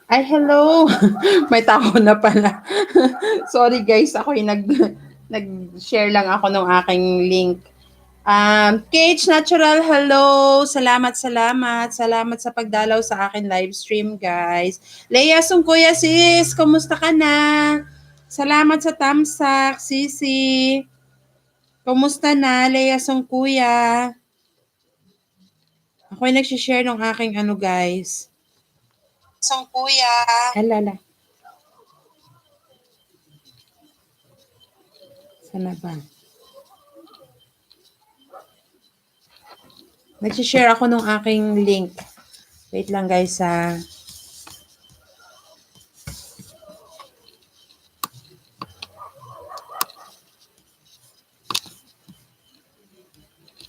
Ay, hello. May tao na pala. Sorry guys, ako yung nag-share lang ako ng aking link. KH Natural, hello. Salamat, salamat. Salamat sa pagdalaw sa akin live stream, guys. Leia Sungkuya, sis. Kumusta ka na? Salamat sa tamsak, sisi. Kumusta na, Leia Sungkuya? Ako yung nag-share ng aking guys. Sungkuya. Alala. Sana ba? Nag-share ako ng aking link. Wait lang guys ha.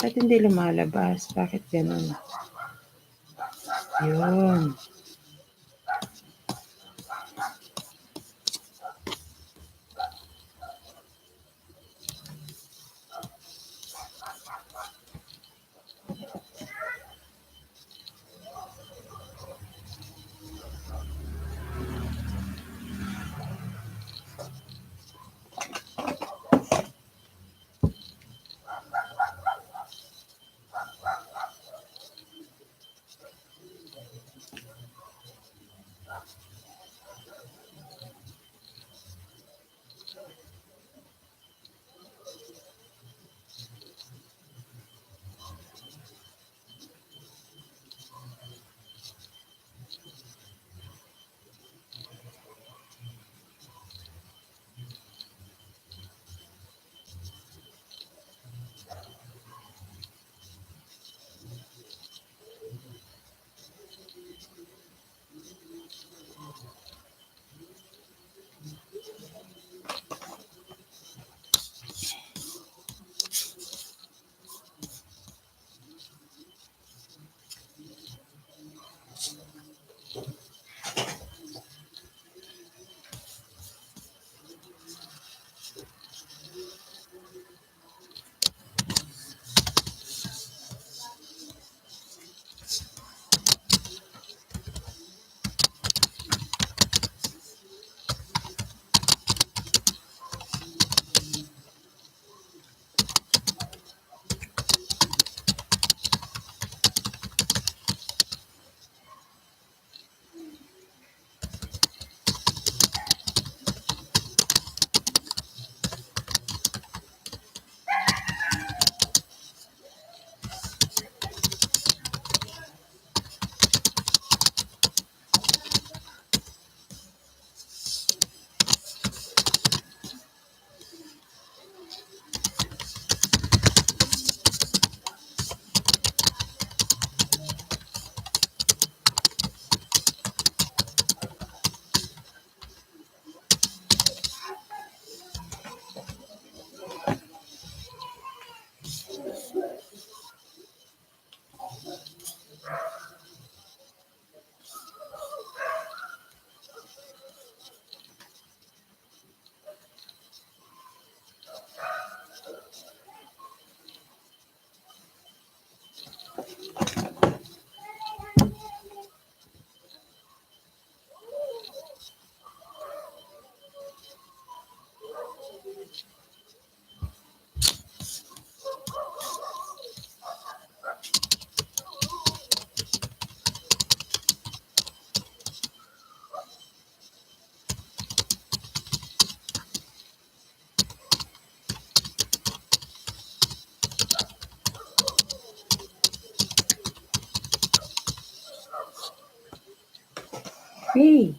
Bakit hindi lumalabas? Bakit ganun? Yun. Hey,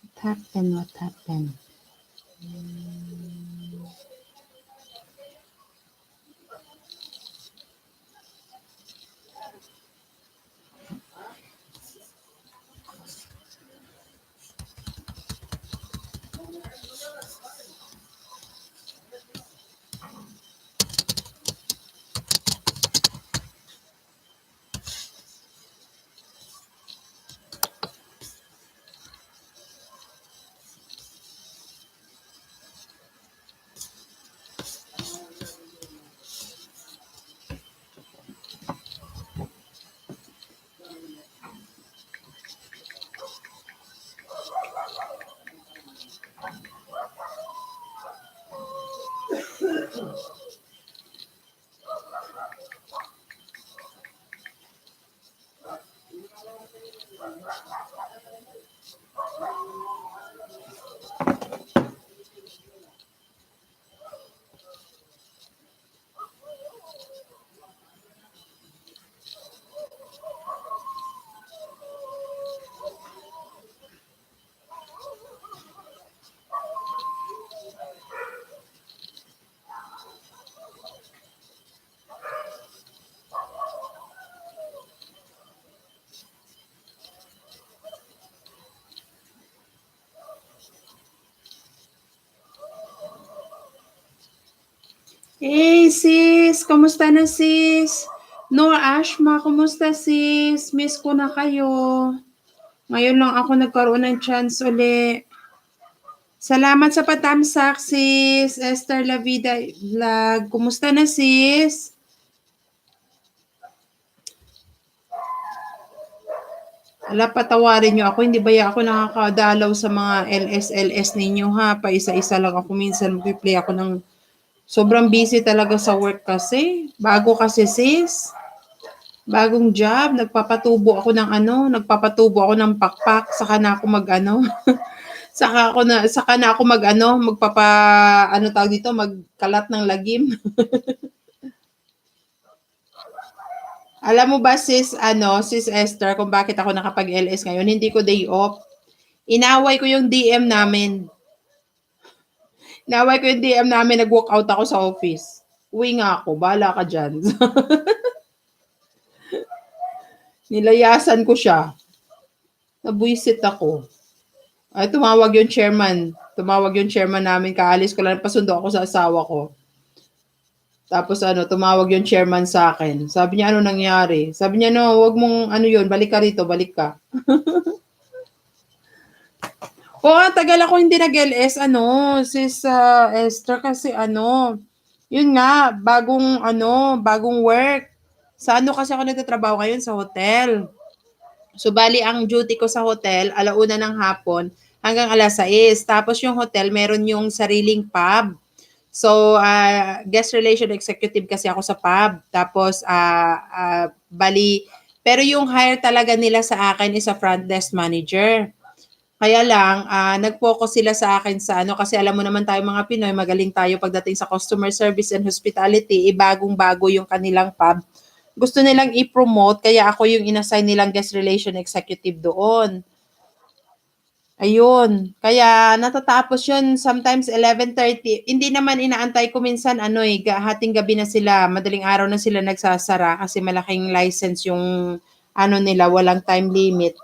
what happened? What happened? Hey, sis! Kumusta na, sis? Noah Ashma, kumusta, sis? Miss ko na kayo. Ngayon lang ako nagkaroon ng chance uli. Salamat sa patamsak, sis. Esther Lavida Vlog. Kumusta na, sis? Ala, patawarin nyo ako. Hindi ba ako nakakadalaw sa mga LS ninyo, ha? Paisa-isa lang ako. Minsan mag-play ako ng sobrang busy talaga sa work kasi. Bago kasi, sis. Bagong job, nagpapatubo ako ng pakpak, saka na ako mag-ano, saka na ako mag-ano, ano tawag dito, magkalat ng lagim. Alam mo ba sis Esther, kung bakit ako nakapag-LS ngayon, hindi ko day off. Inaway ko yung DM namin. Nag-walk out ako sa office. Uwi nga ako, bahala ka dyan. Nilayasan ko siya. Nabuisit ako. Ay, tumawag yung chairman namin, kaalis ko lang, pasundo ako sa asawa ko. Tapos tumawag yung chairman sa akin. Sabi niya, ano nangyari? Sabi niya, no, wag mong yun, balik ka rito, balik ka. Oo, tagal ako hindi nag-LS, sis Esther, kasi yun nga, bagong work. Sa kasi ako nagtatrabaho ngayon sa hotel. So, bali, ang duty ko sa hotel, 1:00 ng hapon hanggang 6:00. Tapos yung hotel, meron yung sariling pub. So, guest relation executive kasi ako sa pub. Tapos, bali, pero yung hire talaga nila sa akin is a front desk manager. Kaya lang, nag-focus sila sa akin sa kasi alam mo naman tayo mga Pinoy, magaling tayo pagdating sa customer service and hospitality, bagong-bago yung kanilang pub. Gusto nilang i-promote, kaya ako yung inassign nilang guest relation executive doon. Ayun, kaya natatapos yun sometimes 11:30. Hindi naman inaantay ko minsan hating gabi na sila, madaling araw na sila nagsasara kasi malaking license yung nila, walang time limit.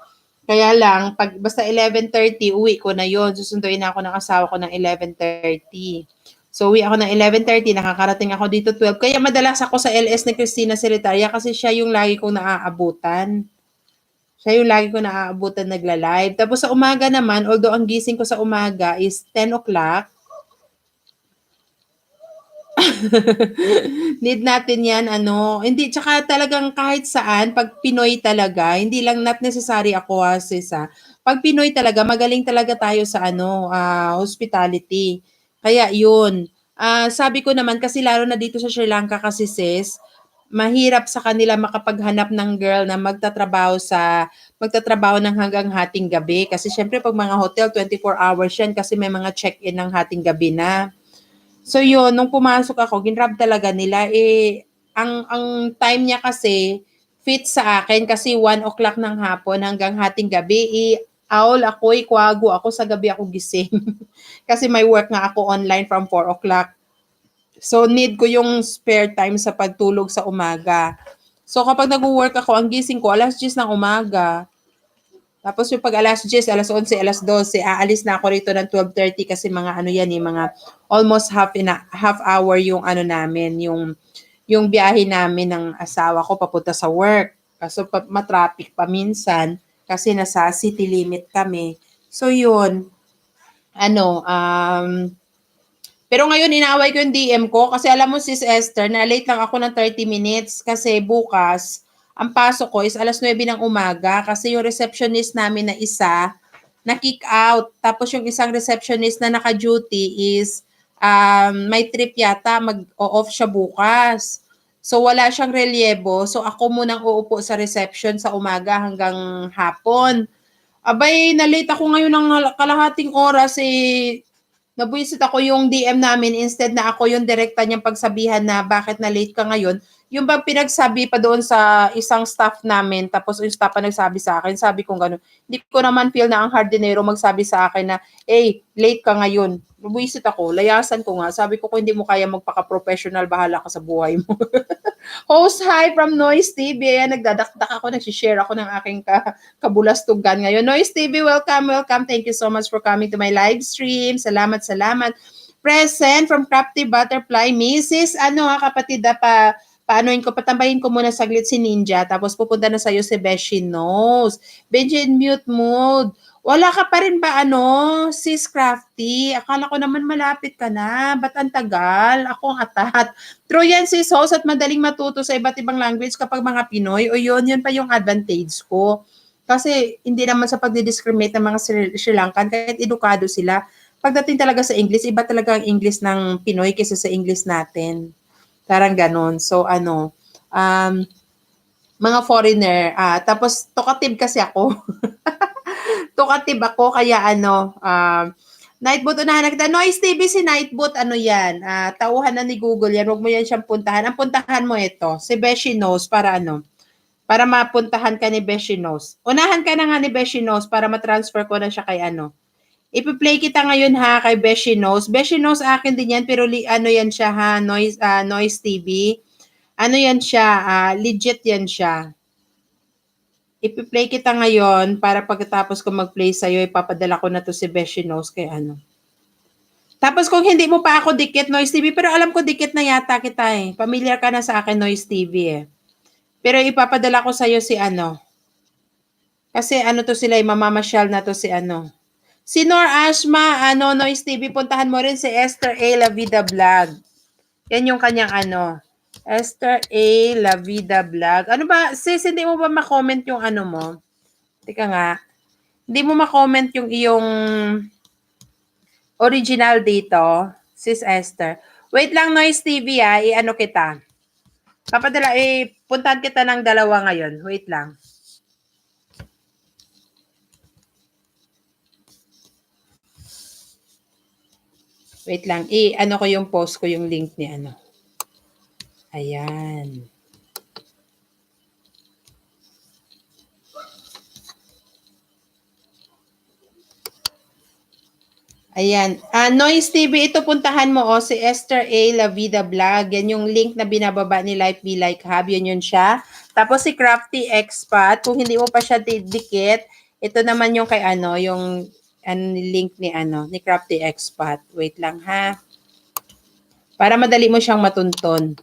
Kaya lang, basta 11:30, uwi ko na yon. Susunduin na ako ng asawa ko ng 11:30. So, uwi ako ng 11:30, nakakarating ako dito 12. Kaya madalas ako sa LS ni Christina Secretaria kasi siya yung lagi kong naaabutan. Siya yung lagi ko naaabutan nagla-live. Tapos sa umaga naman, although ang gising ko sa umaga is 10 o'clock, need natin yan, hindi, tsaka talagang kahit saan, pag Pinoy talaga, hindi lang not necessary ako, sis, pag Pinoy talaga, magaling talaga tayo sa hospitality. Kaya yun, sabi ko naman, kasi lalo na dito sa Sri Lanka kasi, sis, mahirap sa kanila makapaghanap ng girl na magtatrabaho ng hanggang hating gabi. Kasi syempre pag mga hotel, 24 hours yan kasi may mga check-in ng hating gabi na. So yun, nung pumasok ako, ginrab talaga nila. Ang time niya kasi, fit sa akin kasi 1 o'clock ng hapon hanggang hating gabi, owl ako'y kwago ako sa gabi ako gising. Kasi may work nga ako online from 4 o'clock. So, need ko yung spare time sa pagtulog sa umaga. So, kapag nag-work ako, ang gising ko, 10:00 ng umaga. Tapos yung pag 10:00, 11:00, 12:00, aalis na ako rito ng 12:30 kasi mga ano yan eh, mga almost half hour yung ano namin, yung biyahe namin ng asawa ko papunta sa work. Kaso matraffic pa minsan kasi nasa city limit kami. So yun, ano, pero ngayon inaaway ko yung DM ko kasi alam mo sis Esther, na late lang ako ng 30 minutes kasi bukas, ang pasok ko is 9:00 ng umaga kasi yung receptionist namin na isa, na-kick out. Tapos yung isang receptionist na naka-duty is may trip yata, mag-off siya bukas. So wala siyang relyebo. So ako munang uupo sa reception sa umaga hanggang hapon. Abay, na-late ako ngayon ng kalahating oras nabuisit ako yung DM namin instead na ako yung direkta niyang pagsabihan na bakit na late ka ngayon. Yung bang pinagsabi pa doon sa isang staff namin, tapos yung staff pa nagsabi sa akin, sabi ko gano'n. Hindi ko naman feel na ang hardinero magsabi sa akin na, late ka ngayon. Nabuisit ako, layasan ko nga. Sabi ko, kung hindi mo kaya magpaka-professional, bahala ka sa buhay mo. Host, hi from Noise TV. Ayan, nagdadakdak ako, nagsishare ako ng aking kabulastugan ngayon. Noise TV, welcome, welcome. Thank you so much for coming to my live stream. Salamat, salamat. Present from Crafty Butterfly, Mrs. Kapatid, paanoin ko, patambahin ko muna saglit si Ninja, tapos pupunta na sa'yo si Beshi Knows. Benji in mute mode. Wala ka pa rin ba sis Crafty? Akala ko naman malapit ka na. Ba't ang tagal? Ako ang atat. True yan sis host at madaling matuto sa iba't ibang language kapag mga Pinoy. O yun pa yung advantage ko. Kasi hindi naman sa pagdi-discriminate ng mga Sri Lankan, kahit edukado sila. Pagdating talaga sa English, iba talaga ang English ng Pinoy kaysa sa English natin. Parang ganon. So mga foreigner, tapos talkative kasi ako. Talkative ako, kaya Nightbot, unahan na kita. Noise TV si Nightbot, yan? Tauhan na ni Google yan. Huwag mo yan siyang puntahan. Ang puntahan mo ito, si Beshi Knows, para mapuntahan ka ni Beshi Knows. Unahan ka na nga ni Beshi Knows para matransfer ko na siya kay Ipi-play kita ngayon ha kay Beshi Knows. Beshi Knows akin din yan, pero yan siya ha, Noise TV. Yan siya, legit yan siya. Ipi-play kita ngayon para pagkatapos ko mag-play sa'yo, ipapadala ko na to si Beshi Knows kay Tapos kung hindi mo pa ako dikit, Noise TV, pero alam ko dikit na yata kita eh. Familiar ka na sa akin, Noise TV eh. Pero ipapadala ko sa'yo si Kasi to sila, mamamasyal na to si Si Nor Ashma, Noise TV, puntahan mo rin si Esther A. La Vida Vlog. Yan yung kanyang Esther A. La Vida Vlog. Ano ba, sis, hindi mo ba ma-comment yung mo? Teka nga. Hindi mo ma-comment yung iyong original dito, sis Esther. Wait lang, Noise TV kita. Papadala, puntahan kita ng dalawa ngayon. Wait lang. Wait lang, ko yung post ko yung link ni Ayan. Ayan. Noise TV, ito puntahan mo si Esther A. La Vida Vlog. Yan yung link na binababa ni Life Be Like Hub. Yun siya. Tapos si Crafty Expat, kung hindi mo pa siya didikit, ito naman yung kay yung link ni Crafty Expat. Wait lang ha. Para madali mo siyang matunton.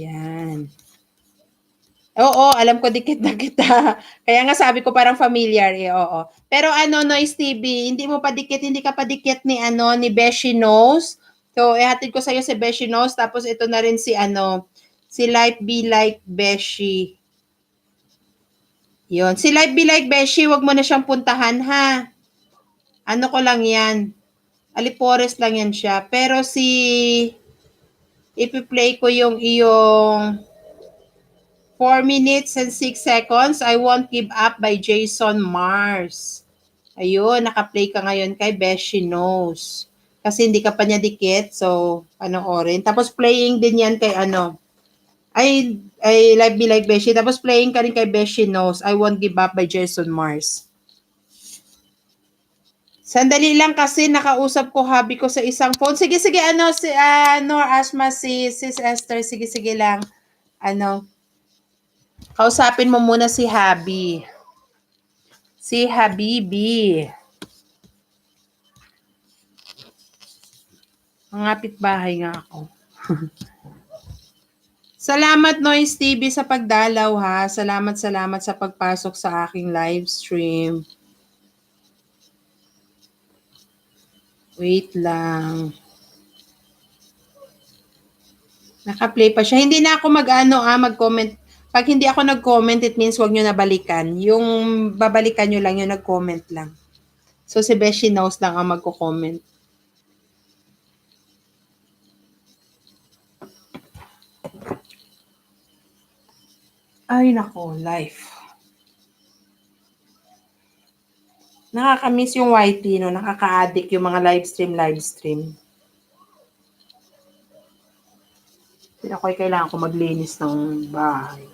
Yan. Oo, alam ko dikit na kita. Kaya nga sabi ko parang familiar oo. Pero Noise TV, hindi ka pa dikit ni ni Beshi Knows. So, ihatid ko sa iyo si Beshi Knows, tapos ito na rin si si Life Be Like Beshi. Yun. Si Life Be Like Beshi, wag mo na siyang puntahan ha. Ko lang yan. Alipores lang yan siya. Pero ipi-play ko yung iyong 4 minutes and 6 seconds, I Won't Give Up by Jason Mars. Ayun, naka-play ka ngayon kay Beshi Knows. Kasi hindi ka pa niya dikit, so panoorin. Tapos playing din yan kay I like Be Like Beshi. Tapos playing ka rin kay Beshi Knows, I Won't Give Up by Jason Mars. Sandali lang kasi nakausap ko hubby ko sa isang phone. Sige, sige, ano, si, Nor Asma, si Sis Esther, sige, sige lang. Ano, kausapin mo muna si hubby. Si Habibi. Mangapit bahay nga ako. Salamat Noise TV sa pagdalaw ha. Salamat, salamat sa pagpasok sa aking live stream. Wait lang. Naka-play pa siya. Hindi na ako mag-comment. Pag hindi ako nag-comment, it means wag nyo na balikan. Yung babalikan nyo lang, yung nag-comment lang. So, si Beshi Knows lang ang magko-comment. Ay, nako, life. Nakaka-miss yung YT, no? Nakaka-addict yung mga live stream. Ako'y kailangan ko maglinis ng bahay.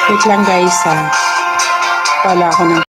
Wait lang guys ha. Wala ako ng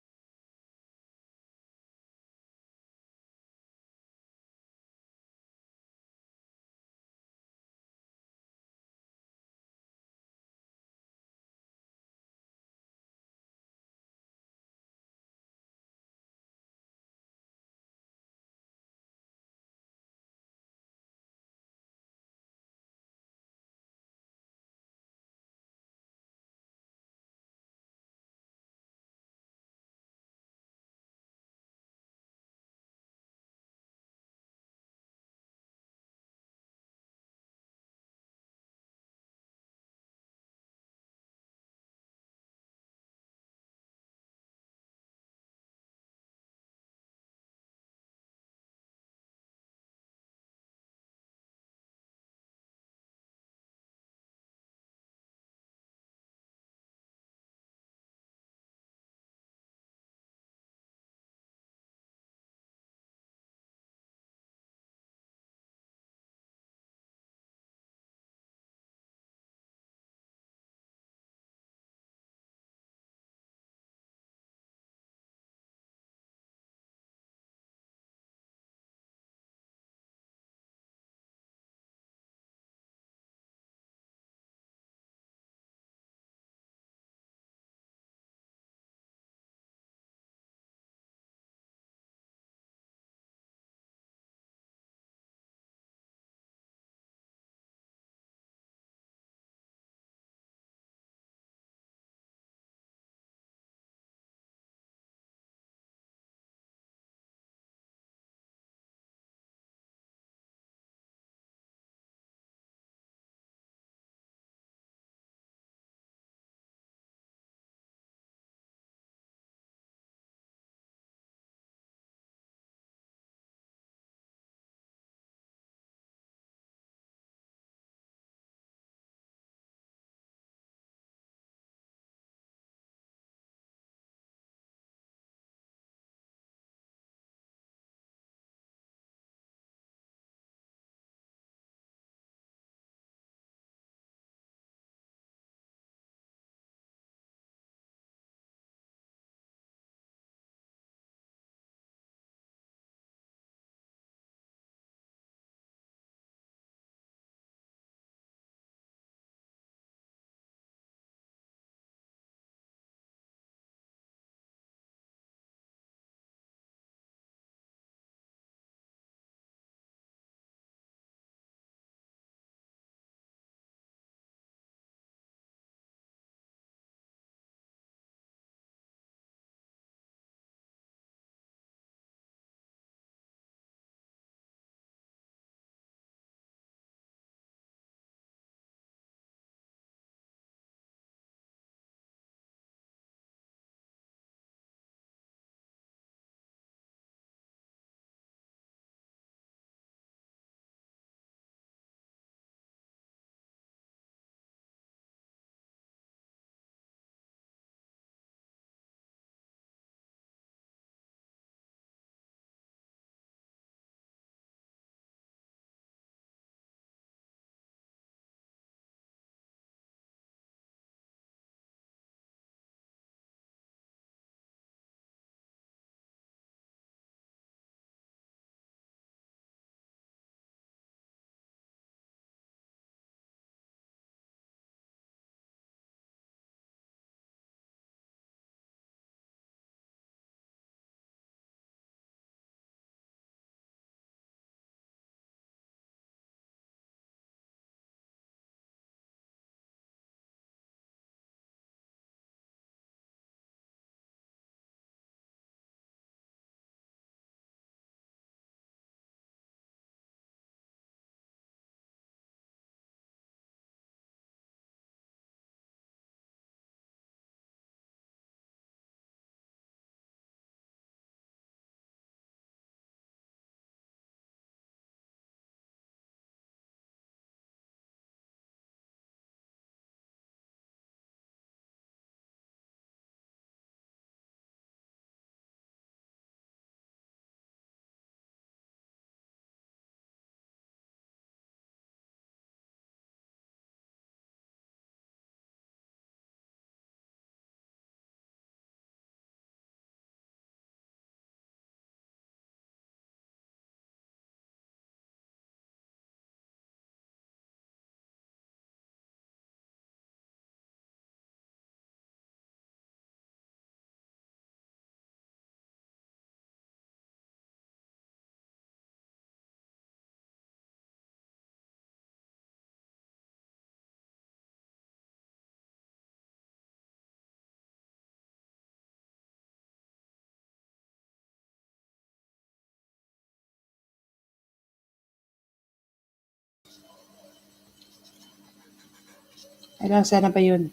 Sana ba yun?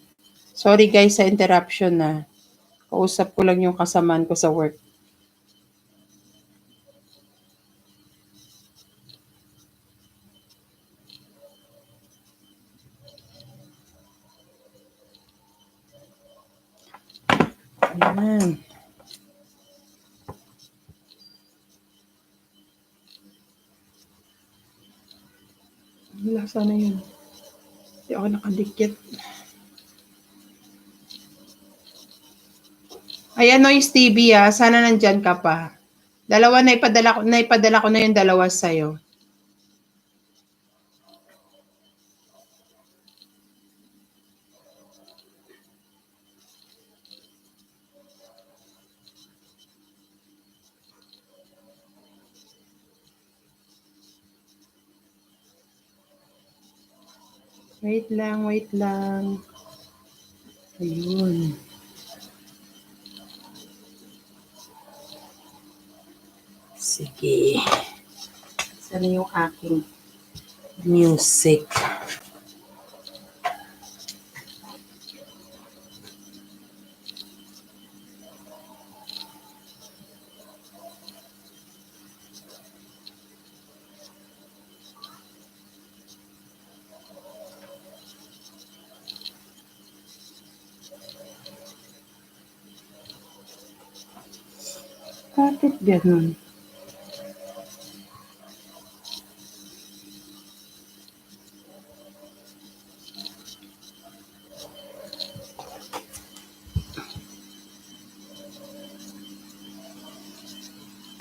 Sorry guys sa interruption na. Kausap ko lang yung kasamaan ko sa work. Ayan. Wala, sana yun. Hindi ako nakadikit. Ayan, Noise TV sana nandyan ka pa. Dalawa na ipadala ko na yung dalawa sa'yo. Wait lang. Ayun. Sige. Sana yung aking music. Bakit ganun?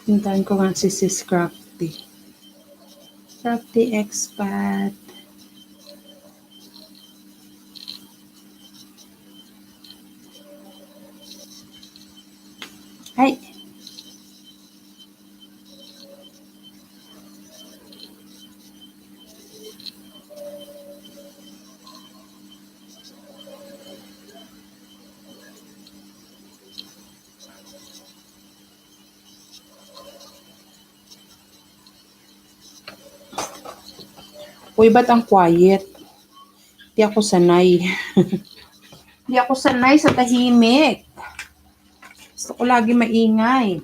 Puntahan ko nga si Sis Crafty. Crafty Expat. Ay! Uy, ba't ang quiet? Di ako sanay. Di ako sanay sa tahimik. Gusto ko lagi maingay.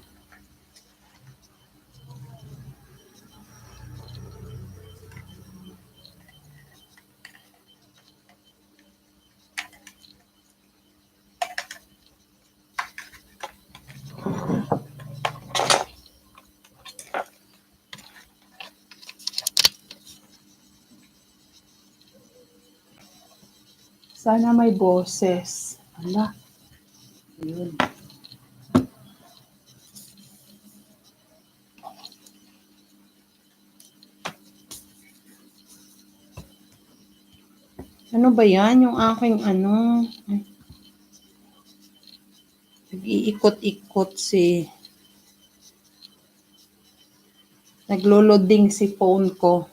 Sana may boses. Ala. Ayun. Ano ba yan? Yung aking ano? Ay. Nag-iikot-ikot si... Naglo-loading si phone ko.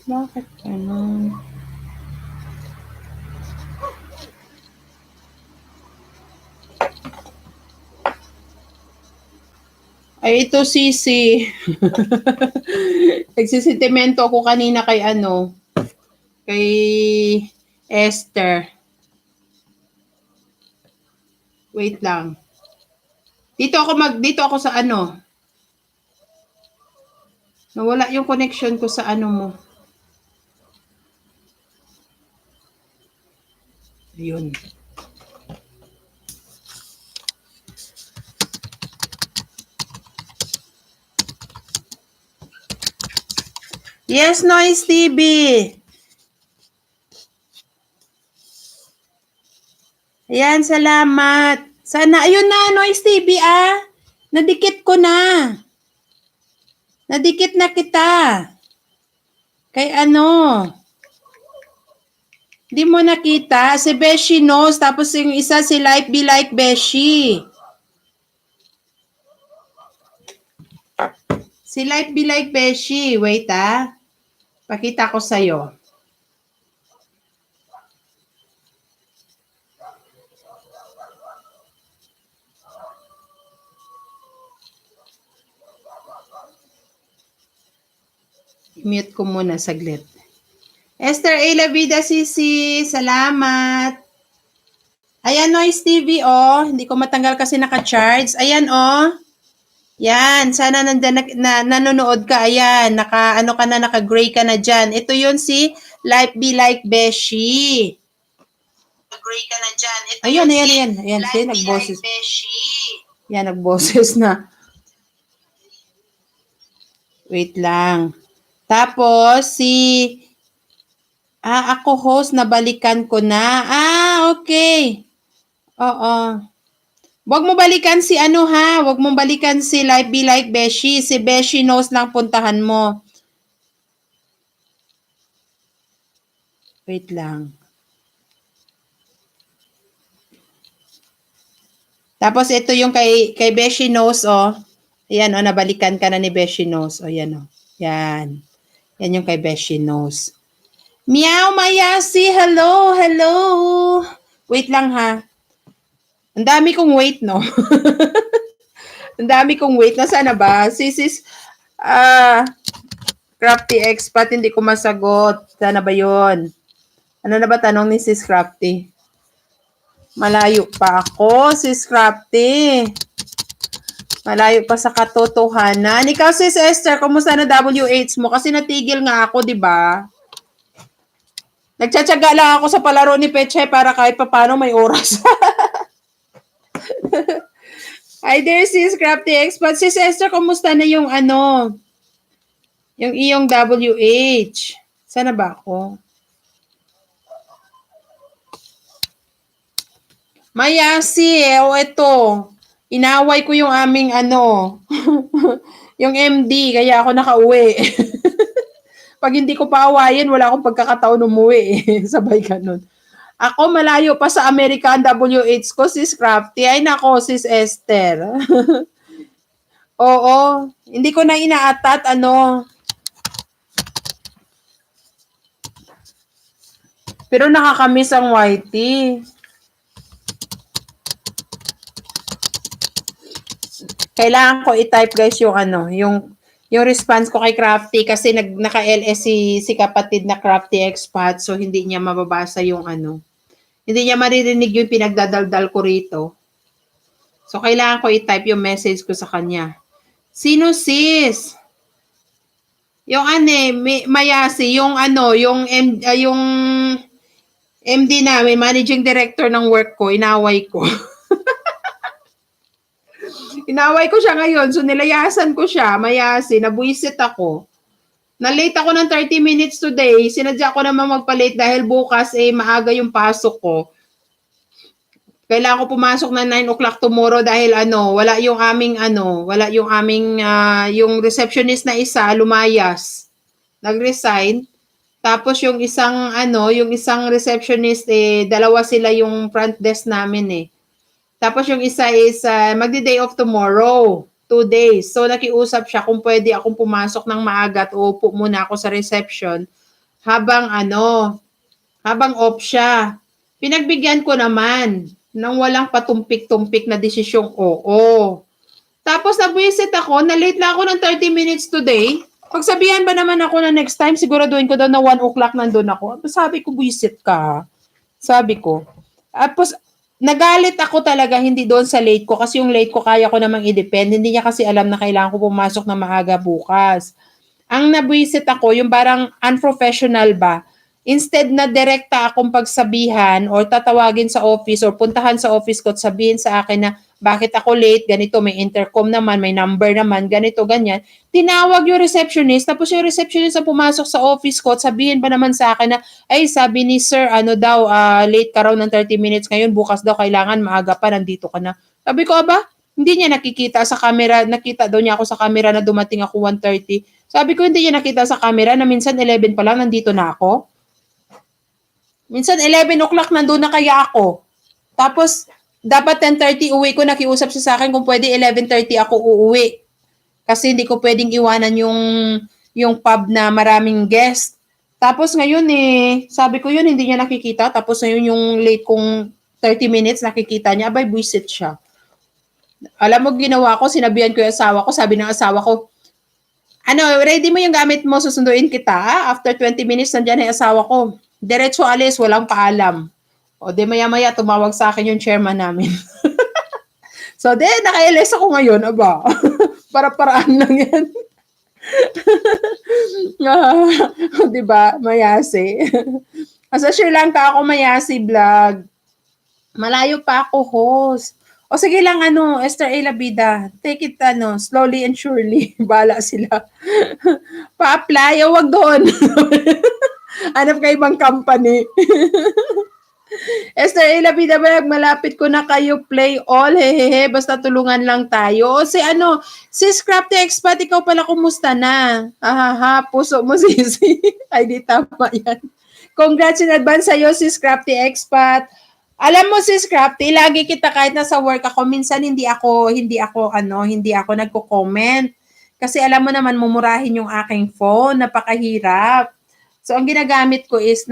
Bakit ganun? Ay, ito Sisi. Nagsisentimento ako kanina kay ano, kay Esther. Wait lang. Dito ako sa ano. Nawala yung connection ko sa ano mo. Ayun. Yes, Noise TV. Ayan, salamat. Sana, ayun na, Noise TV Nadikit ko na. Nadikit na kita. Kay ano? Di mo nakita? Si Beshi knows. Tapos yung isa si Like Be Like Beshi. Si Like Be Like Beshi. Wait Pakita ko sa'yo. Mute ko muna saglit. Esther A. Lavida Sisi, salamat. Ayan Noise TV, hindi ko matanggal kasi naka-charge. Ayan yan, sana nanonood ka. Ayan, naka-gray ka na dyan. Ito yun si Life Be Like Beshi. Naka-gray ka na dyan. Ito ayan. Ayan, see, nagboses. Yan, nagboses na. Wait lang. Tapos, ako host, nabalikan ko na. Okay. Oo. Wag mo balikan si Wag mo balikan si Life Be Like Beshi. Si Beshi knows lang puntahan mo. Wait lang. Tapos ito yung kay Beshi knows, Ayan, nabalikan ka na ni Beshi knows. Yan, Yan. Yan yung kay Beshi knows. Meow Mayasi, hello. Wait lang ha. Ang dami kong wait, no? Ang dami kong wait. Nasaan na ba? Sis, Crafty Expat, hindi ko masagot. Sana ba yun? Ano na ba tanong ni Sis Crafty? Malayo pa ako, Sis Crafty. Malayo pa sa katotohanan. Ikaw, Sis Esther, kumusta na WH mo? Kasi natigil nga ako, di ba? Nagtsatsaga lang ako sa palaro ni Peche para kahit paano may oras. Hi there, Sis Crafty Expat. Sis Esther, kumusta na yung yung iyong WH? Sana ba ako? Mayasi, ito. Inaway ko yung aming yung MD, kaya ako nakauwi. Pag hindi ko pa awayin, wala akong pagkakataon umuwi. Sabay ganun. Ako, malayo pa sa American WH ko, Sis Crafty. Ay nako, Sis Esther. Oo. Hindi ko na inaatat, Pero nakakamiss ang Whitey. Kailangan ko i-type guys yung response ko kay Crafty kasi naka-LS si kapatid na Crafty Expat, so hindi niya mababasa yung hindi niya maririnig yung pinagdadaldal ko rito. So kailangan ko i-type yung message ko sa kanya. Sino sis? Yung Mayasi, yung yung MD namin, managing director ng work ko, inaway ko. Inaway ko siya ngayon, so nilayasan ko siya, Mayasi, nabuisit ako. Na-late ako ng 30 minutes today, sinadya ko naman magpa-late dahil bukas maaga yung pasok ko. Kailangan ko pumasok na 9 o'clock tomorrow dahil wala yung aming yung receptionist na isa lumayas. Nag-resign. Tapos yung isang receptionist dalawa sila yung front desk namin Tapos yung isa is magdi-day off tomorrow, 2 days. So nakiusap siya kung pwede akong pumasok ng maaga at uupo muna ako sa reception habang off siya. Pinagbigyan ko naman nang walang patumpik-tumpik na desisyong oo. Tapos nabwisit ako, na-late lang ako ng 30 minutes today. Pagsabihan ba naman ako na next time, siguraduhin ko daw na 1 o'clock nandun ako. Sabi ko, buwisit ka. Sabi ko. Tapos, nagalit ako talaga hindi doon sa late ko kasi yung late ko kaya ko namang i-depend. Hindi niya kasi alam na kailangan ko pumasok na maaga bukas. Ang nabwisit ako, yung parang unprofessional ba? Instead na direkta akong pagsabihan or tatawagin sa office or puntahan sa office ko at sabihin sa akin na bakit ako late, ganito, may intercom naman, may number naman, ganito, ganyan. Tinawag yung receptionist, tapos yung receptionist na pumasok sa office ko at sabihin pa naman sa akin na, ay, sabi ni sir, late ka raw ng 30 minutes ngayon, bukas daw kailangan maaga pa, nandito ka na. Sabi ko, aba, Hindi niya nakikita sa camera, nakita daw niya ako sa camera na dumating ako 1:30. Sabi ko, hindi niya nakita sa camera na minsan 11 pa lang nandito na ako. Minsan 11 o'clock nandun na kaya ako. Tapos, dapat 10:30 uwi ko, nakiusap siya sa akin kung pwede 11:30 ako uuwi. Kasi hindi ko pwedeng iwanan yung pub na maraming guest. Tapos ngayon sabi ko yun, hindi niya nakikita. Tapos ngayon yung late kong 30 minutes, nakikita niya, abay, buisit siya. Alam mo, ginawa ko, sinabihan ko yung asawa ko, sabi ng asawa ko, ready mo yung gamit mo, susunduin kita. After 20 minutes, nandiyan yung asawa ko. Diretso alis, walang paalam. O, di maya-maya, tumawag sa akin yung chairman namin. So, naka-LS ako ngayon, aba. Para-paraan lang yan. Diba? Mayasi. Sa Sri Lanka ako mayasi vlog. Malayo pa ako host. O sige lang, Esther A. Labida, take it, slowly and surely. Bala sila. Pa-apply, o wag doon. Hanap ka ibang company. Esther A. Labida, malapit ko na kayo, play all, hehehe, basta tulungan lang tayo. O si Scrap the Expat, ikaw pala, kumusta na? Ahaha, puso mo, sisi. Ay, di tama yan. Congrats in advance sa'yo, si Scrap the Expat. Alam mo, sis Crafty, lagi kita kahit nasa work ako, minsan hindi ako nagko-comment. Kasi alam mo naman, mumurahin yung aking phone, napakahirap. So, ang ginagamit ko is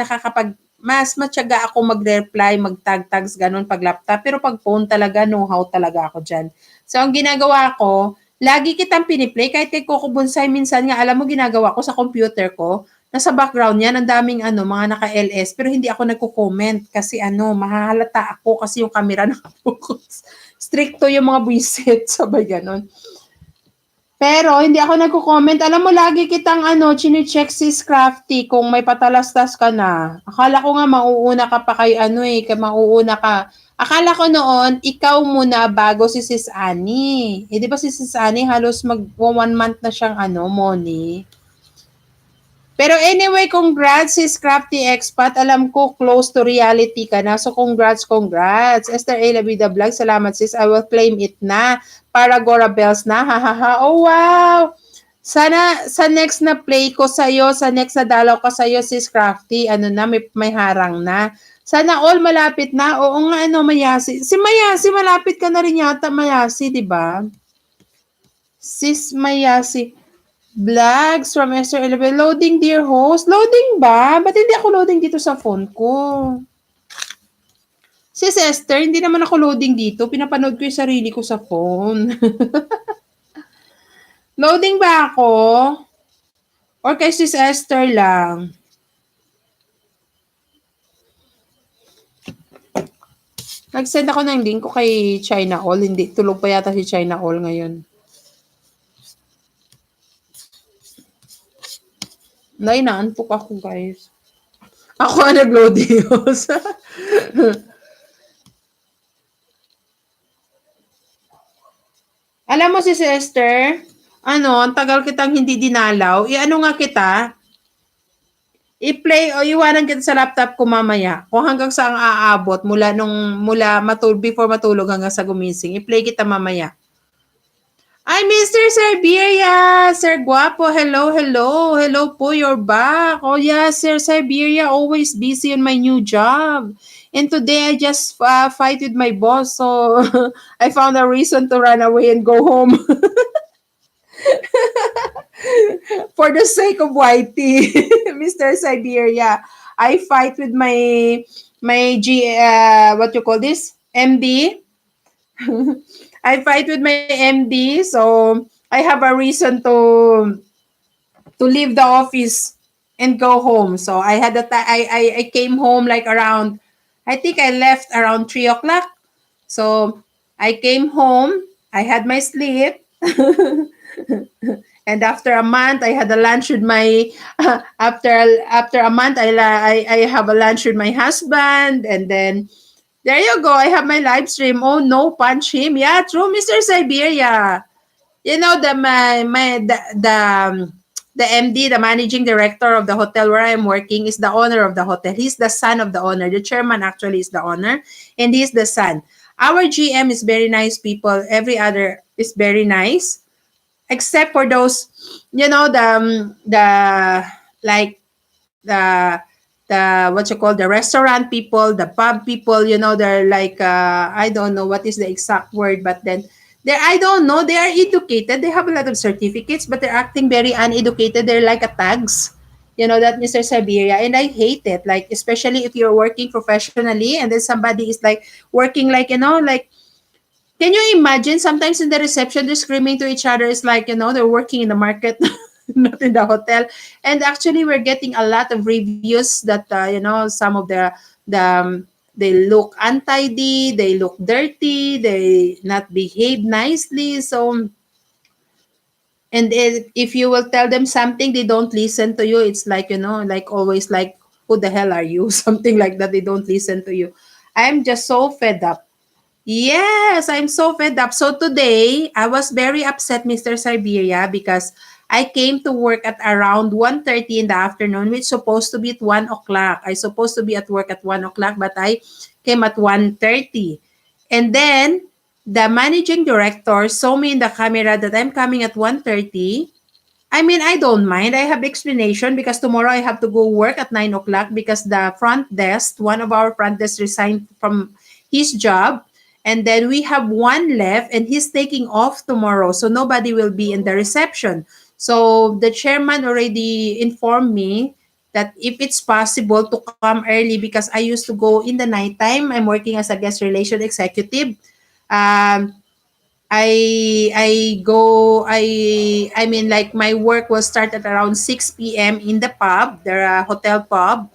mas matyaga ako mag-reply, mag-tag-tags, ganun pag laptop. Pero pag phone talaga, know-how talaga ako dyan. So, ang ginagawa ko, lagi kitang piniplay, kahit kay Coco Bonsai, minsan nga, alam mo, ginagawa ko sa computer ko, nasa background niya, ang daming mga naka-LS, pero hindi ako nagko-comment kasi mahahalata ako kasi yung camera naka-focus. Stricto yung mga buwisit, sabay ganon. Pero hindi ako nagko-comment. Alam mo, lagi kitang chine-check si Crafty kung may patalastas ka na. Akala ko nga mauuna ka pa kay mauuna ka. Akala ko noon, ikaw muna bago si Sis Annie. Di ba si Sis Annie halos mag 1 month na siyang Moni? Pero anyway, congrats, sis Crafty Expat. Alam ko, close to reality ka na. So, congrats. Esther A. Labida Vlog, salamat sis. I will claim it na. Para Gora Bells na. Ha. Oh, wow! Sana, sa next na play ko sa'yo, sa next na dalaw ko sa'yo, sis Crafty, may harang na. Sana all malapit na. Oo nga, Mayasi. Si Mayasi, malapit ka na rin yata, Mayasi, di ba? Sis Mayasi. Vlogs from Esther Elabel. Loading, dear host. Loading ba? Ba't hindi ako loading dito sa phone ko? Sis Esther, hindi naman ako loading dito. Pinapanood ko yung sarili ko sa phone. Loading ba ako? Or kay Sis Esther lang? Nag-send ako ng link ko kay China All. Hindi, tulog pa yata si China All ngayon. Naantok ako, guys. Ako ang nag-loading host. Alam mo si Esther, ang tagal kitang hindi dinalaw. Nga kita, i-play o iwanan kita sa laptop ko mamaya. Kung hanggang saan aabot before matulog hanggang sa gumising. I-play kita mamaya. Ay, Mr. Siberia! Sir Guapo, hello. Hello po, you're back. Oh, yeah, Sir Siberia, always busy on my new job. And today, I just fight with my boss, so I found a reason to run away and go home. For the sake of YT, Mr. Siberia, I fight with my what you call this? MD. I fight with my MD, so I have a reason to leave the office and go home. So I had I came home like around, I think I left around 3 o'clock. So I came home, I had my sleep. And after a month, I had a lunch with my after a month, I have a lunch with my husband, and then there you go. I have my live stream. Oh no, punch him. Yeah, true, Mr. Siberia. You know the MD, the managing director of the hotel where I'm working, is the owner of the hotel. He's the son of the owner. The chairman actually is the owner, and he's the son. Our GM is very nice people. Every other is very nice, except for those, the like the what you call the restaurant people, the pub people. They're like I don't know what is the exact word, but then I don't know. They are educated. They have a lot of certificates, but they're acting very uneducated. They're like a tags. That, Mr. Siberia, and I hate it. Like, especially if you're working professionally, and then somebody is like working like, like, can you imagine sometimes in the reception they're screaming to each other? It's like, they're working in the market, not in the hotel. And actually, we're getting a lot of reviews that, some of they look untidy, they look dirty, they not behave nicely. So, and if you will tell them something, they don't listen to you. It's like, like always like, who the hell are you? Something like that. They don't listen to you. I'm just so fed up. Yes, I'm so fed up. So today, I was very upset, Mr. Siberia, because I came to work at around 1:30 in the afternoon, which supposed to be at 1 o'clock. I supposed to be at work at 1 o'clock, but I came at 1:30. And then, the managing director saw me in the camera that I'm coming at 1:30. I mean, I don't mind. I have explanation because tomorrow I have to go work at 9 o'clock because the front desk, one of our front desk resigned from his job. And then we have one left and he's taking off tomorrow. So nobody will be in the reception. So the chairman already informed me that if it's possible to come early because I used to go in the nighttime. I'm working as a guest relation executive. Um, I mean, like, my work will start at around 6 p.m. in the pub, the hotel pub.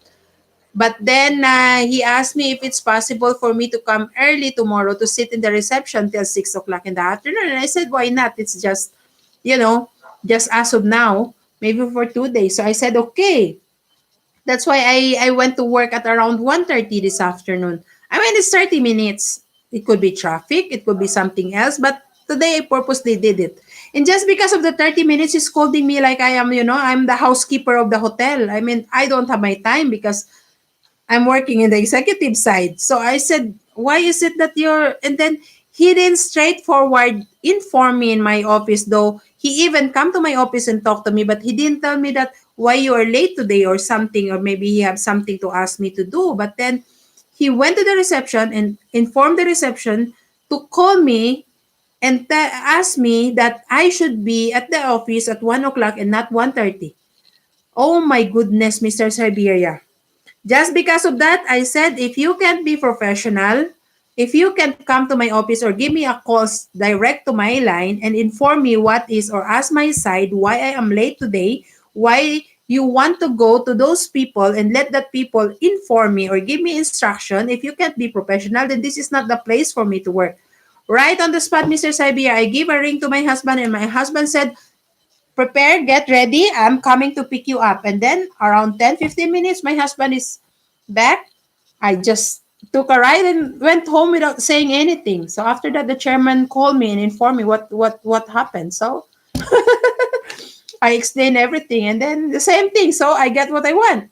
But then he asked me if it's possible for me to come early tomorrow to sit in the reception till 6 o'clock in the afternoon. And I said, why not? It's just, you know, just as of now, maybe for 2 days. So I said, okay. That's why I went to work at around 1:30 this afternoon. I mean, it's 30 minutes. It could be traffic, it could be something else, but today I purposely did it. And just because of the 30 minutes, he's scolding me like I am, I'm the housekeeper of the hotel. I mean, I don't have my time because I'm working in the executive side. So I said, why is it that you're, and then he didn't straightforward inform me in my office, though he even come to my office and talk to me, but he didn't tell me that why you are late today or something, or maybe he have something to ask me to do. But then he went to the reception and informed the reception to call me and ask me that I should be at the office at 1 o'clock and not 1:30. Oh my goodness, Mr. Siberia. Just because of that, I said, if you can't be professional, if you can come to my office or give me a call direct to my line and inform me what is, or ask my side why I am late today, why you want to go to those people and let that people inform me or give me instruction. If you can't be professional, then this is not the place for me to work. Right on the spot, Mr. Saibia, I give a ring to my husband and my husband said, prepare, get ready. I'm coming to pick you up. And then around 10-15 minutes, my husband is back. I just took a ride and went home without saying anything. So after that, the chairman called me and informed me what happened. So I explained everything, and then the same thing. So I get what I want.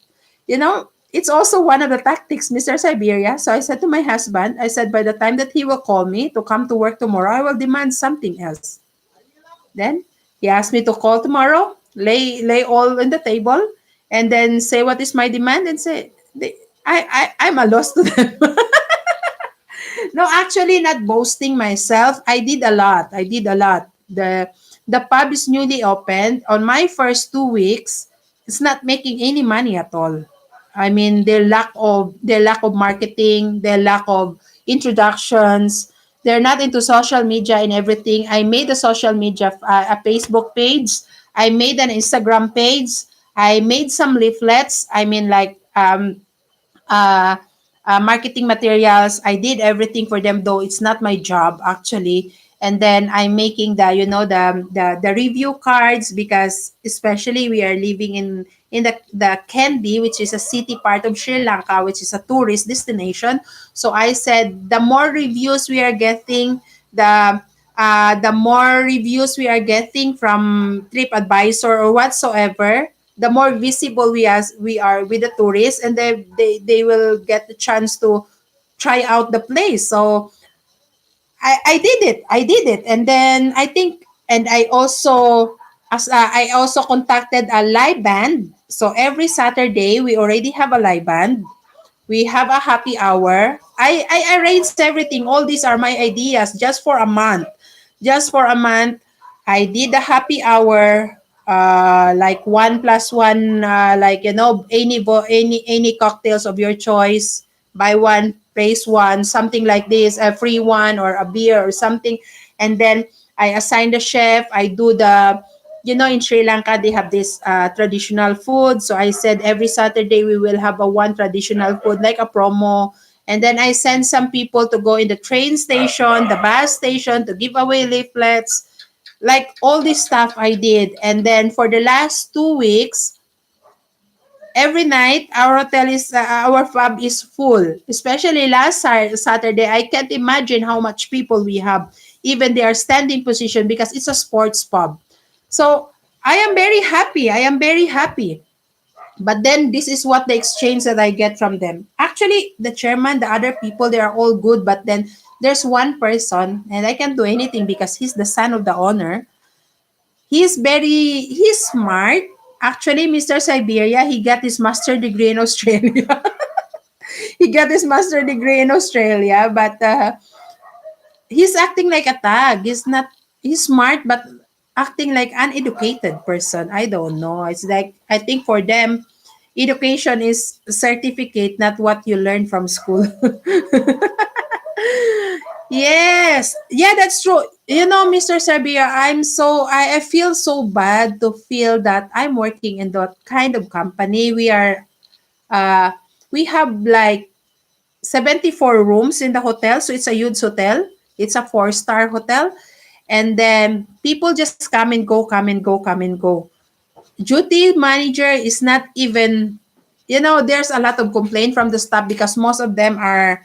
It's also one of the tactics, Mr. Siberia. So I said to my husband, I said, by the time that he will call me to come to work tomorrow, I will demand something else. Then he asked me to call tomorrow, lay all on the table, and then say what is my demand, and say I'm a loss to them. No, actually, not boasting myself. I did a lot. I did a lot. The pub is newly opened. On my first 2 weeks, it's not making any money at all. I mean, their lack of marketing, their lack of introductions. They're not into social media and everything. I made a social media, a Facebook page. I made an Instagram page. I made some leaflets. I mean, like, uh, marketing materials. I did everything for them, though it's not my job actually. And then I'm making the review cards, because especially we are living in the Kandy, which is a city part of Sri Lanka, which is a tourist destination. So I said, the more reviews we are getting, the more reviews we are getting from TripAdvisor or whatsoever, the more visible we are with the tourists, and they will get the chance to try out the place. So I did it. I did it. And then I think, and I also contacted a live band. So every Saturday we already have a live band. We have a happy hour. I arranged everything. All these are my ideas just for a month. Just for a month, I did a happy hour, like one plus one, like any cocktails of your choice. Buy one, place one, something like this, a free one or a beer or something. And then I assign the chef. I do the, in Sri Lanka, they have this traditional food. So I said every Saturday we will have a one traditional food, like a promo. And then I send some people to go in the train station, the bus station to give away leaflets, like all this stuff I did. And then for the last 2 weeks, every night our pub is full. Especially last Saturday, I can't imagine how much people we have. Even they are standing position because it's a sports pub. So I am very happy. I am very happy. But then this is what the exchange that I get from them. Actually, the chairman, the other people, they are all good. But then there's one person, and I can't do anything because he's the son of the owner. He's smart. Actually, Mr. Siberia, he got his master degree in Australia. He got his master degree in Australia, but he's acting like a tag. He's smart, but acting like uneducated person. I don't know. It's like, I think for them, education is certificate, not what you learn from school. Yes. Yeah, that's true. Mr. Sabia, I feel so bad to feel that I'm working in that kind of company. Uh we have like 74 rooms in the hotel, so it's a huge hotel. It's a four-star hotel. And then people just come and go, come and go, come and go. Duty manager is not even, there's a lot of complaint from the staff because most of them are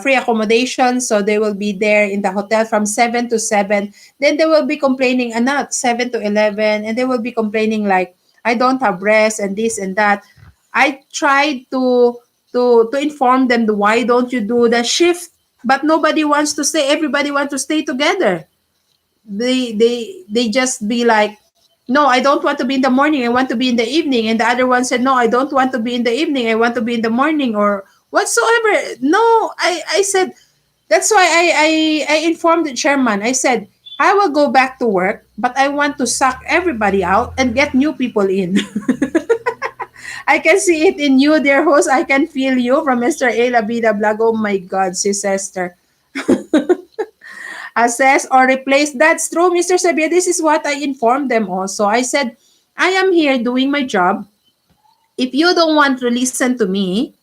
free accommodation, so they will be there in the hotel from 7 to 7. Then they will be complaining, not 7 to 11, and they will be complaining like, I don't have rest and this and that. I tried to inform them, why don't you do the shift? But nobody wants to stay. Everybody wants to stay together. They just be like, no, I don't want to be in the morning, I want to be in the evening. And the other one said, no, I don't want to be in the evening, I want to be in the morning, or whatsoever. No, I said, that's why I informed the chairman. I said, I will go back to work, but I want to suck everybody out and get new people in. I can see it in you, dear host. I can feel you from Mr. A. Labida Vlog. Oh my God, sis Esther. Assess or replace. That's true, Mr. Sabia. This is what I informed them also. I said, I am here doing my job. If you don't want to listen to me,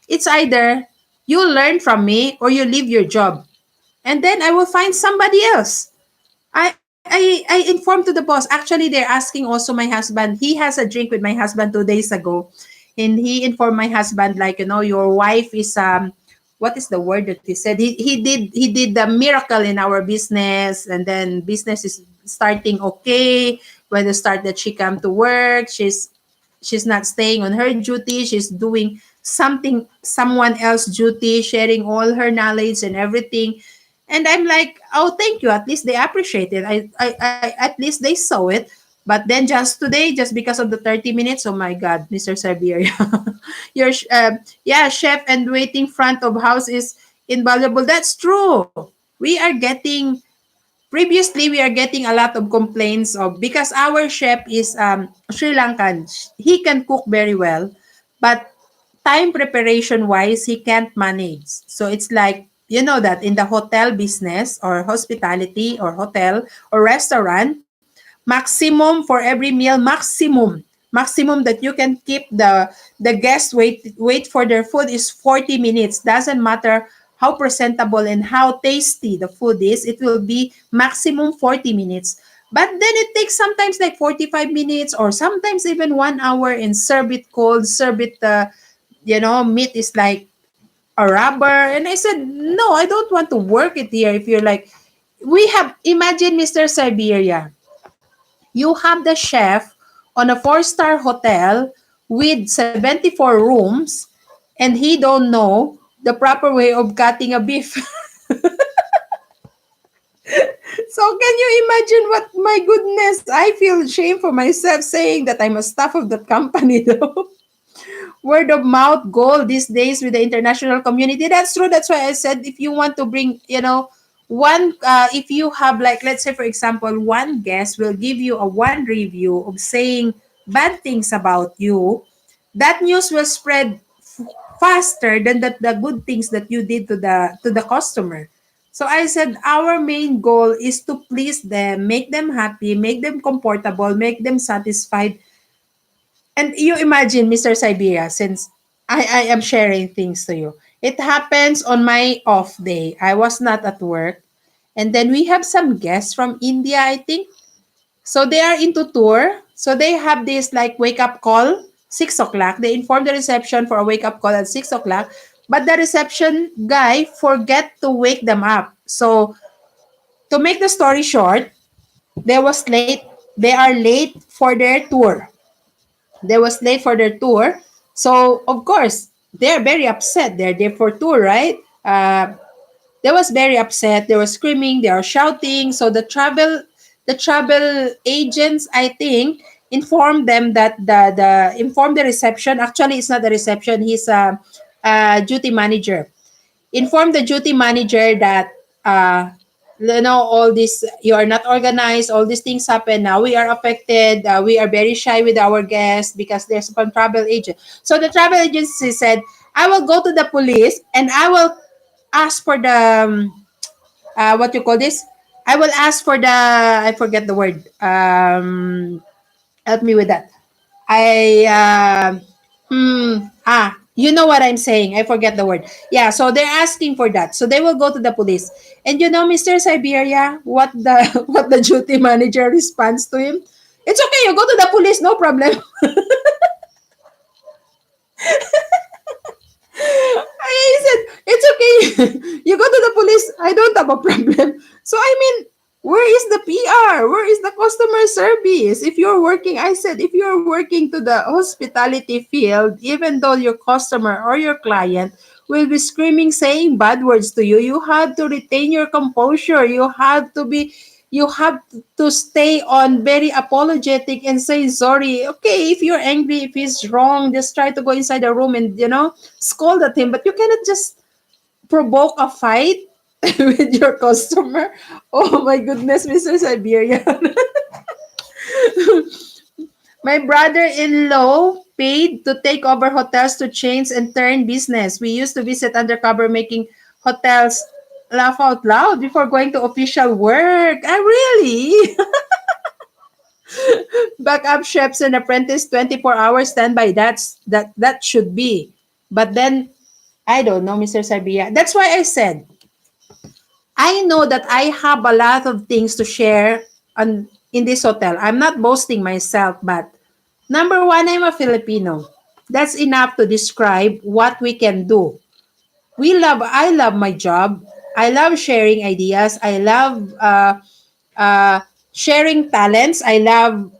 it's either you learn from me or you leave your job. And then I will find somebody else. I informed to the boss. Actually, they're asking also my husband. He has a drink with my husband 2 days ago. And he informed my husband, like, your wife is what is the word that he said? He did the miracle in our business, and then business is starting okay. When the start that she come to work, she's not staying on her duty. She's doing someone else duty, sharing all her knowledge and everything. And I'm like, oh, thank you. At least they appreciate it. At least they saw it. But then just today, just because of the 30 minutes, oh my God, Mr. Siberia, yeah, chef and waiting front of house is invaluable. That's true. Previously we are getting a lot of complaints of, because our chef is Sri Lankan. He can cook very well, but time preparation wise he can't manage. So it's like, that in the hotel business or hospitality or hotel or restaurant, maximum for every meal, maximum that you can keep the guests wait for their food is 40 minutes. Doesn't matter how presentable and how tasty the food is, it will be maximum 40 minutes. But then it takes sometimes like 45 minutes or sometimes even 1 hour, and serve it cold, serve it meat is like a rubber. And I said, no, I don't want to work it here. If you're like, imagine, Mr. Siberia, you have the chef on a four-star hotel with 74 rooms, and he don't know the proper way of cutting a beef. So can you imagine what, my goodness, I feel shame for myself saying that I'm a staff of that company though. Word of mouth gold these days with the international community. That's true. That's why I said if you want to bring, one, if you have, like, let's say for example, one guest will give you a one review of saying bad things about you, that news will spread faster than the good things that you did to the customer. So I said our main goal is to please them, make them happy, make them comfortable, make them satisfied. And you imagine, Mr. Siberia, since I am sharing things to you. It happens on my off day. I was not at work. And then we have some guests from India, I think. So they are into tour. So they have this like wake up call, 6 o'clock. They inform the reception for a wake up call at 6 o'clock. But the reception guy forget to wake them up. So to make the story short, they was late. They are late for their tour. They was late for their tour. So of course they're very upset. They're there for tour, right? They was very upset. They were screaming. They are shouting. So the travel agents, I think, informed them that the informed the reception. Actually, it's not the reception. He's a duty manager. Inform the duty manager that all this, you are not organized, all these things happen now, we are affected, we are very shy with our guests because there's one travel agent. So the travel agency said, I will go to the police and I will ask for the what you call this, I will ask for the, I forget the word, help me with that. I you know what I'm saying. I forget the word. Yeah, so they're asking for that. So they will go to the police. And Mr. Siberia, what the what the duty manager responds to him? It's okay, you go to the police, no problem. I said, it's okay. You go to the police. I don't have a problem. So, I mean, where is the PR? Where is the customer service? If you're working, I said, if you're working to the hospitality field, even though your customer or your client will be screaming, saying bad words to you, you have to retain your composure. You have to stay on very apologetic and say sorry. Okay, if you're angry, if he's wrong, just try to go inside the room and scold at him. But you cannot just provoke a fight with your customer. Oh my goodness, Mr. Siberian. My brother-in-law paid to take over hotels to chains and turn business. We used to visit undercover making hotels laugh out loud before going to official work. I really. Backup chefs and apprentice 24 hours standby. That should be. But then I don't know, Mr. Sabia. That's why I said I know that I have a lot of things to share in this hotel. I'm not boasting myself, but number one, I'm a Filipino. That's enough to describe what we can do. I love my job. I love sharing ideas. I love uh, sharing talents. I love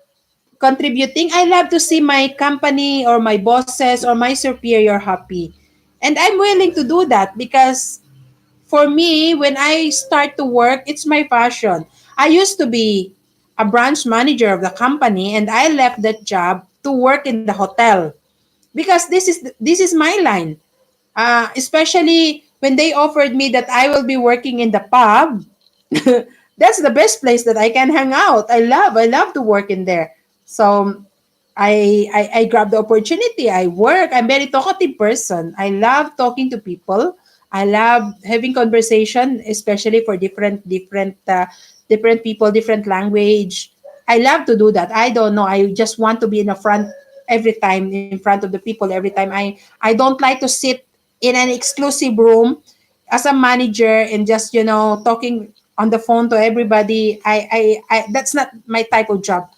contributing. I love to see my company or my bosses or my superior happy. And I'm willing to do that because for me, when I start to work, it's my passion. I used to be a branch manager of the company and I left that job to work in the hotel because this is my line. Especially when they offered me that I will be working in the pub. That's the best place that I can hang out. I love to work in there. So I grab the opportunity. I work. I'm very talkative person. I love talking to people. I love having conversation, especially for different people, different language. I love to do that. I don't know. I just want to be in the front every time, in front of the people every time. I don't like to sit in an exclusive room as a manager and just talking on the phone to everybody. I that's not my type of job.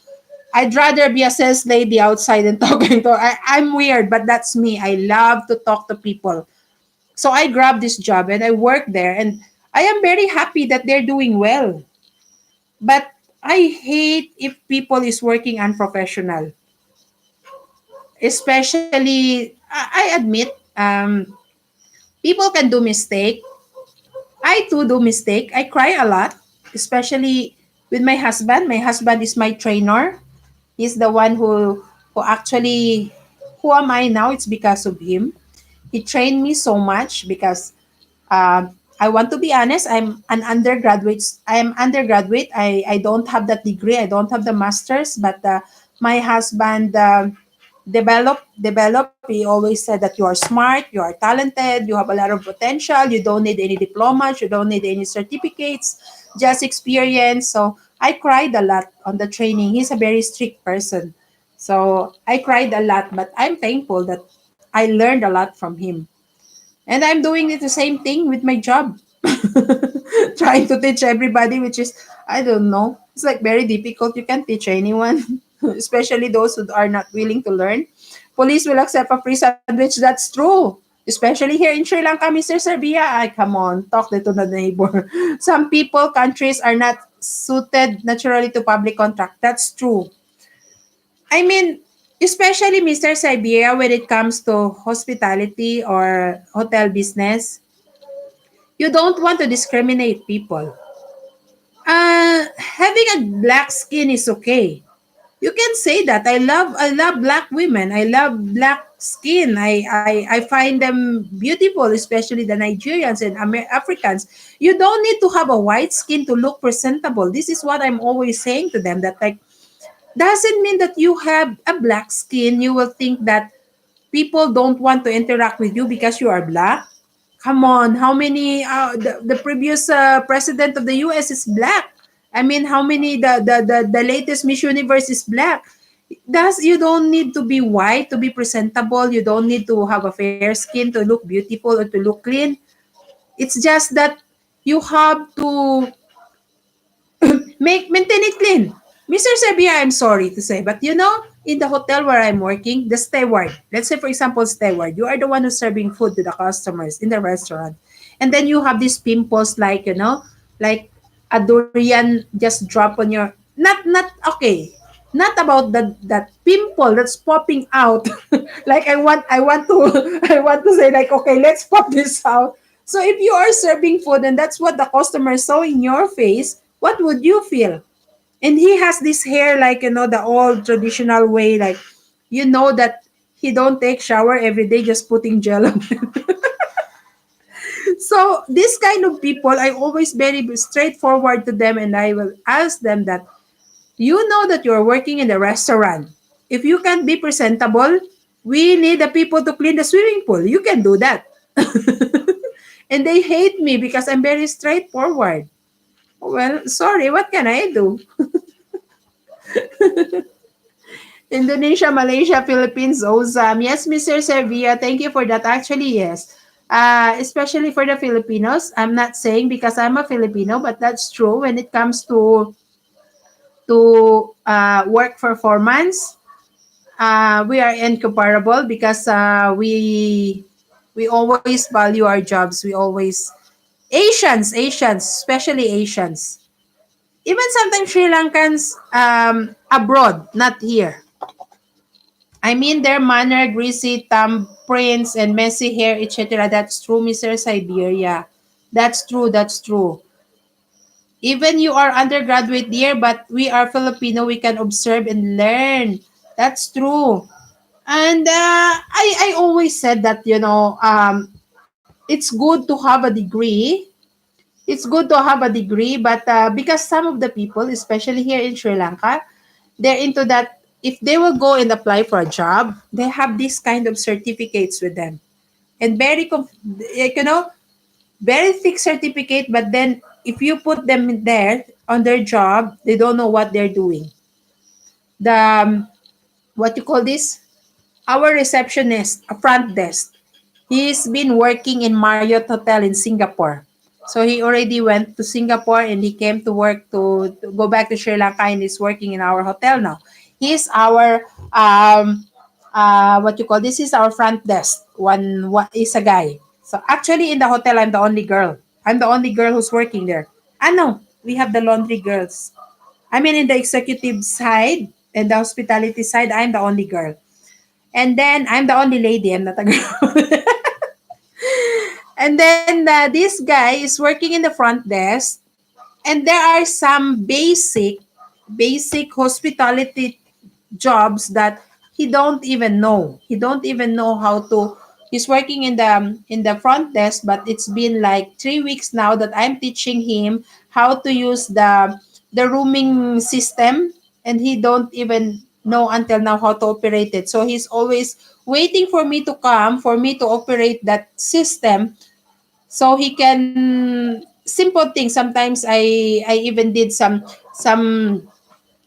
I'd rather be a sales lady outside and talking to. I'm weird, but that's me. I love to talk to people. So I grabbed this job and I work there, and I am very happy that they're doing well. But I hate if people is working unprofessional, especially. I admit, people can do mistake. I too do mistake. I cry a lot. especially with my husband. My husband is my trainer. He's the one who actually, who am I now? It's because of him. He trained me so much because I want to be honest. I'm an undergraduate. I am undergraduate. I don't have that degree. I don't have the masters. But my husband develop. He always said that you are smart, you are talented, you have a lot of potential. You don't need any diplomas. You don't need any certificates. Just experience. So I cried a lot on the training. He's a very strict person. So I cried a lot, but I'm thankful that I learned a lot from him. And I'm doing it the same thing with my job. Trying to teach everybody, which is, I don't know. It's like very difficult. You can't teach anyone, especially those who are not willing to learn. Police will accept a free sandwich. That's true. Especially here in Sri Lanka, Mr. Serbia. Ay, come on. Talk to the neighbor. Some people, countries are not suited naturally to public contract. That's true. I mean, especially Mr. Siberia, when it comes to hospitality or hotel business, you don't want to discriminate people. Having a black skin is okay. You can say that. I love black women. I love black skin. I find them beautiful, especially the Nigerians and Africans. You don't need to have a white skin to look presentable. This is what I'm always saying to them, that like doesn't mean that you have a black skin, you will think that people don't want to interact with you because you are black. Come on, how many the previous president of the US is black? I mean, how many the latest Miss Universe is black? That's, you don't need to be white to be presentable. You don't need to have a fair skin to look beautiful or to look clean. It's just that you have to maintain it clean. Mr. Sabia, I'm sorry to say, but you know, in the hotel where I'm working, the steward, let's say for example, steward, you are the one who's serving food to the customers in the restaurant. And then you have these pimples like, you know, like a durian just drop on your, not okay. Not about that pimple that's popping out. Like I want to I want to say like, okay, let's pop this out. So if you are serving food and that's what the customer saw in your face, what would you feel? And he has this hair like, you know, the old traditional way, like, you know, that he don't take shower every day, just putting gel on. So this kind of people, I always very straightforward to them, and I will ask them that, you know that you're working in the restaurant. If you can't be presentable, we need the people to clean the swimming pool. You can do that. And they hate me because I'm very straightforward. Well, sorry, what can I do? Indonesia, Malaysia, Philippines, Ozam. Yes, Mr. Servia, thank you for that. Actually, yes. Especially for the Filipinos. I'm not saying because I'm a Filipino, but that's true when it comes to work performance. We are incomparable because we always value our jobs. We always Asians, especially Asians. Even sometimes Sri Lankans abroad, not here. I mean, their manner, greasy thumbprints, and messy hair, etc. That's true, Mr. Siberia. That's true. That's true. Even you are undergraduate here, but we are Filipino. We can observe and learn. That's true. And I always said that, you know, it's good to have a degree. It's good to have a degree, but because some of the people, especially here in Sri Lanka, they're into that. If they will go and apply for a job, they have this kind of certificates with them, and like, you know, very thick certificate. But then if you put them in there on their job, they don't know what they're doing. The what you call this? Our receptionist, a front desk. He's been working in Marriott Hotel in Singapore. So he already went to Singapore and he came to work to go back to Sri Lanka, and is working in our hotel now. He's our what you call this is our front desk. One what is a guy. So actually in the hotel I'm the only girl. I'm the only girl who's working there. I know we have the laundry girls. I mean in the executive side and the hospitality side, I'm the only girl. And then I'm the only lady. I'm not a girl. And then this guy is working in the front desk. And there are some basic hospitality jobs that he don't even know. He don't even know how to. He's working in the front desk, but it's been like 3 weeks now that I'm teaching him how to use the rooming system, and he don't even know until now how to operate it. So he's always waiting for me to come for me to operate that system, so he can simple things. Sometimes I even did some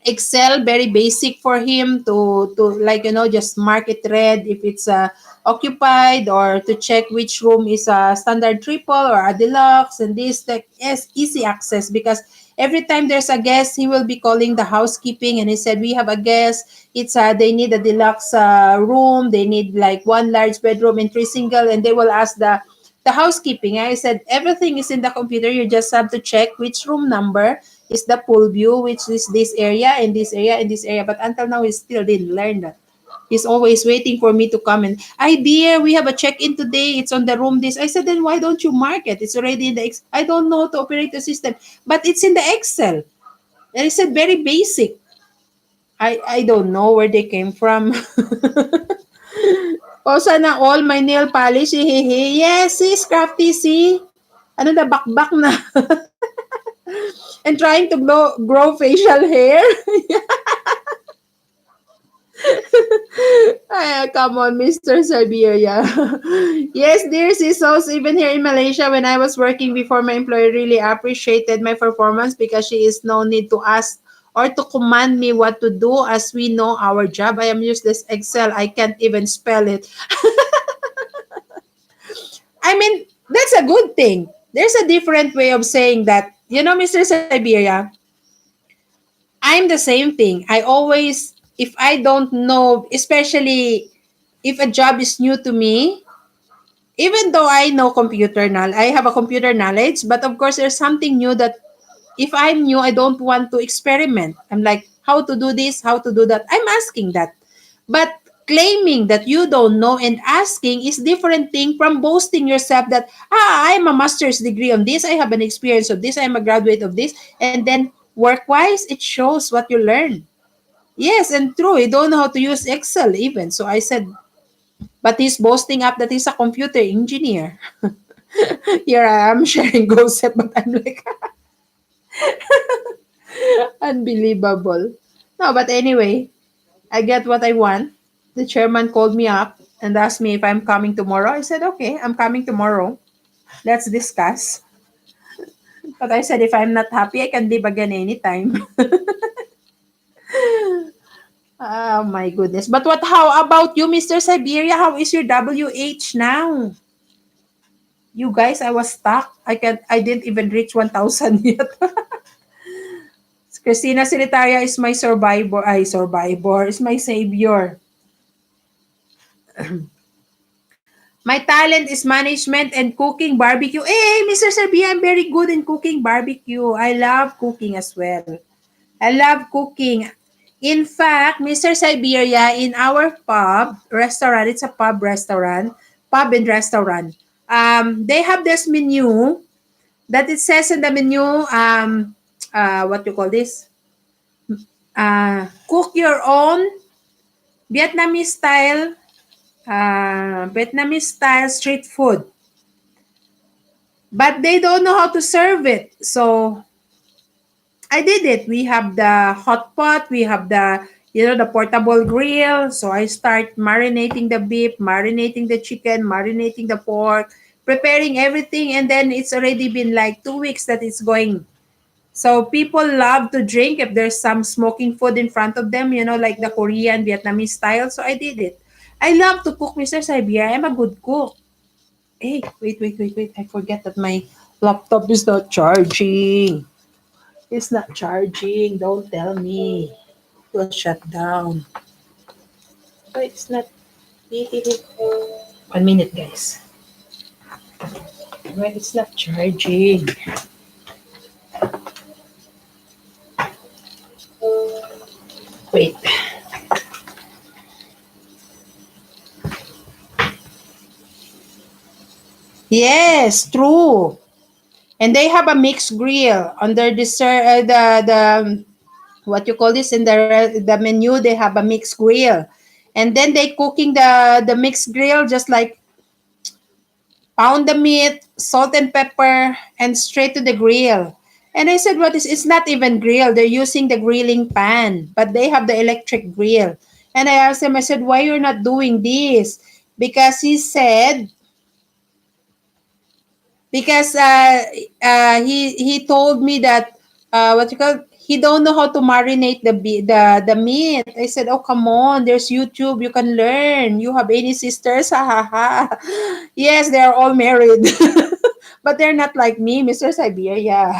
Excel, very basic for him to like, just mark it red if it's occupied, or to check which room is a standard triple or a deluxe, and this like yes, easy access, because every time there's a guest he will be calling the housekeeping, and he said we have a guest, it's they need a deluxe room, they need like one large bedroom and three single, and they will ask the housekeeping. I said everything is in the computer, you just have to check which room number is the pool view, which is this area and this area and this area. But until now, he still didn't learn that. He's always waiting for me to come and, dear, we have a check-in today. It's on the room this. I said, then why don't you mark it? It's already in the I don't know to operate the system, but it's in the Excel. And I said, very basic. I don't know where they came from. O sana all my nail polish, hehehe. Yes, see, crafty, see? Ano na, bakbak na. And trying to grow facial hair. Ay, come on, Mr. Siberia. Yes, dear Sisos, even here in Malaysia, when I was working before, my employer really appreciated my performance because she is no need to ask or to command me what to do, as we know our job. I am useless Excel. I can't even spell it. I mean, that's a good thing. There's a different way of saying that. Mr. Siberia, I'm the same thing. I always, if I don't know, especially if a job is new to me, even though I know I have a computer knowledge, but of course there's something new that if I'm new, I don't want to experiment. I'm like, how to do this, how to do that. I'm asking that. But claiming that you don't know and asking is different thing from boasting yourself that, I'm a master's degree on this, I have an experience of this, I'm a graduate of this, and then work-wise, it shows what you learn. Yes, and true, you don't know how to use Excel even. So I said, but he's boasting up that he's a computer engineer. Here I am sharing gossip, but I'm like, unbelievable. No, but anyway, I get what I want. The chairman called me up and asked me if I'm coming tomorrow. I said, okay, I'm coming tomorrow. Let's discuss. But I said, if I'm not happy, I can leave again anytime. Oh my goodness. But how about you, Mr. Siberia? How is your WH now? You guys, I was stuck. I didn't even reach 1,000 yet. Christina Silitaria is my survivor, is my savior. My talent is management and cooking barbecue. Hey, Mr. Serbia, I'm very good in cooking barbecue. I love cooking as well. I love cooking. In fact, Mr. Siberia, in our restaurant, it's a pub and restaurant. They have this menu that it says in the menu, what you call this? Cook your own Vietnamese style, street food. But they don't know how to serve it. So I did it. We have the hot pot, we have the portable grill. So I start marinating the beef, marinating the chicken, marinating the pork, preparing everything, and then it's already been like 2 weeks that it's going. So people love to drink if there's some smoking food in front of them, like the Korean, Vietnamese style. So I did it. I love to cook, Mr. Saibia. I'm a good cook. Hey, wait. I forget that my laptop is not charging. It's not charging. Don't tell me. It was shut down. Wait, it's not. 1 minute, guys. Wait, it's not charging. Wait. Yes, true. and they have a mixed grill under the the what you call this in the menu. They have a mixed grill, and then they cooking the mixed grill just like pound the meat, salt and pepper, and straight to the grill. And I said, what is it's not even grill. They're using the grilling pan, but they have the electric grill. And I asked him, I said, why you're not doing this? Because he said, because he told me that what you call he don't know how to marinate the meat. I said, oh come on, there's YouTube, you can learn. You have any sisters? Ha ha ha. Yes, they are all married. But they're not like me, Mr. Siberia.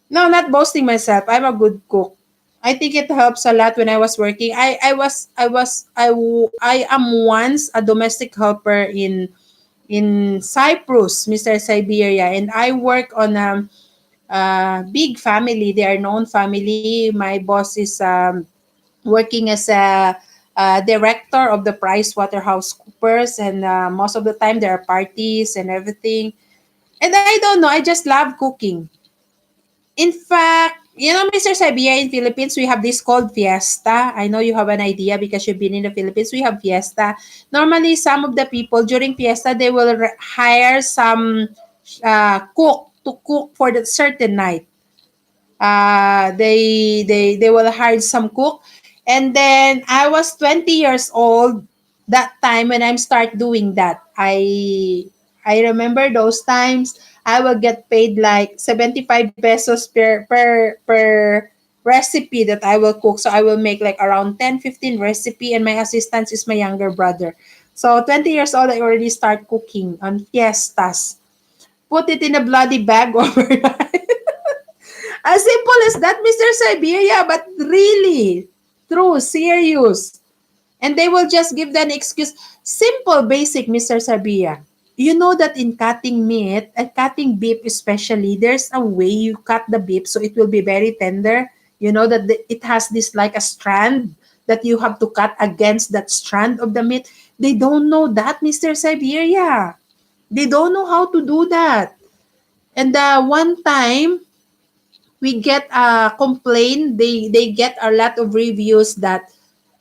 No, not boasting myself. I'm a good cook. I think it helps a lot when I was working. I am once a domestic helper in Cyprus, Mr. Siberia, and I work on a big family. They are known family. My boss is working as a director of the Price Waterhouse Coopers, and most of the time there are parties and everything. And I don't know. I just love cooking. In fact, you know, Mr. Sabia, in Philippines, we have this called fiesta. I know you have an idea because you've been in the Philippines. We have fiesta. Normally, some of the people during fiesta, they will hire some cook to cook for the certain night. They will hire some cook, and then I was 20 years old that time when I start doing that. I remember those times I will get paid like 75 pesos per recipe that I will cook. So I will make like around 10-15 recipe, and my assistant is my younger brother. So 20 years old, I already start cooking on fiestas. Put it in a bloody bag overnight. As simple as that, Mr. Siberia, but really, true, serious. And they will just give that excuse. Simple, basic, Mr. Siberia. You know that in cutting meat, cutting beef especially, there's a way you cut the beef so it will be very tender. You know that it has this like a strand that you have to cut against that strand of the meat. They don't know that, Mr. Siberia. They don't know how to do that. And one time, we get a complaint. They get a lot of reviews that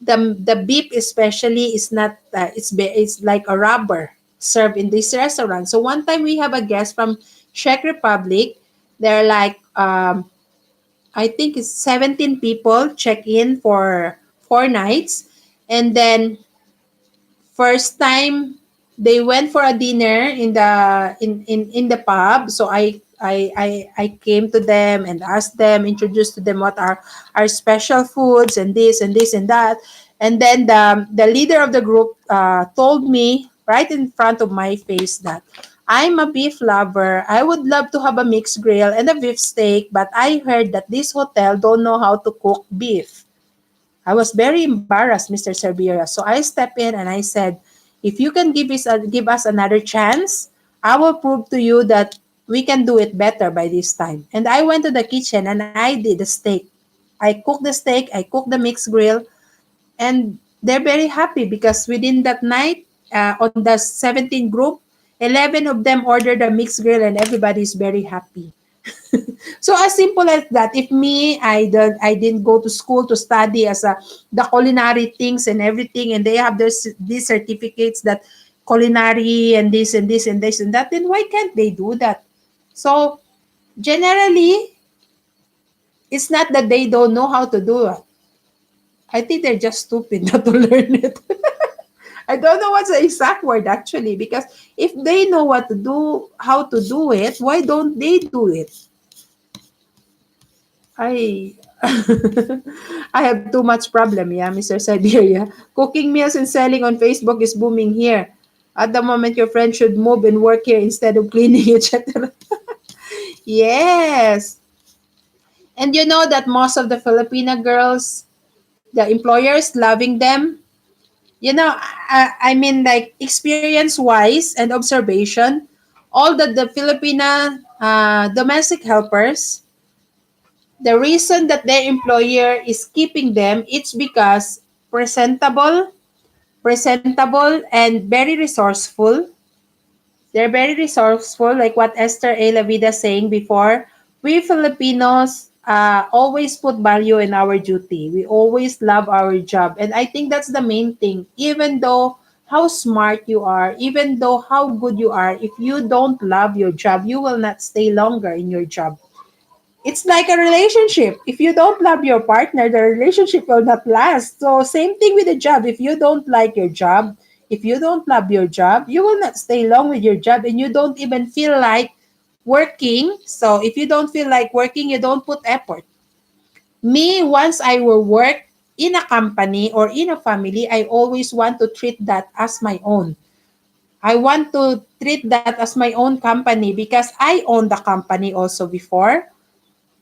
the beef especially is not it's like a rubber served in this restaurant. So one time we have a guest from Czech Republic. They're like I think it's 17 people check in for 4 nights, and then first time they went for a dinner in the pub. So I came to them and asked them, introduced to them what are our special foods and this and this and that. And then the leader of the group told me right in front of my face that I'm a beef lover. I would love to have a mixed grill and a beef steak, but I heard that this hotel don't know how to cook beef. I was very embarrassed, Mr. Cervera. So I stepped in and I said, if you can give us another chance, I will prove to you that we can do it better by this time. And I went to the kitchen and I did the steak. I cooked the steak, I cooked the mixed grill, and they're very happy because within that night, on the 17 group, 11 of them ordered a mixed grill and everybody is very happy. So as simple as that. If me, I didn't go to school to study as the culinary things and everything, and they have these certificates that culinary and this and this and this and that, then why can't they do that? So generally, it's not that they don't know how to do it. I think they're just stupid not to learn it. I don't know what's the exact word actually, because if they know what to do, how to do it, why don't they do it? I I have too much problem, yeah, Mr. Siberia. Cooking meals and selling on Facebook is booming here. At the moment, your friend should move and work here instead of cleaning, etc. Yes. And you know that most of the Filipina girls, the employers loving them. You know, I mean, like experience wise and observation, all the Filipina domestic helpers, the reason that their employer is keeping them, it's because presentable, presentable and very resourceful, They're very resourceful, like what Esther A. La Vida saying before. We Filipinos always put value in our duty. We always love our job. And I think that's the main thing. Even though how smart you are, even though how good you are, if you don't love your job, you will not stay longer in your job. It's like a relationship. If you don't love your partner, the relationship will not last. So same thing with the job. If you don't like your job, if you don't love your job, you will not stay long with your job and you don't even feel like working. So if you don't feel like working, you don't put effort. Me, once I will work in a company or in a family, I always want to treat that as my own. I want to treat that as my own company because I own the company also before.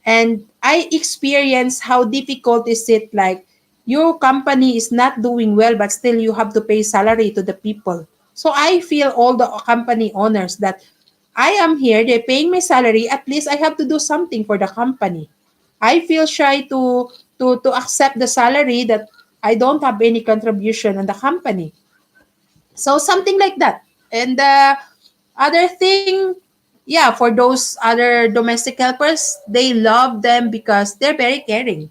And I experienced how difficult is it, like your company is not doing well but still you have to pay salary to the people. So I feel all the company owners that I am here, they're paying my salary, at least I have to do something for the company. I feel shy to accept the salary that I don't have any contribution on the company. So something like that. And the other thing, yeah, for those other domestic helpers, they love them because they're very caring.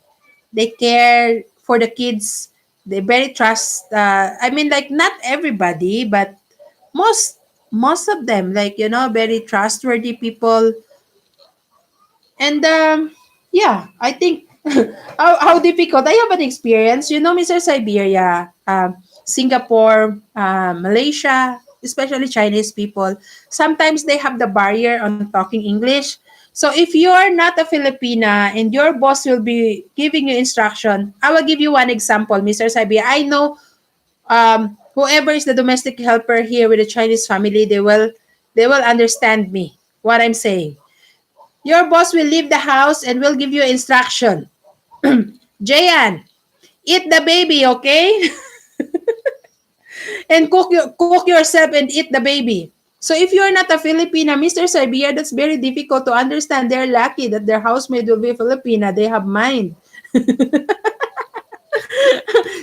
They care for the kids. They very trust. I mean, like not everybody, but most most of them, like very trustworthy people. And yeah, I think how difficult. I have an experience. Mr. Siberia, Singapore, Malaysia, especially Chinese people. Sometimes they have the barrier on talking English. So if you are not a Filipina and your boss will be giving you instruction, I will give you one example, Mr. Siberia. I know whoever is the domestic helper here with the Chinese family, they will understand me what I'm saying. Your boss will leave the house and will give you instruction. Jayan, eat the baby, okay? And cook yourself and eat the baby. So if you're not a Filipina, Mr. Sabia, that's very difficult to understand. They're lucky that their housemaid will be Filipina. They have mind.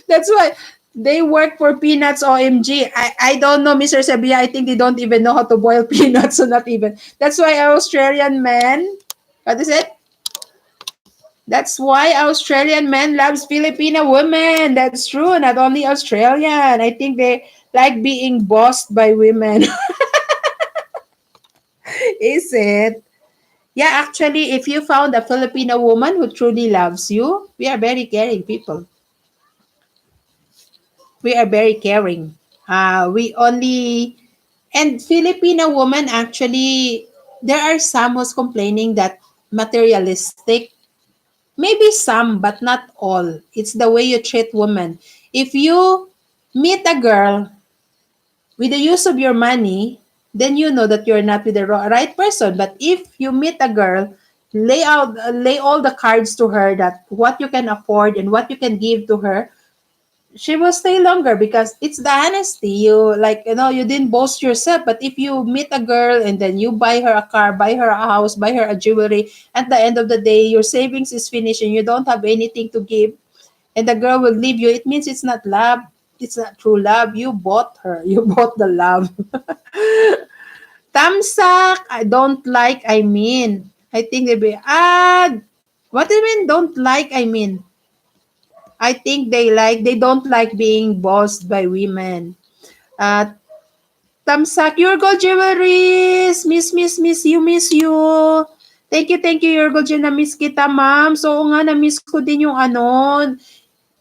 That's why they work for peanuts, OMG. I don't know, Mr. Sabia. I think they don't even know how to boil peanuts, so not even. That's why Australian men, what is it? That's why Australian men loves Filipino women. That's true. Not only Australian. I think they like being bossed by women. Is it? Yeah, actually, if you found a Filipino woman who truly loves you, we are very caring people. We are very caring. We only and Filipino woman actually, there are some who's complaining that materialistic. Maybe some, but not all. It's the way you treat women. If you meet a girl with the use of your money, then you know that you're not with the right person. But if you meet a girl, lay all the cards to her that what you can afford and what you can give to her, she will stay longer because it's the honesty. You didn't boast yourself. But if you meet a girl and then you buy her a car, buy her a house, buy her a jewelry, at the end of the day, your savings is finished and you don't have anything to give, and the girl will leave you, it means it's not love. It's not true love. You bought her. You bought the love. Tamsak, I don't like, I mean. I think they be, what do you mean don't like, I mean? I think they don't like being bossed by women. Uh, Tamsak, your gold jewelries. Miss you. Thank you, your gold jewelry. Na-miss kita, ma'am. So, oo nga, na-miss ko din yung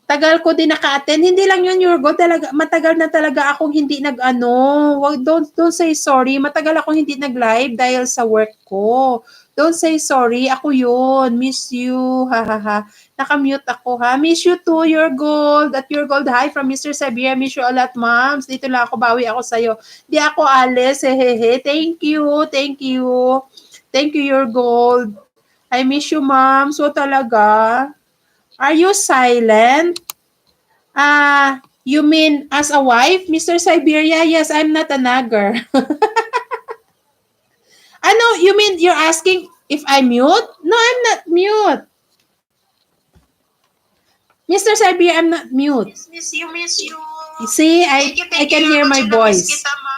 tagal ko din naka-attend. Hindi lang yun, Yorgo. Talaga, matagal na talaga akong hindi don't say sorry. Matagal akong hindi nag-live dahil sa work ko. Don't say sorry. Ako yun. Miss you. Ha, ha, ha. Naka-mute ako, ha. Miss you too, your gold. At your gold, hi from Mr. Sabia. Miss you a lot, moms. Dito lang ako, bawi ako sa'yo. Di ako alis. Hehehe. Thank you. Thank you. Thank you, your gold. I miss you, ma'am. So talaga. Are you silent? You mean as a wife, Mr. Siberia? Yes, I'm not a nagger. Ano, you mean you're asking if I'm mute? No, I'm not mute. Mr. Siberia, I'm not mute. Miss you, miss you. You see, I can hear my voice. Kita, ma.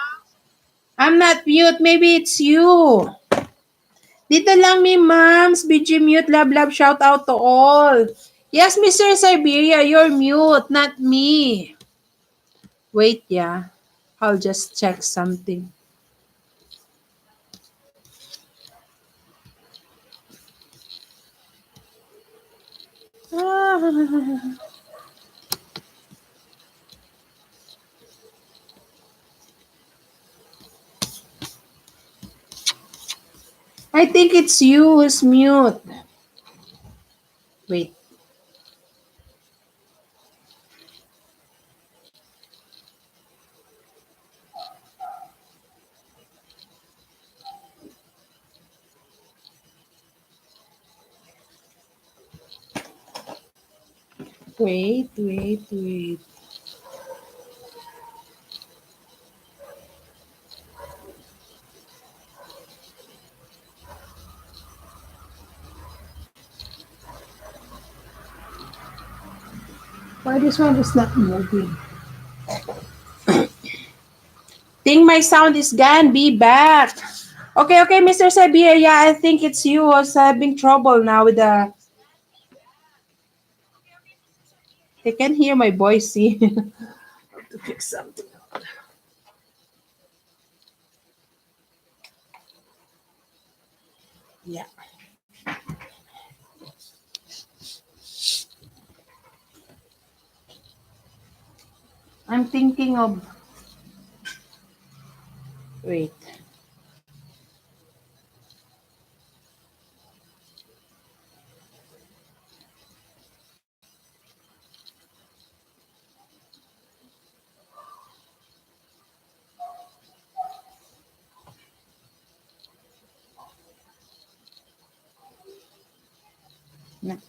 I'm not mute. Maybe it's you. Dito lang me, moms. BG mute. Love, love. Shout out to all. Yes, Mr. Siberia, you're mute, not me. Wait, yeah. I'll just check something. Ah. I think it's you who's mute. Wait. Wait. Why this one is not moving? Think my sound is gone. Be back. Okay, Mr. Siberia. Yeah, I think it's you who's having trouble now with the. They can hear my voice. See, have to fix something. Yeah, I'm thinking of. Wait. Na-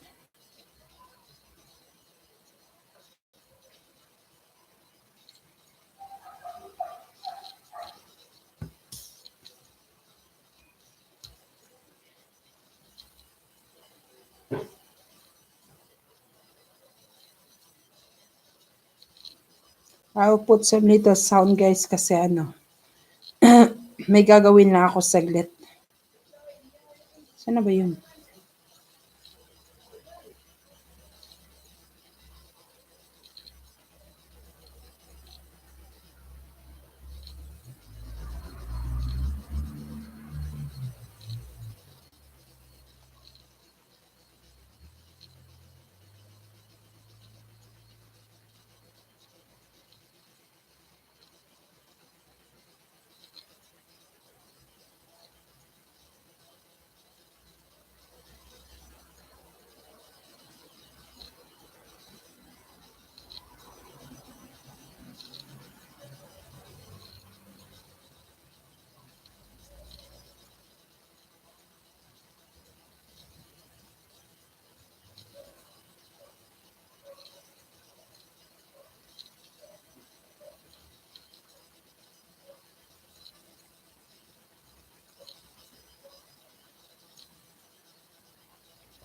I'll put some little sound guys kasi ano. May gagawin lang ako saglit. Sana ba yun?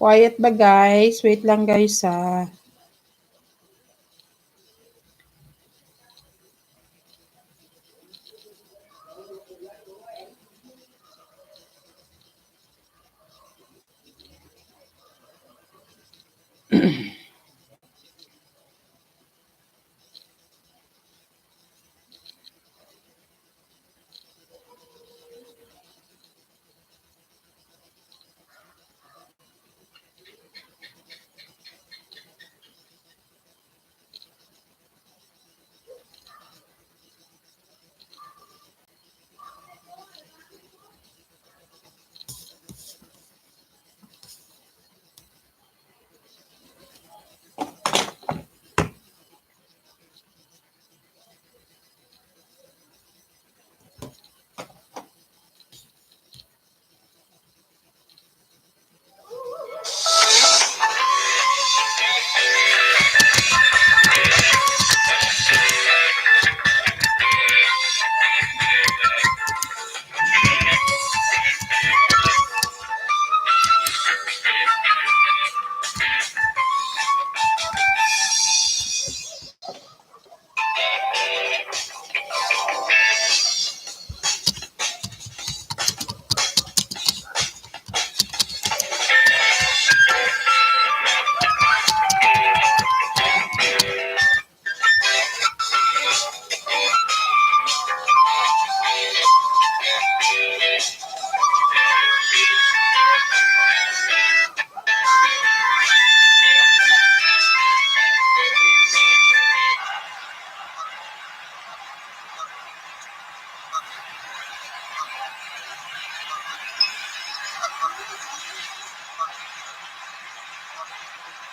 Quiet ba guys? Wait lang guys ha.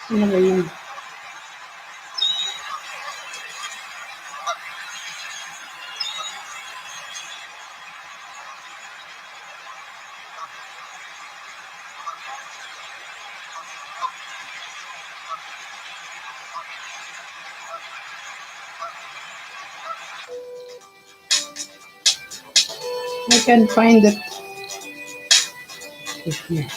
Ano ba yun? I can't find it. Here.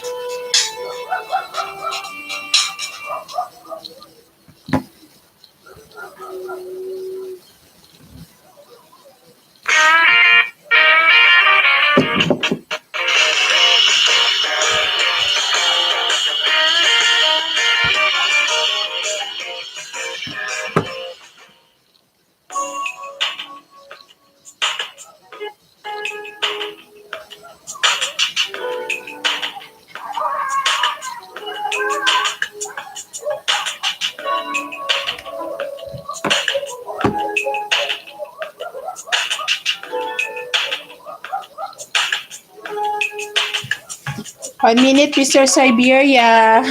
1 minute, Mr. Siberia.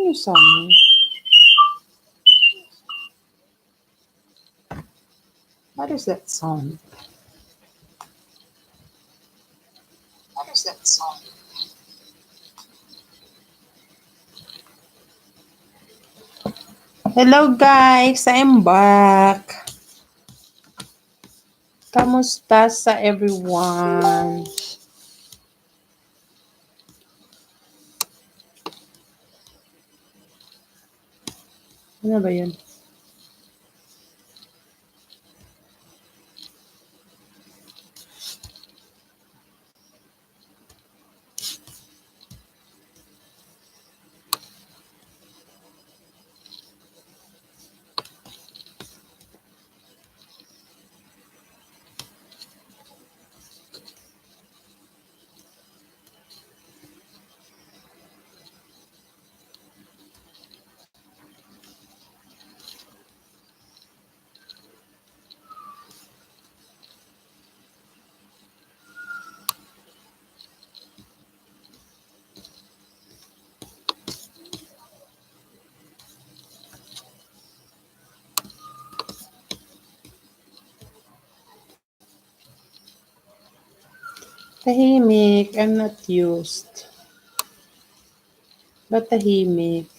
Ano yung sound? What is that sound? What is that sound? Hello guys, I'm back. Kamusta sa everyone? Ano ba yun? Tahimik. I'm not used. Ba't tahimik?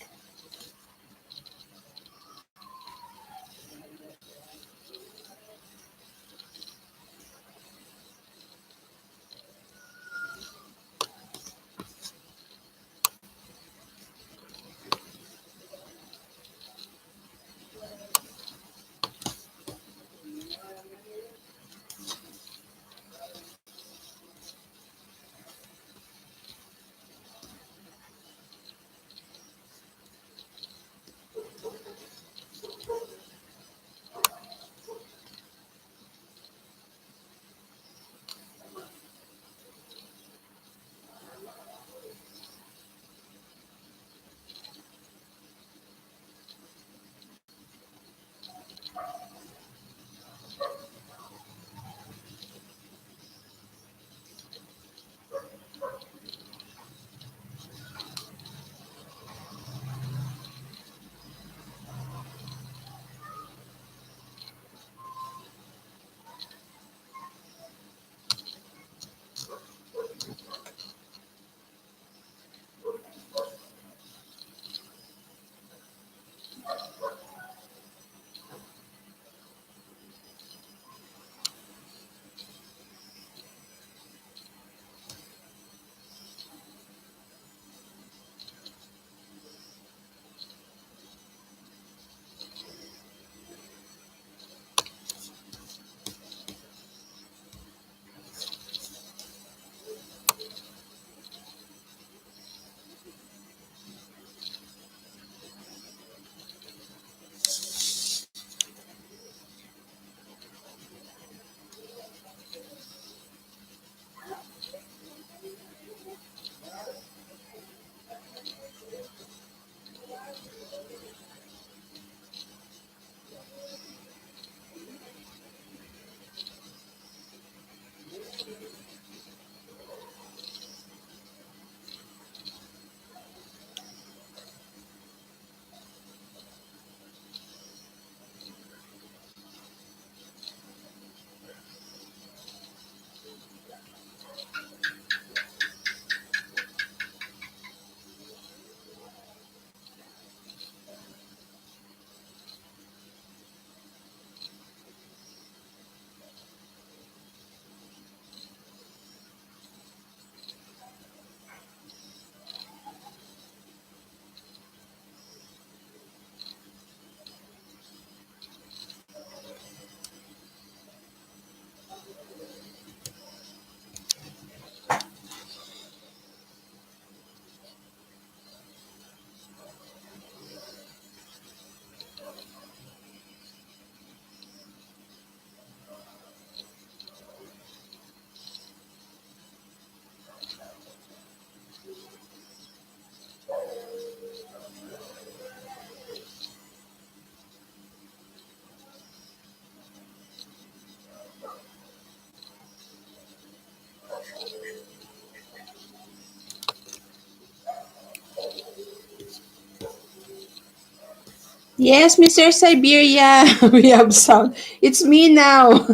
Yes, Mr. Siberia. We have sound. It's me now.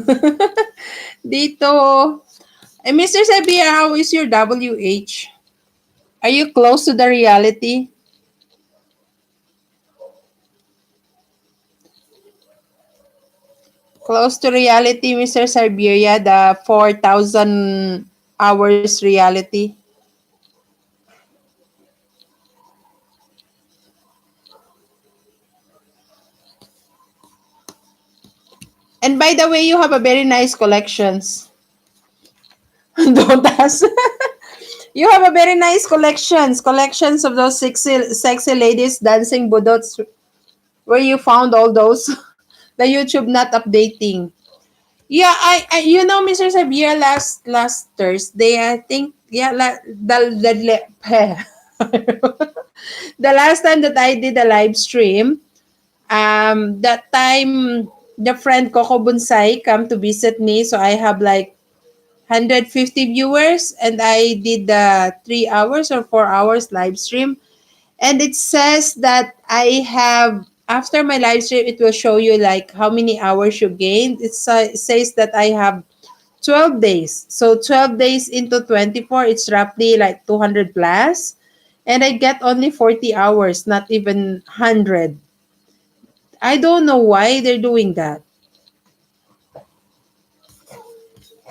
Dito. Mr. Siberia, how is your WH? Are you close to the reality? Close to reality, Mr. Siberia, the 4,000 hours reality. And by the way, you have a very nice collections. Don't ask. You have a very nice collections of those sexy ladies dancing budots. Where you found all those? The YouTube not updating. Yeah, you know, Mr. Sabia, last Thursday, I think, yeah, the last time that I did a live stream, that time the friend Coco Bonsai come to visit me, so I have like 150 viewers, and I did the 3 hours or 4 hours live stream, and it says that I have, after my live stream, it will show you like how many hours you gained. It says that I have 12 days. So 12 days into 24, it's roughly like 200 plus. And I get only 40 hours, not even 100. I don't know why they're doing that.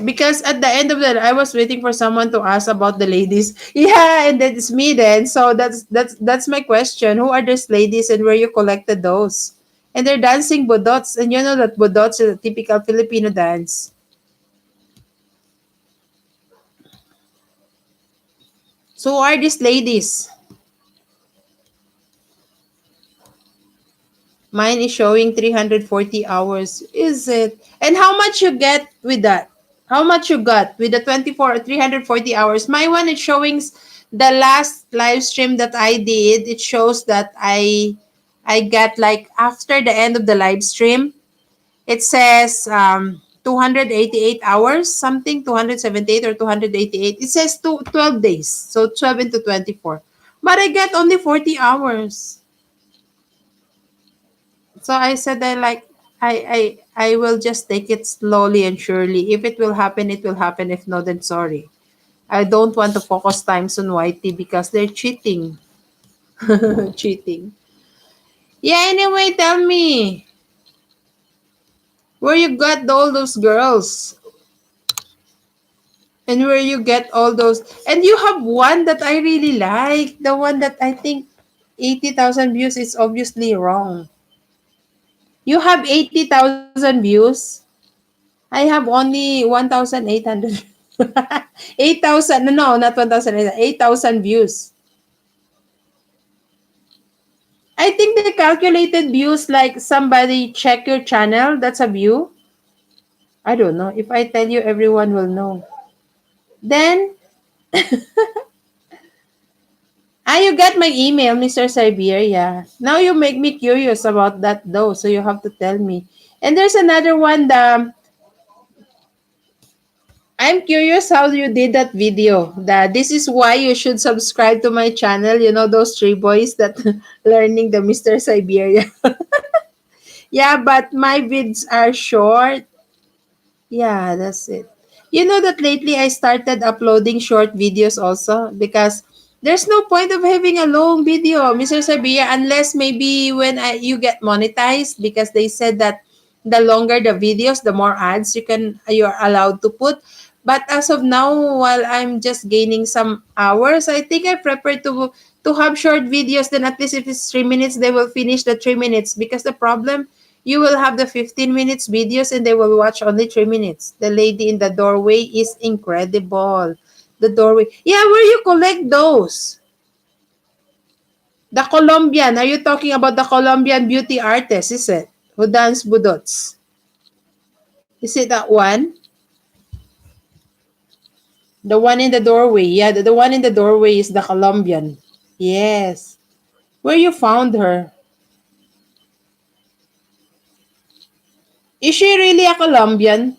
Because at the end of the day, I was waiting for someone to ask about the ladies. Yeah, and that's me then. So that's my question. Who are those ladies and where you collected those? And they're dancing budots. And you know that budots is a typical Filipino dance. So who are these ladies? Mine is showing 340 hours. Is it? And how much you get with that? How much you got with the 24 or 340 hours? My one is showing the last live stream that I did. It shows that I got like after the end of the live stream, it says 288 hours, something 278 or 288. It says 12 days. So 12 into 24. But I get only 40 hours. So I said I like I will just take it slowly and surely. If it will happen, it will happen. If not, then sorry. I don't want to focus times on YT because they're cheating. Cheating. Yeah, anyway, tell me where you got all those girls and where you get all those. And you have one that I really like. The one that I think 80,000 views is obviously wrong. You have 80,000 views. I have only 1,800. 8,000. No, not 1,800. 8,000 views. I think the calculated views, like somebody check your channel, that's a view. I don't know. If I tell you, everyone will know. Then, you got my email, Mr. Siberia. Now you make me curious about that though, so you have to tell me. And there's another one, I'm curious how you did that video. That this is why you should subscribe to my channel. You know those three boys that learning the Mr. Siberia. Yeah, but my vids are short. Yeah, that's it. You know that lately I started uploading short videos also because there's no point of having a long video, Mr. Sabia, unless maybe when you get monetized, because they said that the longer the videos, the more ads you're allowed to put. But as of now, while I'm just gaining some hours, I think I prefer to have short videos. Then at least if it's 3 minutes, they will finish the 3 minutes. Because the problem, you will have the 15 minutes videos and they will watch only 3 minutes. The lady in the doorway is incredible. The doorway. Yeah, where you collect those? The Colombian. Are you talking about the Colombian beauty artist, is it? Who dance budots? Is it that one? The one in the doorway. Yeah, the one in the doorway is the Colombian. Yes. Where you found her? Is she really a Colombian?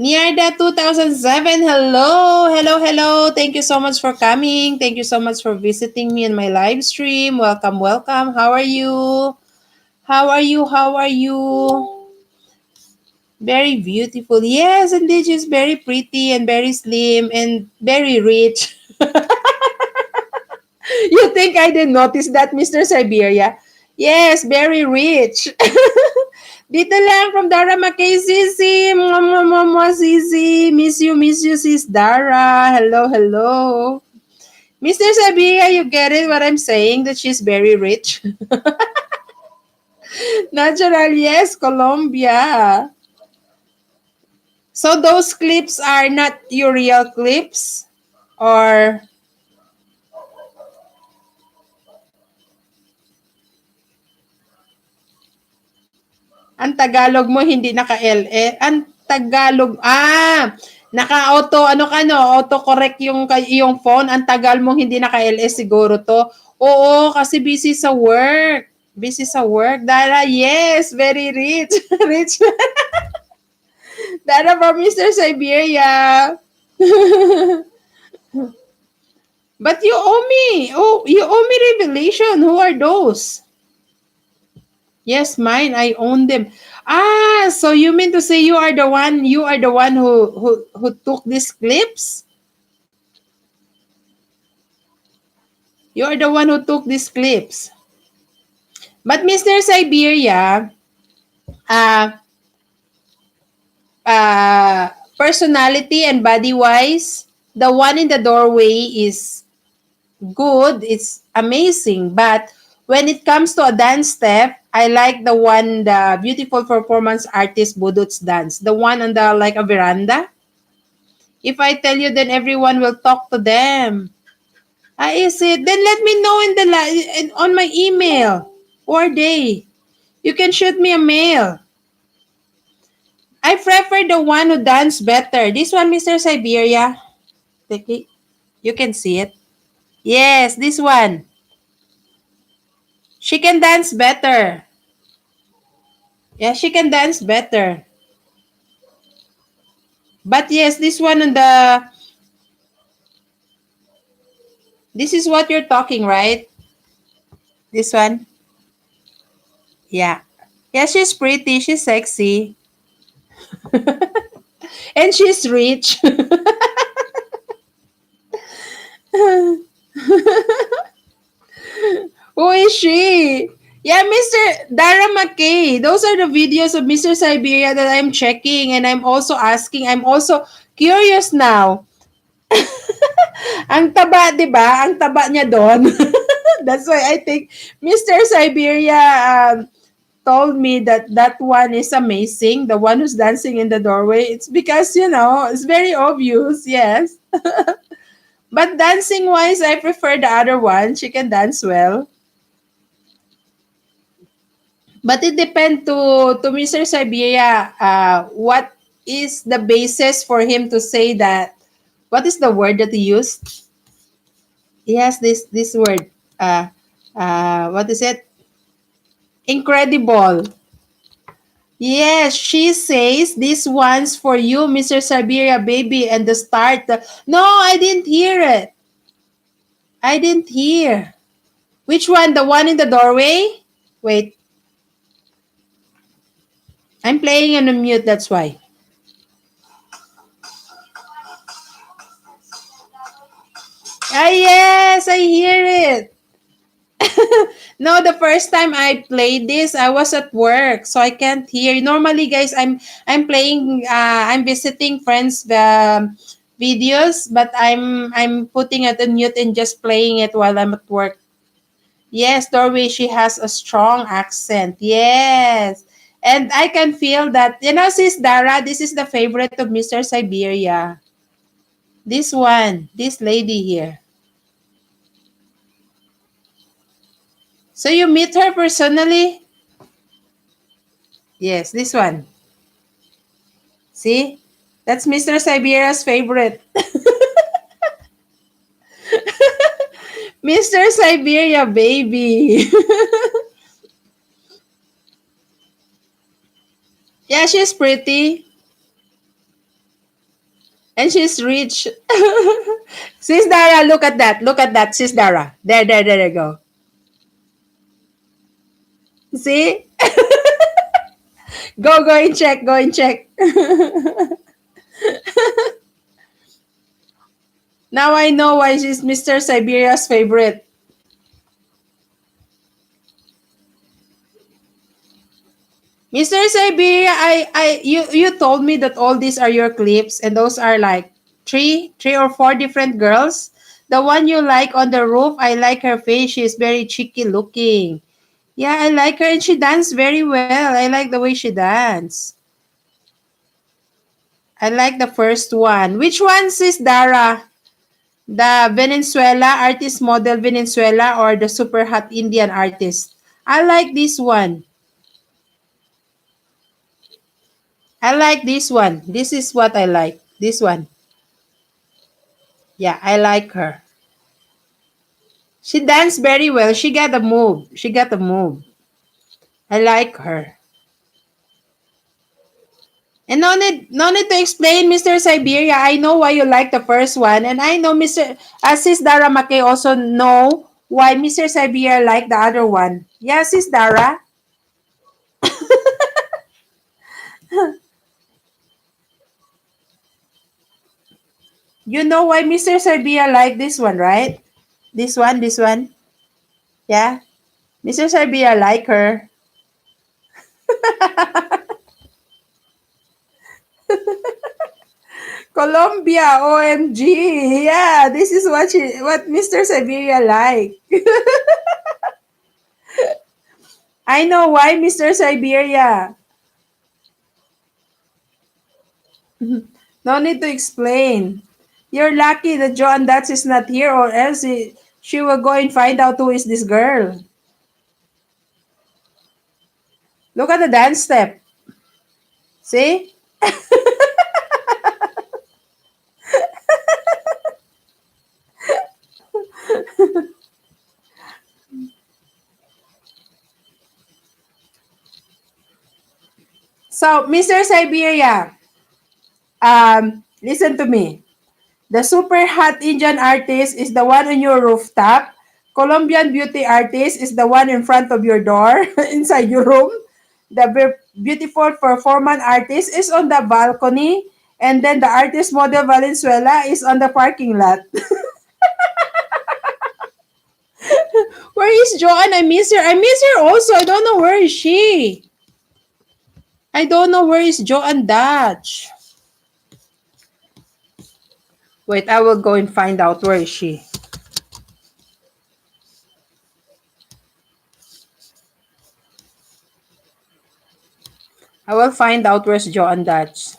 Niarda 2007, hello, hello, hello. Thank you so much for coming. Thank you so much for visiting me in my live stream. Welcome, welcome. How are you? How are you? How are you? Very beautiful. Yes, indeed, she's very pretty and very slim and very rich. You think I didn't notice that, Mr. Siberia? Yes, very rich. Dito lang from Dara Makay, Sisi. Mwah, mwah, mwah, mwah, Sisi. Miss you, sis Dara. Hello, hello. Mr. Sabia, you get it what I'm saying? That she's very rich? Natural, yes, Colombia. So those clips are not your real clips? Or ang Tagalog mo hindi naka-LE? Ang Tagalog, naka-auto, ano ka no, auto-correct yung phone. Ang tagal mong hindi naka-LE siguro to. Oo, kasi busy sa work. Busy sa work. Dara, yes, very rich. Rich. Dara from Mr. Siberia. But you owe me. Oh, you owe me revelation. Who are those? Yes, mine. I own them. So you mean to say you are the one who took these clips? You are the one who took these clips. But Mr. Siberia, uh, personality and body wise, the one in the doorway is good. It's amazing. But when it comes to a dance step, I like the beautiful performance artist Budut's dance. The one on the like a veranda. If I tell you, then everyone will talk to them. Is it? Then let me know on my email. Or they. You can shoot me a mail. I prefer the one who dance better. This one, Mr. Siberia. You can see it. Yes, this one. She can dance better. Yeah, she can dance better. But yes, this one on the... This is what you're talking, right? This one? Yeah. Yeah, she's pretty. She's sexy. And she's rich. Who is she? Yeah, Mr. Dara McKay. Those are the videos of Mr. Siberia that I'm checking and I'm also asking. I'm also curious now. Ang taba, di ba? Ang taba niya doon. That's why I think Mr. Siberia told me that that one is amazing. The one who's dancing in the doorway. It's because, it's very obvious. Yes. But dancing wise, I prefer the other one. She can dance well. But it depends to Mr. Siberia, what is the basis for him to say that? What is the word that he used? He has this word. What is it? Incredible. Yes, she says this one's for you, Mr. Siberia baby, and the start. No, I didn't hear it. I didn't hear. Which one? The one in the doorway? Wait. I'm playing on a mute, that's why. Yes, I hear it. No, the first time I played this, I was at work, so I can't hear. Normally, guys, I'm playing. I'm visiting friends' videos, but I'm putting it on mute and just playing it while I'm at work. Yes, Doorway, she has a strong accent. Yes, and I can feel that. Sis Dara, this is the favorite of Mr. Siberia. This one, this lady here. So you meet her personally? Yes, this one. See? That's Mr. Siberia's favorite. Mr. Siberia, baby. Yeah, she's pretty. And she's rich. Sis Dara, look at that. Look at that, Sis Dara. There you go. See? Go and check. Go and check. Now I know why she's Mr. Siberia's favorite. Mr. Siberia, you told me that all these are your clips and those are like three or four different girls. The one you like on the roof, I like her face. She's very cheeky looking. Yeah, I like her and she danced very well. I like the way she danced. I like the first one. Which one, Sis Dara? The Venezuela artist model Venezuela or the super hot Indian artist? I like this one. I like this one. This is what I like. This one. Yeah, I like her. She danced very well. She got a move. She got a move. I like her. And no need to explain, Mr. Siberia. I know why you like the first one. And I know Mr. Sis Dara Makay also know why Mr. Siberia like the other one. Yeah, Sis Dara. You know why Mr. Siberia like this one, right? This one. Yeah. Mr. Siberia like her. Colombia, OMG. Yeah, this is what Mr. Siberia like. I know why, Mr. Siberia. No need to explain. You're lucky that Joan Dutch is not here or else she will go and find out who is this girl. Look at the dance step. See? So, Mr. Siberia, listen to me. The super hot Indian artist is the one on your rooftop. Colombian beauty artist is the one in front of your door, inside your room. The beautiful performance artist is on the balcony. And then the artist model Valenzuela is on the parking lot. Where is Joanne? I miss her. I miss her also. I don't know where is she. I don't know where is Joanne Dutch. Wait, I will go and find out where is she. I will find out where's Joanne Dutch.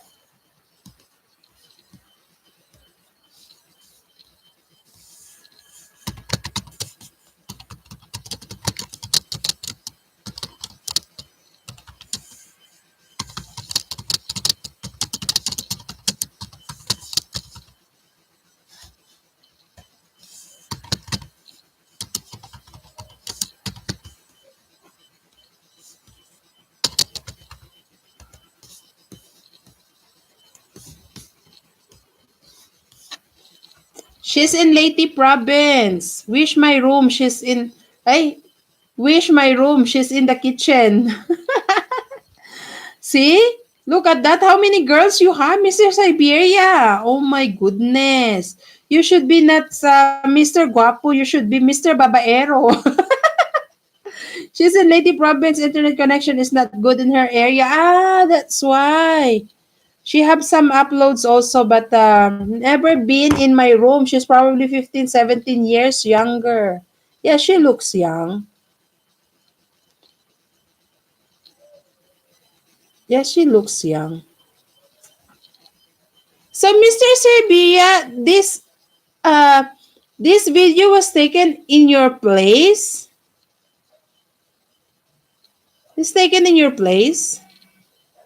She's in Leyte province. Wish my room. She's in. Ay, wish my room. She's in the kitchen. See? Look at that. How many girls you have, Mr. Siberia? Oh my goodness. You should be not Mr. Guapo. You should be Mr. Babaero. She's in Leyte province. Internet connection is not good in her area. Ah, that's why. She have some uploads also, but never been in my room. She's probably 15, 17 years younger. Yeah, she looks young. Yeah, she looks young. So, Mr. Serbia, uh this video was taken in your place. It's taken in your place.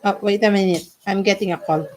Oh, wait a minute. I'm getting a call.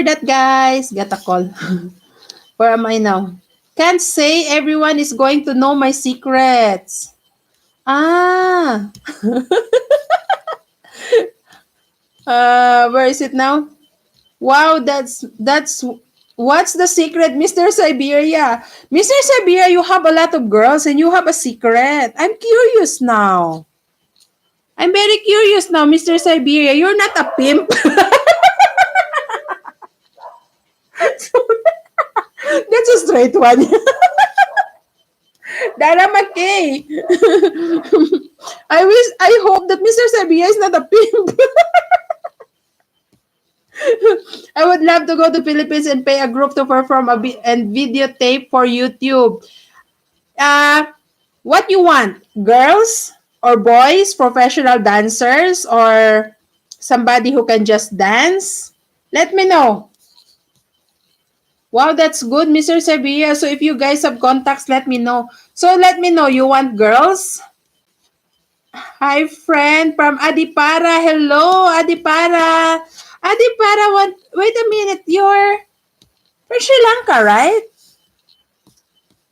that, guys? Got a call. Where am I now? Can't say everyone is going to know my secrets. Ah. Where is it now? Wow, that's what's the secret, Mr. Siberia? Mr. Siberia, you have a lot of girls and you have a secret. I'm curious now. I'm very curious now, Mr. Siberia. You're not a pimp. That's a straight one. Dara McKay. I hope that Mr. Siberia is not a pimp. I would love to go to Philippines and pay a group to perform and videotape for YouTube. Uh, what you want? Girls or boys, professional dancers, or somebody who can just dance? Let me know. Wow, that's good, Mr. Sabia. So if you guys have contacts, let me know. So let me know. You want girls? Hi, friend from Adipara. Hello, Adipara. Adipara, wait a minute. You're from Sri Lanka, right?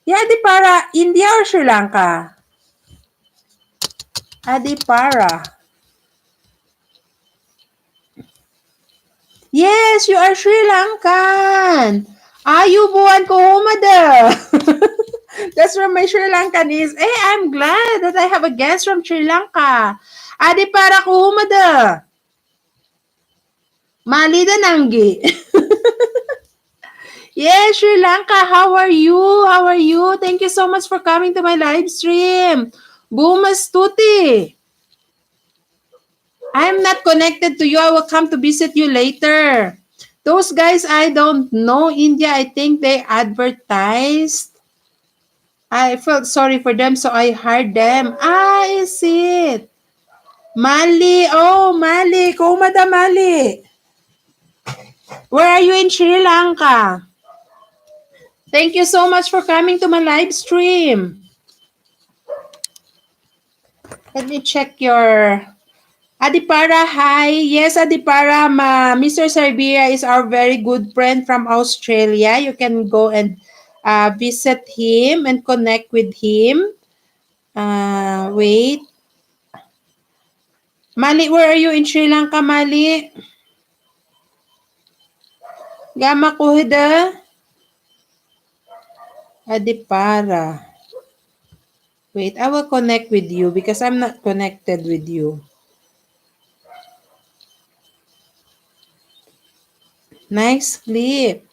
Yeah, Adipara, India or Sri Lanka? Adipara. Yes, you are Sri Lankan. Ayubuan ko humada. That's where my Sri Lankan is. Hey, I'm glad that I have a guest from Sri Lanka. Adipara ko humada. Malida Nangi. Yes, Sri Lanka. How are you? How are you? Thank you so much for coming to my live stream. Bumas tuti. I'm not connected to you. I will come to visit you later. Those guys, I don't know. India, I think they advertised. I felt sorry for them, so I hired them. Ah, is it? Mali. Oh, Mali. Kumada Mali. Where are you in Sri Lanka? Thank you so much for coming to my live stream. Let me check your... Adipara, hi. Yes, Adipara, Mr. Siberia is our very good friend from Australia. You can go and visit him and connect with him. Wait. Mali, where are you in Sri Lanka, Mali? Gama kuhida? Adipara. Wait, I will connect with you because I'm not connected with you. Nice clip.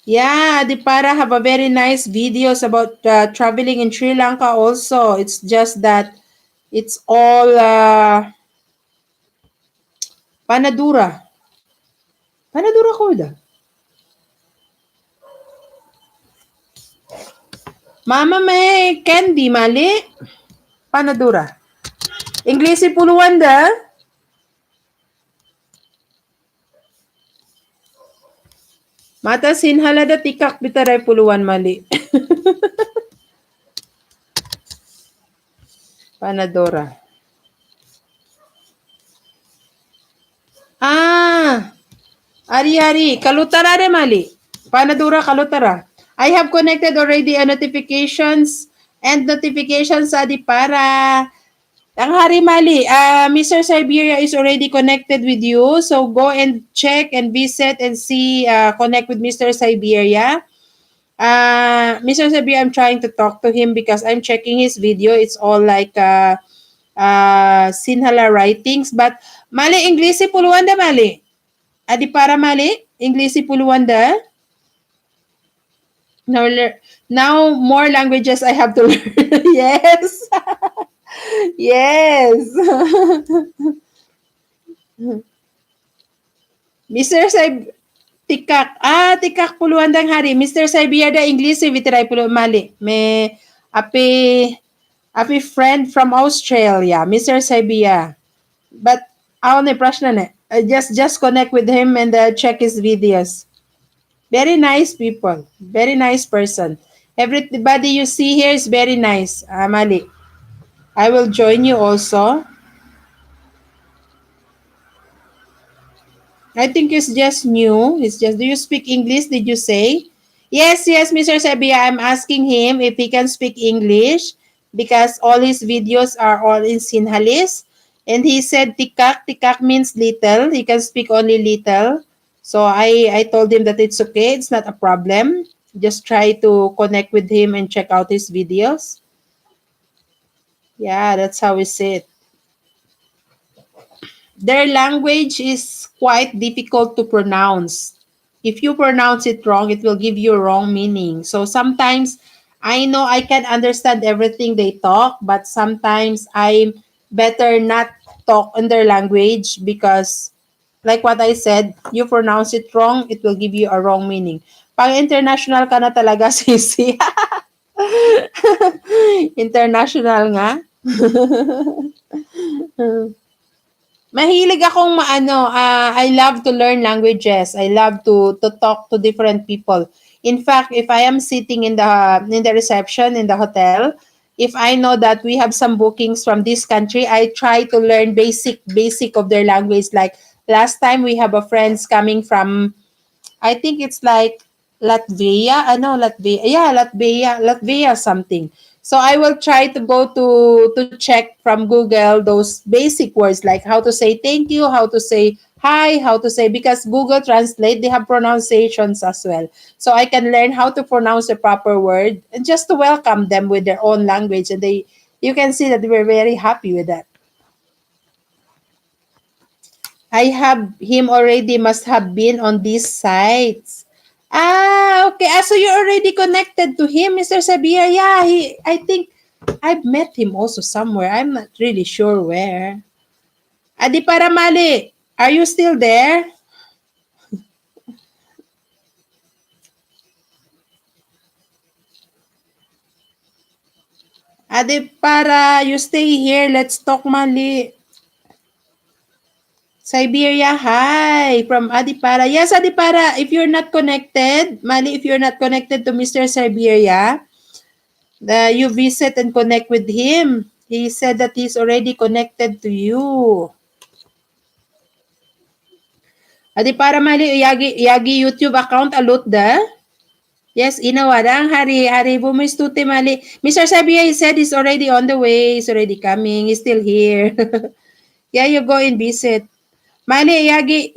Yeah, Adipara have a very nice videos about traveling in Sri Lanka also. It's just that it's all panadura. Panadura ko da. Mama may candy mali. Panadura. Inglesi puluan da. Mata sinhala da tikak bitaray puluan mali. Panadura. Ah. Ari-ari. Kalutara de mali. Panadura kalutara. I have connected already a notifications and notifications sa Adipara. Ang hari mali, Mr. Siberia is already connected with you. So go and check and visit and see, connect with Mr. Siberia. Mr. Siberia, I'm trying to talk to him because I'm checking his video. It's all like Sinhala writings. But mali, Inglesi puluan da mali. Adi para mali, Inglesi puluan da. Now more languages I have to learn. Yes. Yes. Mr. Tikak. Tikak puluhan dang hari. Mr. Siberia da English vitray puluhan mali. May api friend from Australia, Mr. Siberia. But ako na prashna na. Just connect with him and check his videos. Very nice people. Very nice person. Everybody you see here is very nice. Mali. I will join you also. I think it's just new. It's just, do you speak English? Did you say? Yes, yes, Mr. Sabia. I'm asking him if he can speak English because all his videos are all in Sinhalese. And he said tikak. Tikak means little. He can speak only little. So I told him that it's okay. It's not a problem. Just try to connect with him and check out his videos. Yeah, that's how we say it. Their language is quite difficult to pronounce. If you pronounce it wrong, it will give you wrong meaning. So sometimes I know I can understand everything they talk, but sometimes I'm better not talk in their language because like what I said, you pronounce it wrong, it will give you a wrong meaning. Pag international ka na talaga, sisi. International nga. Mahilig akong I love to learn languages. I love to talk to different people. In fact, if I am sitting in the reception in the hotel, if I know that we have some bookings from this country, I try to learn basic of their language. Like last time we have a friends coming from, I think it's like Latvia. Latvia. Yeah, Latvia something. So I will try to go to check from Google those basic words like how to say thank you, how to say hi, how to say, because Google Translate they have pronunciations as well. So I can learn how to pronounce the proper word and just to welcome them with their own language, and they you can see that we're very happy with that. I have him already must have been on these sites. Ah, okay. Ah, so you're already connected to him, Mr. Sabir. Yeah, I think I've met him also somewhere. I'm not really sure where. Adi Paramali, are you still there? Adi Para, you stay here. Let's talk, Mali. Siberia, hi from Adipara. Yes, Adipara, if you're not connected, Mali, if you're not connected to Mr. Siberia, you visit and connect with him. He said that he's already connected to you. Adi para mali yagi YouTube account alut da. Yes, inawadang hari bumistuti mali. Mr. Sabia, he said he's already on the way. He's already coming. He's still here. Yeah, you go and visit. Mali yagi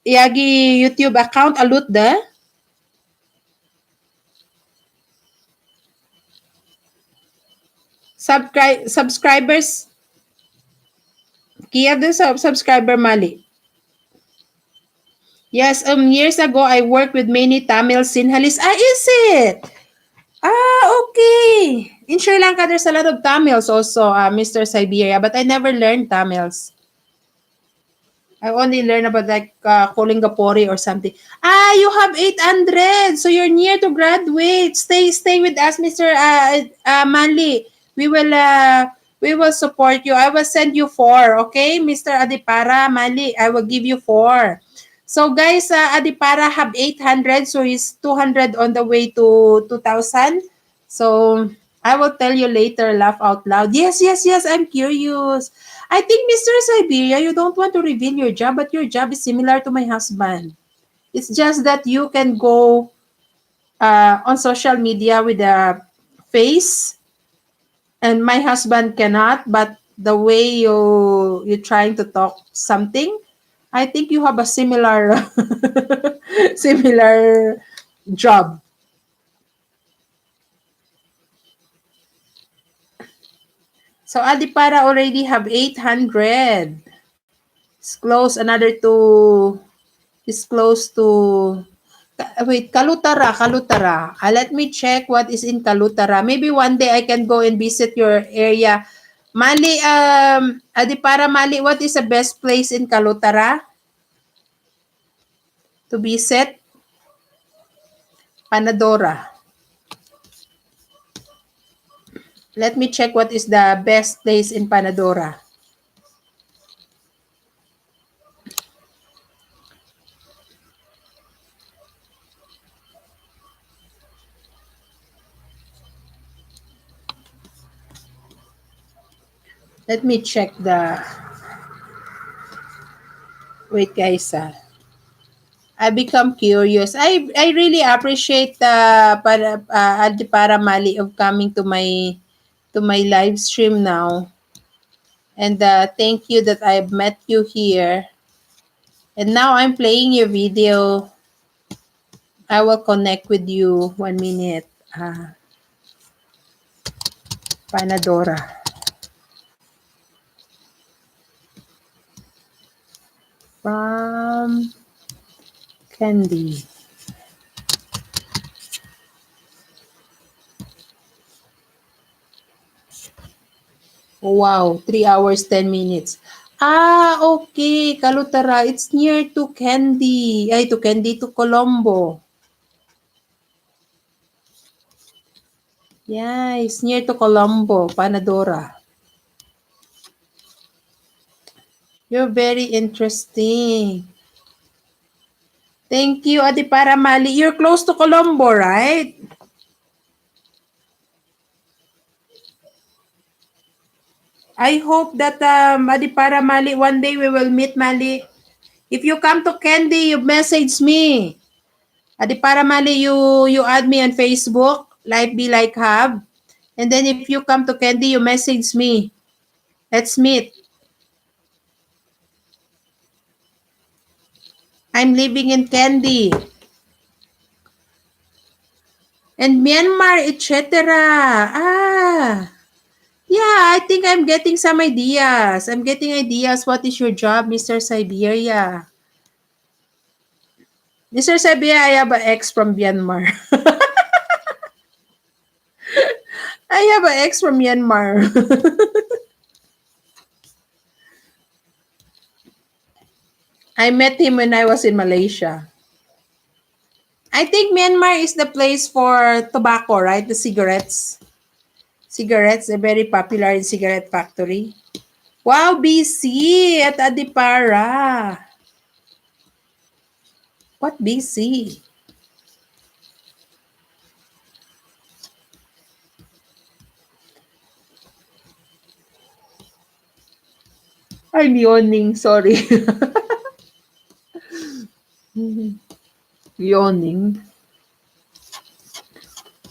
YouTube account alut da. Subscribers Kia the subscriber mali. Yes, years ago I worked with many Tamil Sinhalese. Ah, is it? Ah, okay. In Sri Lanka, there's a lot of Tamils also, Mr. Siberia, but I never learned Tamils. I only learned about like Kolingapori or something. Ah, you have 800, so you're near to graduate. Stay with us, Mr. Manli. We will support you. I will send you four, okay, Mr. Adipara Manli. I will give you four. So guys, Adipara have 800, so he's 200 on the way to 2,000. So I will tell you later, laugh out loud. Yes, yes, yes, I'm curious. I think, Mr. Siberia, you don't want to reveal your job, but your job is similar to my husband. It's just that you can go on social media with a face, and my husband cannot. But the way you're trying to talk something, I think you have a similar similar job. So Adipara already have 800. It's close. Another two is close to wait, Kalutara. Let me check what is in Kalutara. Maybe one day I can go and visit your area. Mali, Adipara Mali, what is the best place in Kalutara to visit? Panadora. Let me check what is the best place in Panadora. Let me check the. Wait, guys. I become curious. I really appreciate Ate Paramali of coming to my live stream now. And thank you that I've met you here. And now I'm playing your video. I will connect with you 1 minute. Panadora from Candy. Wow, 3 hours, 10 minutes. Okay, Kalutara. It's near to Candy. Ay, to Candy, to Colombo. Yeah, it's near to Colombo, Panadora. You're very interesting. Thank you, Ate Paramali. You're close to Colombo, right? I hope that Ate Paramali, one day we will meet, Mali. If you come to Candy, you message me. Ate Paramali, you add me on Facebook, Life Be Like Hub. And then if you come to Candy, you message me. Let's meet. I'm living in Candy. And Myanmar, etc. Yeah, I think I'm getting some ideas. I'm getting ideas. What is your job, Mr. Siberia? Mr. Siberia, I have an ex from Myanmar. I have an ex from Myanmar. I met him when I was in Malaysia. I think Myanmar is the place for tobacco, right? The cigarettes. Cigarettes are very popular in cigarette factory. Wow, BC at Adipara. What BC? I'm yawning, sorry. Yawning.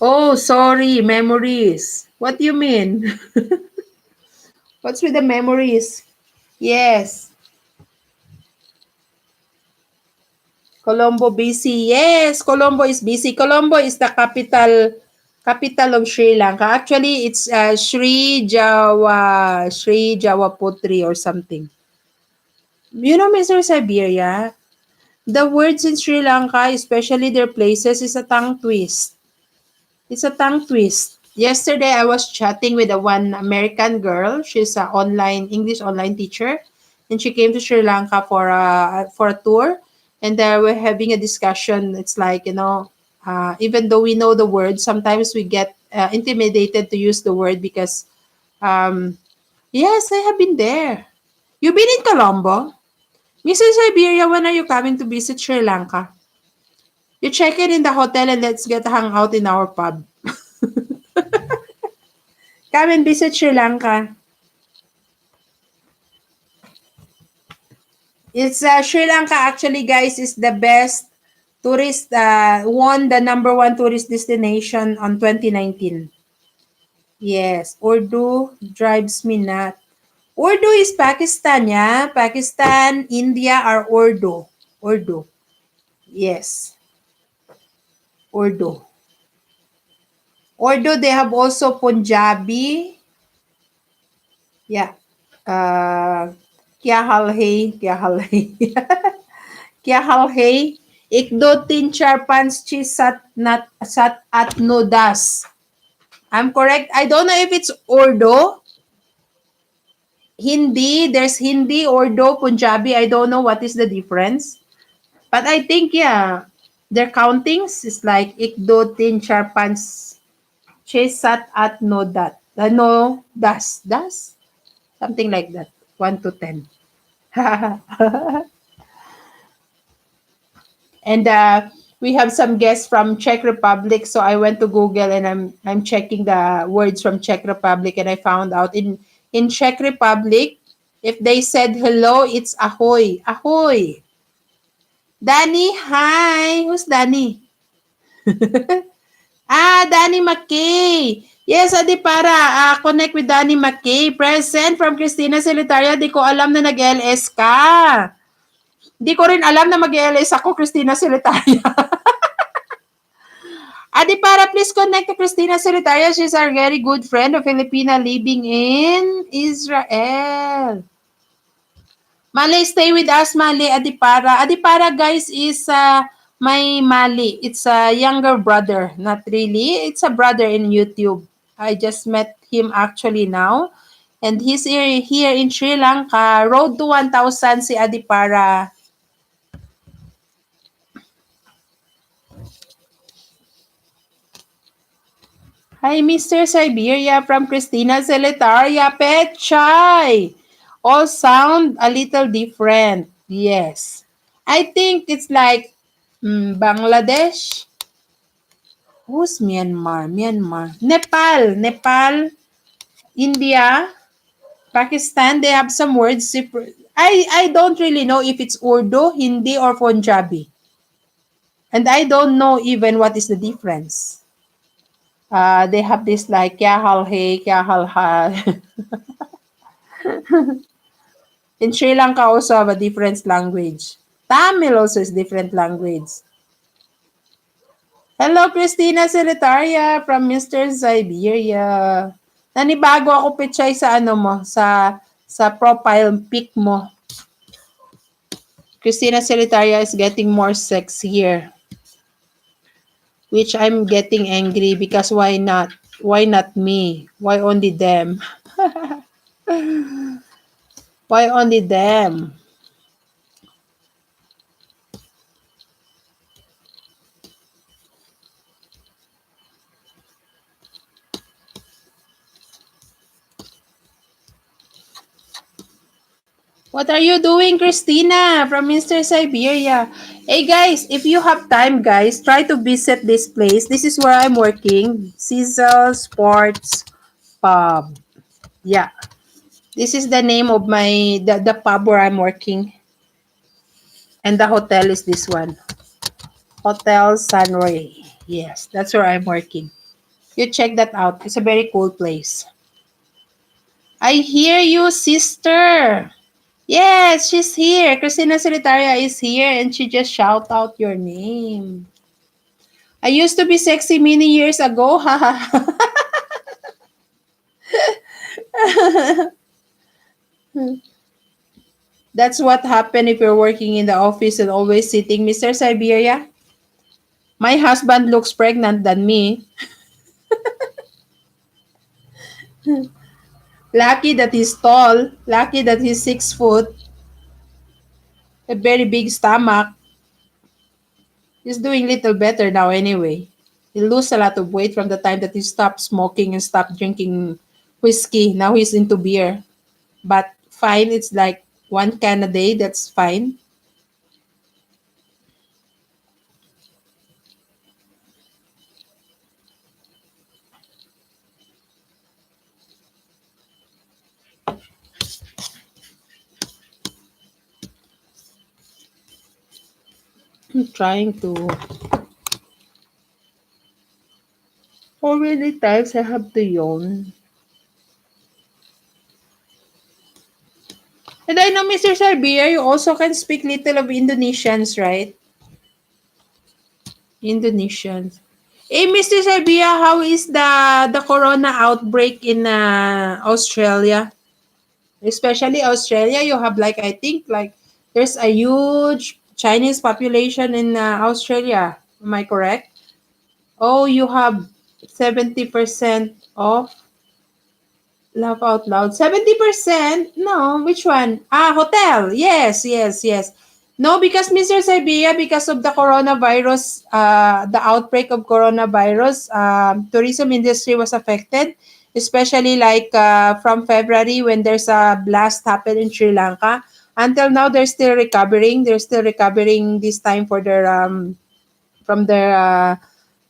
Oh, sorry, memories. What do you mean? What's with the memories? Yes, Colombo, BC. Yes, Colombo is BC. Colombo is the capital of Sri Lanka. Actually, it's Sri Jawaputri or something. You know, Mr. Siberia, the words in Sri Lanka, especially their places, is a tongue twist. It's a tongue twist. Yesterday, I was chatting with a one American girl. She's an online English online teacher, and she came to Sri Lanka for a tour. And we're having a discussion. It's like even though we know the word, sometimes we get intimidated to use the word because yes, I have been there. You've been in Colombo, Mrs. Siberia. When are you coming to visit Sri Lanka? You check in the hotel and let's get hang out in our pub. Come and visit Sri Lanka. It's Sri Lanka actually, guys, is the best tourist. Won the number one tourist destination on 2019. Yes, Urdu drives me nuts. Urdu is Pakistan, yeah. Pakistan, India are Urdu. Urdu. Yes, Urdu. Urdu. They have also Punjabi. Yeah. Uh, Kya hal hai? Kya hal hai? क्या हाल है एक दो तीन चार पाँच छः सात नat sat at no das. I'm correct. I don't know if it's Urdu, Hindi. There's Hindi, Urdu, Punjabi. I don't know what is the difference. But I think yeah, their countings is like ek do tin char panch छः sat at no dat. No das something like that. 1 to 10. And we have some guests from Czech Republic, so I went to Google and I'm checking the words from Czech Republic, and I found out in Czech Republic, if they said hello, it's ahoy, ahoy. Danny, hi. Who's Danny? Danny McKay. Yes, adi para connect with Danny McKay. Present from Christina Solitaria. Di ko alam na nag-LS ka. Di ko rin alam na mag-LS ako, Christina Solitaria. Adi para please connect to Christina Solitaria. She's our very good friend, a Filipina living in Israel. Mali, stay with us, Mali. Adipara. Adipara, guys, is my Mali. It's a younger brother. Not really. It's a brother in YouTube. I just met him actually now. And he's here in Sri Lanka. Road to 1,000 si Adipara. Hi, Mr. Siberia from Christina Zeletaria. Petchay. All sound a little different. Yes. I think it's like Bangladesh. Who's Myanmar? Myanmar. Nepal. India. Pakistan. They have some words. I don't really know if it's Urdu, Hindi, or Punjabi. And I don't know even what is the difference. They have this like kya hal hai, kya hal ha. In Sri Lanka also have a different language. Tamil also is different language. Hello, Christina Solitaria from Mr. Siberia. Nanibago ako Pichay sa ano mo, sa profile pic mo. Christina Solitaria is getting more sexier. Which I'm getting angry because why not? Why not me? Why only them? Why only them? What are you doing, Christina, from Mr. Siberia? Hey guys, if you have time, guys, try to visit this place. This is where I'm working. Cecil Sports Pub. Yeah. This is the name of the pub where I'm working. And the hotel is this one. Hotel Sunray. Yes, that's where I'm working. You check that out. It's a very cool place. I hear you, sister. Yes, she's here. Christina Solitaria is here and she just shout out your name. I used to be sexy many years ago. That's what happened if you're working in the office and always sitting. Mr. Siberia, my husband looks pregnant than me. Lucky that he's tall. Lucky that he's 6 foot. A very big stomach. He's doing little better now anyway. He lost a lot of weight from the time that he stopped smoking and stopped drinking whiskey. Now he's into beer. But fine, it's like 1 can a day. That's fine. I'm trying to. How many times I have to yawn? And I know, Mr. Sarbia, you also can speak little of Indonesians, right? Indonesians. Hey, Mr. Sarbia, how is the corona outbreak in Australia? Especially Australia, you have like I think like there's a huge Chinese population in Australia. Am I correct? Oh, you have 70% off. Laugh out loud. 70%? No, which one? Hotel. Yes. No, because Mr. Sabia, because of the coronavirus, the outbreak of coronavirus, tourism industry was affected, especially like from February when there's a blast happened in Sri Lanka. Until now, they're still recovering. They're still recovering this time for their from their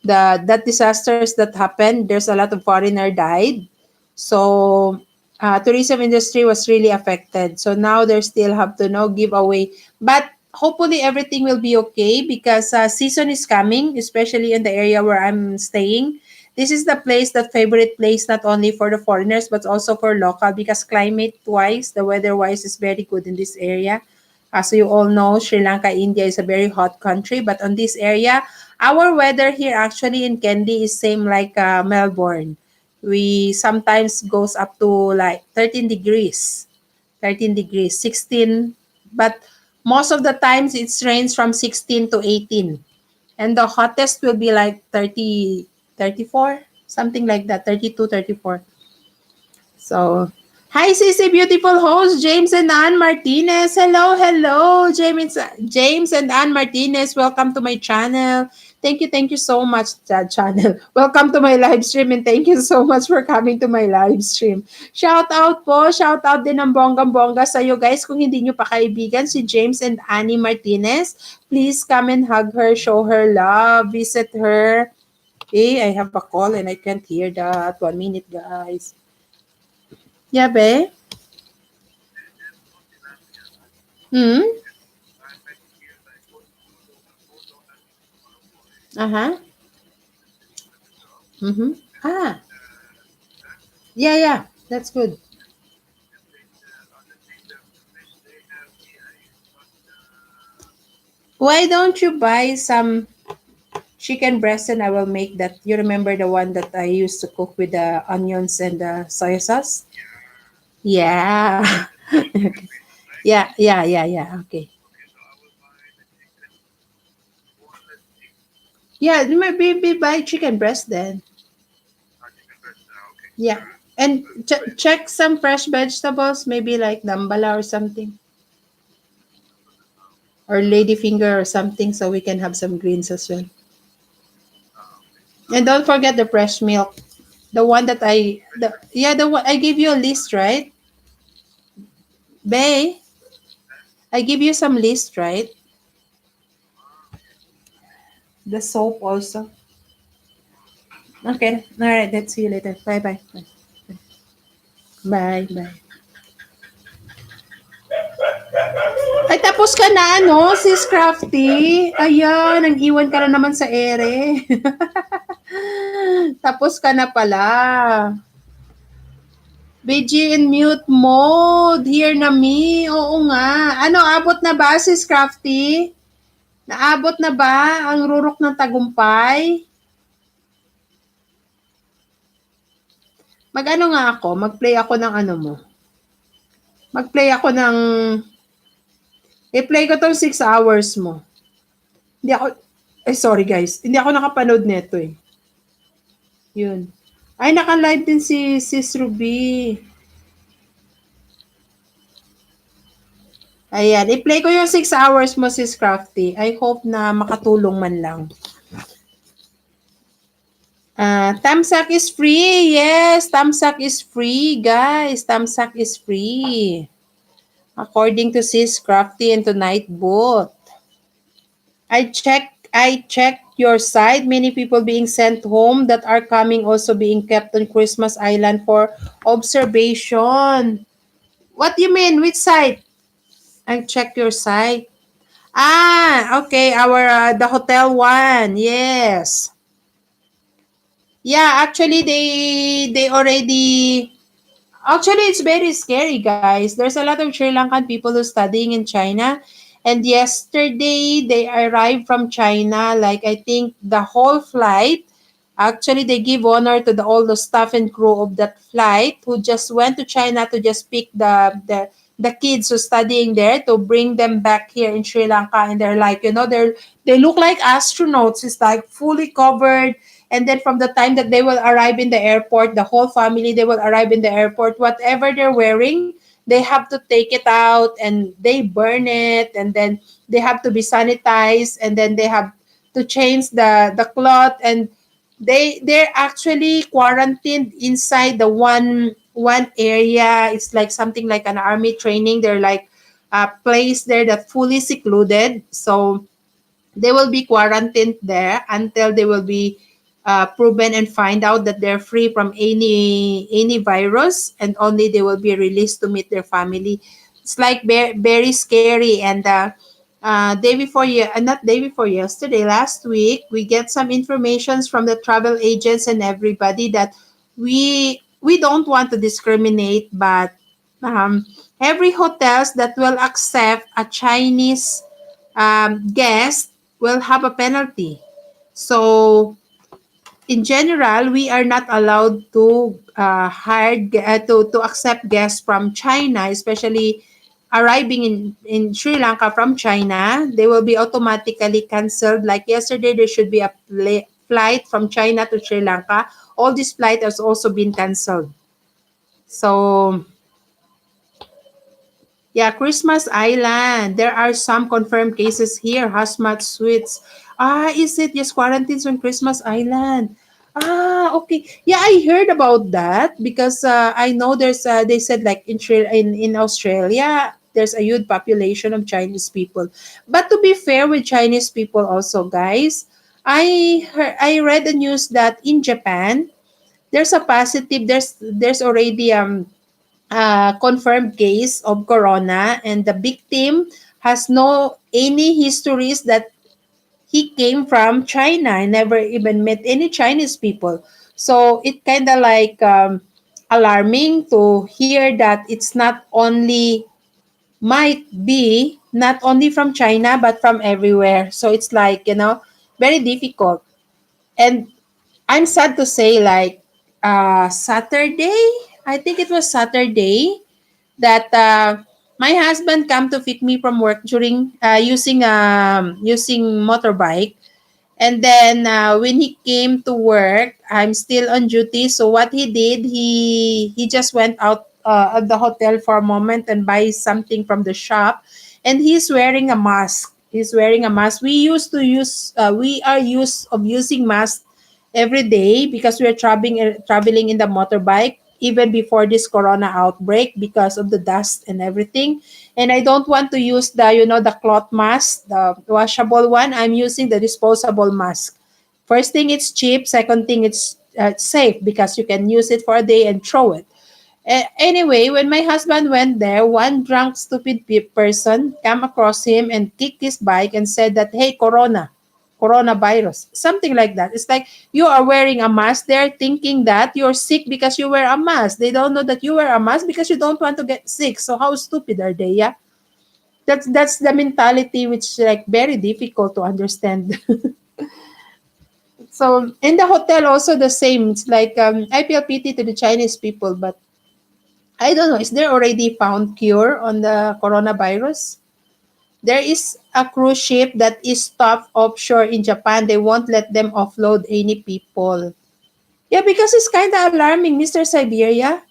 that disasters that happened. There's a lot of foreigner died. So tourism industry was really affected. So now they still have to give away. But hopefully everything will be okay because season is coming, especially in the area where I'm staying. This is the place, the favorite place, not only for the foreigners but also for local because climate wise, the weather wise is very good in this area. As you all know, Sri Lanka, India is a very hot country, but on this area, our weather here actually in Kandy is same like Melbourne. We sometimes goes up to like 13 degrees, 13 degrees, 16, but most of the times it's rains from 16 to 18. And the hottest will be like 30, 34, something like that, 32, 34. So, hi, Sissy, beautiful host, James and Ann Martinez. Hello, hello, James and Ann Martinez. Welcome to my channel. Thank you so much, channel. Welcome to my live stream and thank you so much for coming to my live stream. Shout out din ng bonggang-bongga sa iyo guys. Kung hindi nyo pa kaibigan si James and Annie Martinez, please come and hug her, show her love, visit her. Hey, I have a call and I can't hear that. 1 minute, guys. Yeah, be? Hmm? Uh-huh. Mm-hmm. Ah, yeah, yeah. That's good. Why don't you buy some chicken breast and I will make that? You remember the one that I used to cook with the onions and the soy sauce? Yeah. Okay. Yeah, yeah, yeah, yeah. Okay. Yeah, maybe buy chicken breast then. Yeah. And check some fresh vegetables, maybe like dambala or something. Or ladyfinger or something so we can have some greens as well. And don't forget the fresh milk. The one that the one I gave you a list, right? Bay, I give you some list, right? The soap also. Okay. All right. Let's see you later. Bye bye. Bye bye. Ay, tapos ka na, no, sis Crafty? Ayan, nag-iwan ka na naman sa ere. Tapos ka na pala. BG in mute mode. Here na me. Oo nga. Ano, abot na ba, sis Crafty? Naabot na ba ang rurok ng tagumpay? Mag-ano nga ako, mag-play ako ng ano mo. Mag-play ako ng, i-play ko tong 6 hours mo. Hindi ako, sorry guys, hindi ako nakapanood neto eh. Yun. Ay, naka-live din si Sis Ruby. Ayan, i-play ko yung 6 hours mo, Sis Crafty. I hope na makatulong man lang. Tamsak is free. Yes, Tamsak is free, guys. Tamsak is free. According to Sis Crafty and to Nightbot. I checked your side. Many people being sent home that are coming also being kept on Christmas Island for observation. What do you mean? Which side? I check your site. Ah, okay. Our the hotel one. Yes. Yeah, actually they already actually it's very scary, guys. There's a lot of Sri Lankan people who studying in China, and yesterday they arrived from China. Like I think the whole flight. Actually, they give honor to all the staff and crew of that flight who just went to China to just pick the kids who studying there to bring them back here in Sri Lanka, and they're like, they look like astronauts. It's like fully covered, and then from the time that they will arrive in the airport, the whole family, they will arrive in the airport, whatever they're wearing, they have to take it out and they burn it, and then they have to be sanitized, and then they have to change the cloth, and they're actually quarantined inside the one area. It's like something like an army training. They're like a place there that fully secluded, so they will be quarantined there until they will be proven and find out that they're free from any virus, and only they will be released to meet their family. It's like very, very scary, and not day before yesterday, last week, we get some informations from the travel agents and everybody that we don't want to discriminate, but um, every hotels that will accept a Chinese guest will have a penalty. So in general, we are not allowed to to accept guests from China, especially arriving in Sri Lanka from China. They will be automatically canceled. Like yesterday, there should be a flight from China to Sri Lanka. All these flights has also been canceled. So yeah, Christmas Island. There are some confirmed cases here. Hazmat suites. Ah, is it? Yes, quarantines on Christmas Island. Ah, okay. Yeah, I heard about that because I know they said like in Australia, there's a huge population of Chinese people. But to be fair with Chinese people also, guys, I read the news that in Japan, there's already confirmed case of corona, and the victim has no any histories that he came from China. I never even met any Chinese people. So it kind of like alarming to hear that it's not only might be not only from China but from everywhere. So it's like, very difficult. And I'm sad to say, like, Saturday, I think it was Saturday, that my husband come to pick me from work during using motorbike. And then when he came to work, I'm still on duty. So what he did, he just went out of the hotel for a moment and buy something from the shop, and he's wearing a mask. He's wearing a mask. We are used of using mask every day because we're traveling in the motorbike even before this corona outbreak because of the dust and everything. And I don't want to use the cloth mask, the washable one. I'm using the disposable mask. First thing, it's cheap. Second thing, it's safe because you can use it for a day and throw it. Anyway, when my husband went there, one drunk, stupid person came across him and kicked his bike and said that, hey, coronavirus, something like that. It's like you are wearing a mask. They're thinking that you're sick because you wear a mask. They don't know that you wear a mask because you don't want to get sick. So how stupid are they? Yeah, that's the mentality, which like very difficult to understand. So in the hotel also the same. It's like I feel pity to the Chinese people, but I don't know. Is there already found cure on the coronavirus? There is a cruise ship that is stopped offshore in Japan. They won't let them offload any people. Yeah, because it's kind of alarming, Mr. Siberia.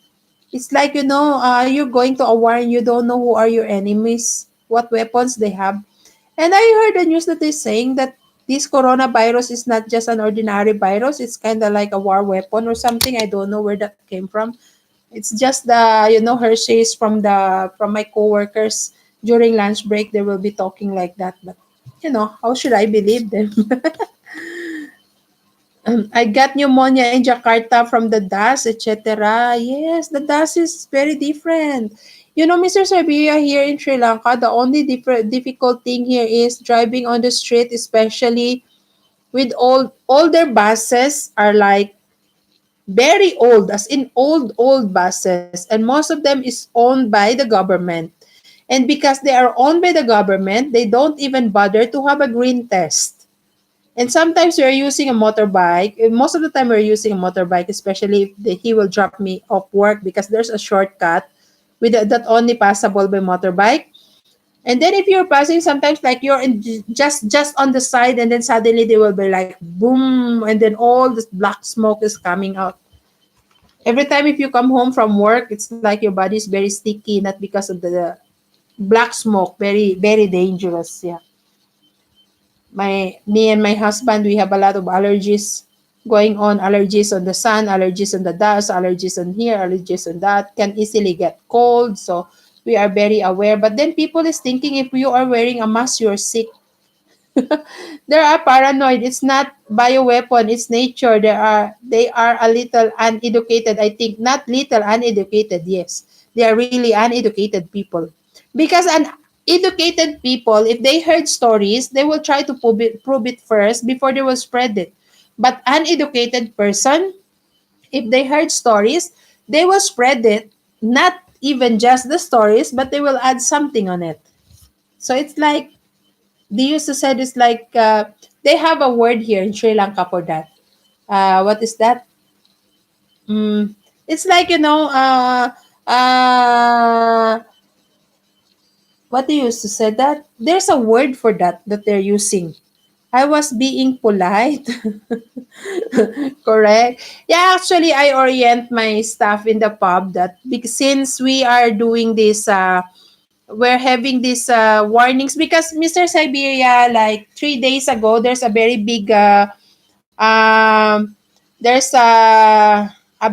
It's like, you're going to a war and you don't know who are your enemies, what weapons they have. And I heard the news that they're saying that this coronavirus is not just an ordinary virus. It's kind of like a war weapon or something. I don't know where that came from. It's just the Hershey's from my coworkers during lunch break. They will be talking like that, but how should I believe them? I got pneumonia in Jakarta from the dust, etc. Yes, the dust is very different. Mr. Siberia, here in Sri Lanka, the only difficult thing here is driving on the street, especially with older buses are like very old, as in old buses, and most of them is owned by the government. And because they are owned by the government, they don't even bother to have a green test. And sometimes we're using a motorbike. Most of the time we're using a motorbike, especially if he will drop me off work because there's a shortcut that only passable by motorbike. And then if you're passing, sometimes like you're just on the side, and then suddenly they will be like boom, and then all this black smoke is coming out. Every time if you come home from work, it's like your body is very sticky, not because of the black smoke. Very, very dangerous. Yeah. Me and my husband, we have a lot of allergies going on. Allergies on the sun, allergies on the dust, allergies on here, allergies on that. Can easily get cold. So we are very aware. But then people is thinking if you are wearing a mask, you're sick. They are paranoid. It's not bioweapon, it's nature. They are a little uneducated, I think. Not little uneducated, yes. They are really uneducated people. Because Educated people, if they heard stories, they will try to prove it first before they will spread it. But uneducated person, if they heard stories, they will spread it, not even just the stories, but they will add something on it. So it's like, they used to say this like, they have a word here in Sri Lanka for that. What is that? Mm, it's like, uh, what they used to say that? There's a word for that they're using. I was being polite. Correct. Yeah, actually, I orient my staff in the pub that since we are doing this, we're having these warnings because Mr. Siberia, like 3 days ago, there's a very big, there's a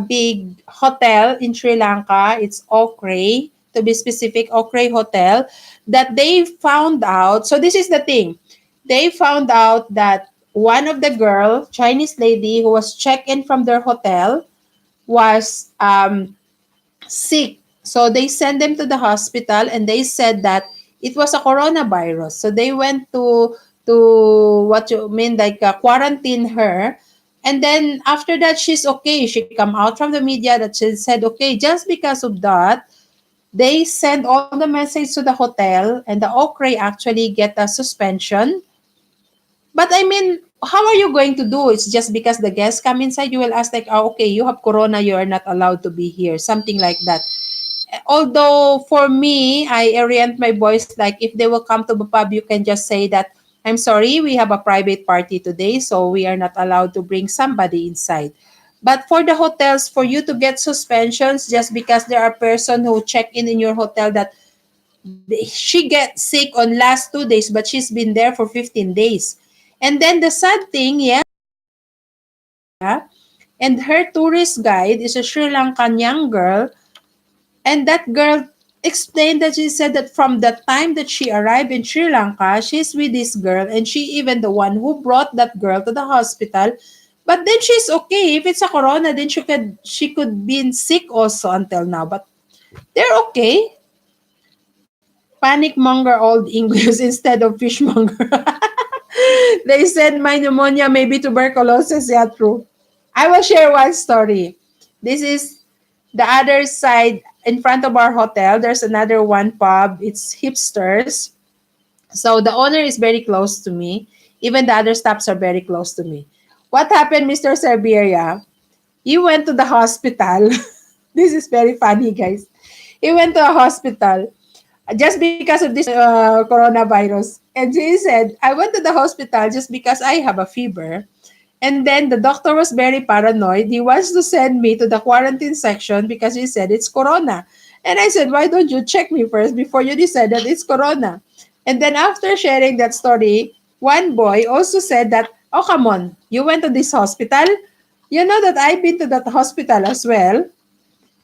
big hotel in Sri Lanka. It's Okray, to be specific, Okray Hotel, that they found out. So this is the thing. They found out that one of the girl, Chinese lady who was checked in from their hotel, was sick. So they sent them to the hospital and they said that it was a coronavirus. So they went to what you mean, like, quarantine her. And then after that, she's okay. She come out from the media that she said, okay, just because of that, they send all the message to the hotel, and the Okray actually get a suspension. But I mean, how are you going to do? It's just because the guests come inside, you will ask like, oh, okay, you have corona, you are not allowed to be here, something like that. Although for me, I orient my boys like, if they will come to the pub, you can just say that, I'm sorry, we have a private party today, so we are not allowed to bring somebody inside. But for the hotels, for you to get suspensions just because there are person who check in your hotel that she get sick on last 2 days, but she's been there for 15 days. And then the sad thing, yeah, and her tourist guide is a Sri Lankan young girl. And that girl explained that she said that from the time that she arrived in Sri Lanka, she's with this girl, and she even the one who brought that girl to the hospital. But then she's okay. If it's a corona, then she could be sick also until now. But they're okay. Panic monger old English instead of fishmonger. They said my pneumonia may be tuberculosis. Yeah, true. I will share one story. This is the other side in front of our hotel. There's another one pub. It's hipsters. So the owner is very close to me. Even the other staffs are very close to me. What happened, Mr. Siberia? He went to the hospital. This is very funny, guys. He went to a hospital just because of this coronavirus. And he said, I went to the hospital just because I have a fever. And then the doctor was very paranoid. He wants to send me to the quarantine section because he said it's corona. And I said, why don't you check me first before you decide that it's corona? And then after sharing that story, one boy also said that, oh, come on, you went to this hospital? You know that I've been to that hospital as well.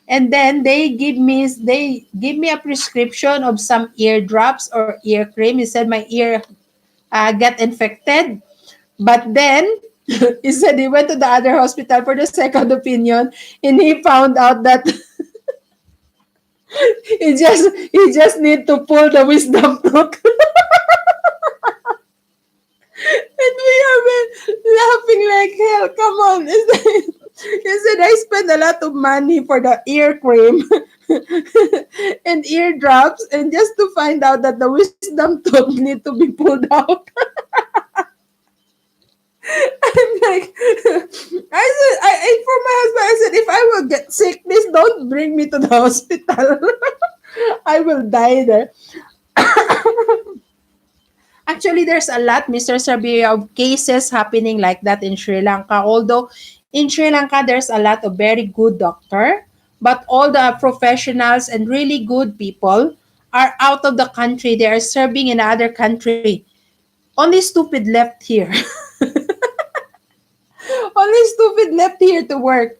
And then they give me a prescription of some ear drops or ear cream. He said my ear got infected. But then he said he went to the other hospital for the second opinion, and he found out that he just need to pull the wisdom tooth. And we have been laughing like hell. Come on. He said I spent a lot of money for the ear cream and eardrops, and just to find out that the wisdom tooth need to be pulled out. I'm like, for my husband, I said, if I will get sick, please don't bring me to the hospital. I will die there. Actually, there's a lot, Mr. Sabir, of cases happening like that in Sri Lanka. Although in Sri Lanka, there's a lot of very good doctor, but all the professionals and really good people are out of the country. They are serving in other country. Only stupid left here. Only stupid left here to work.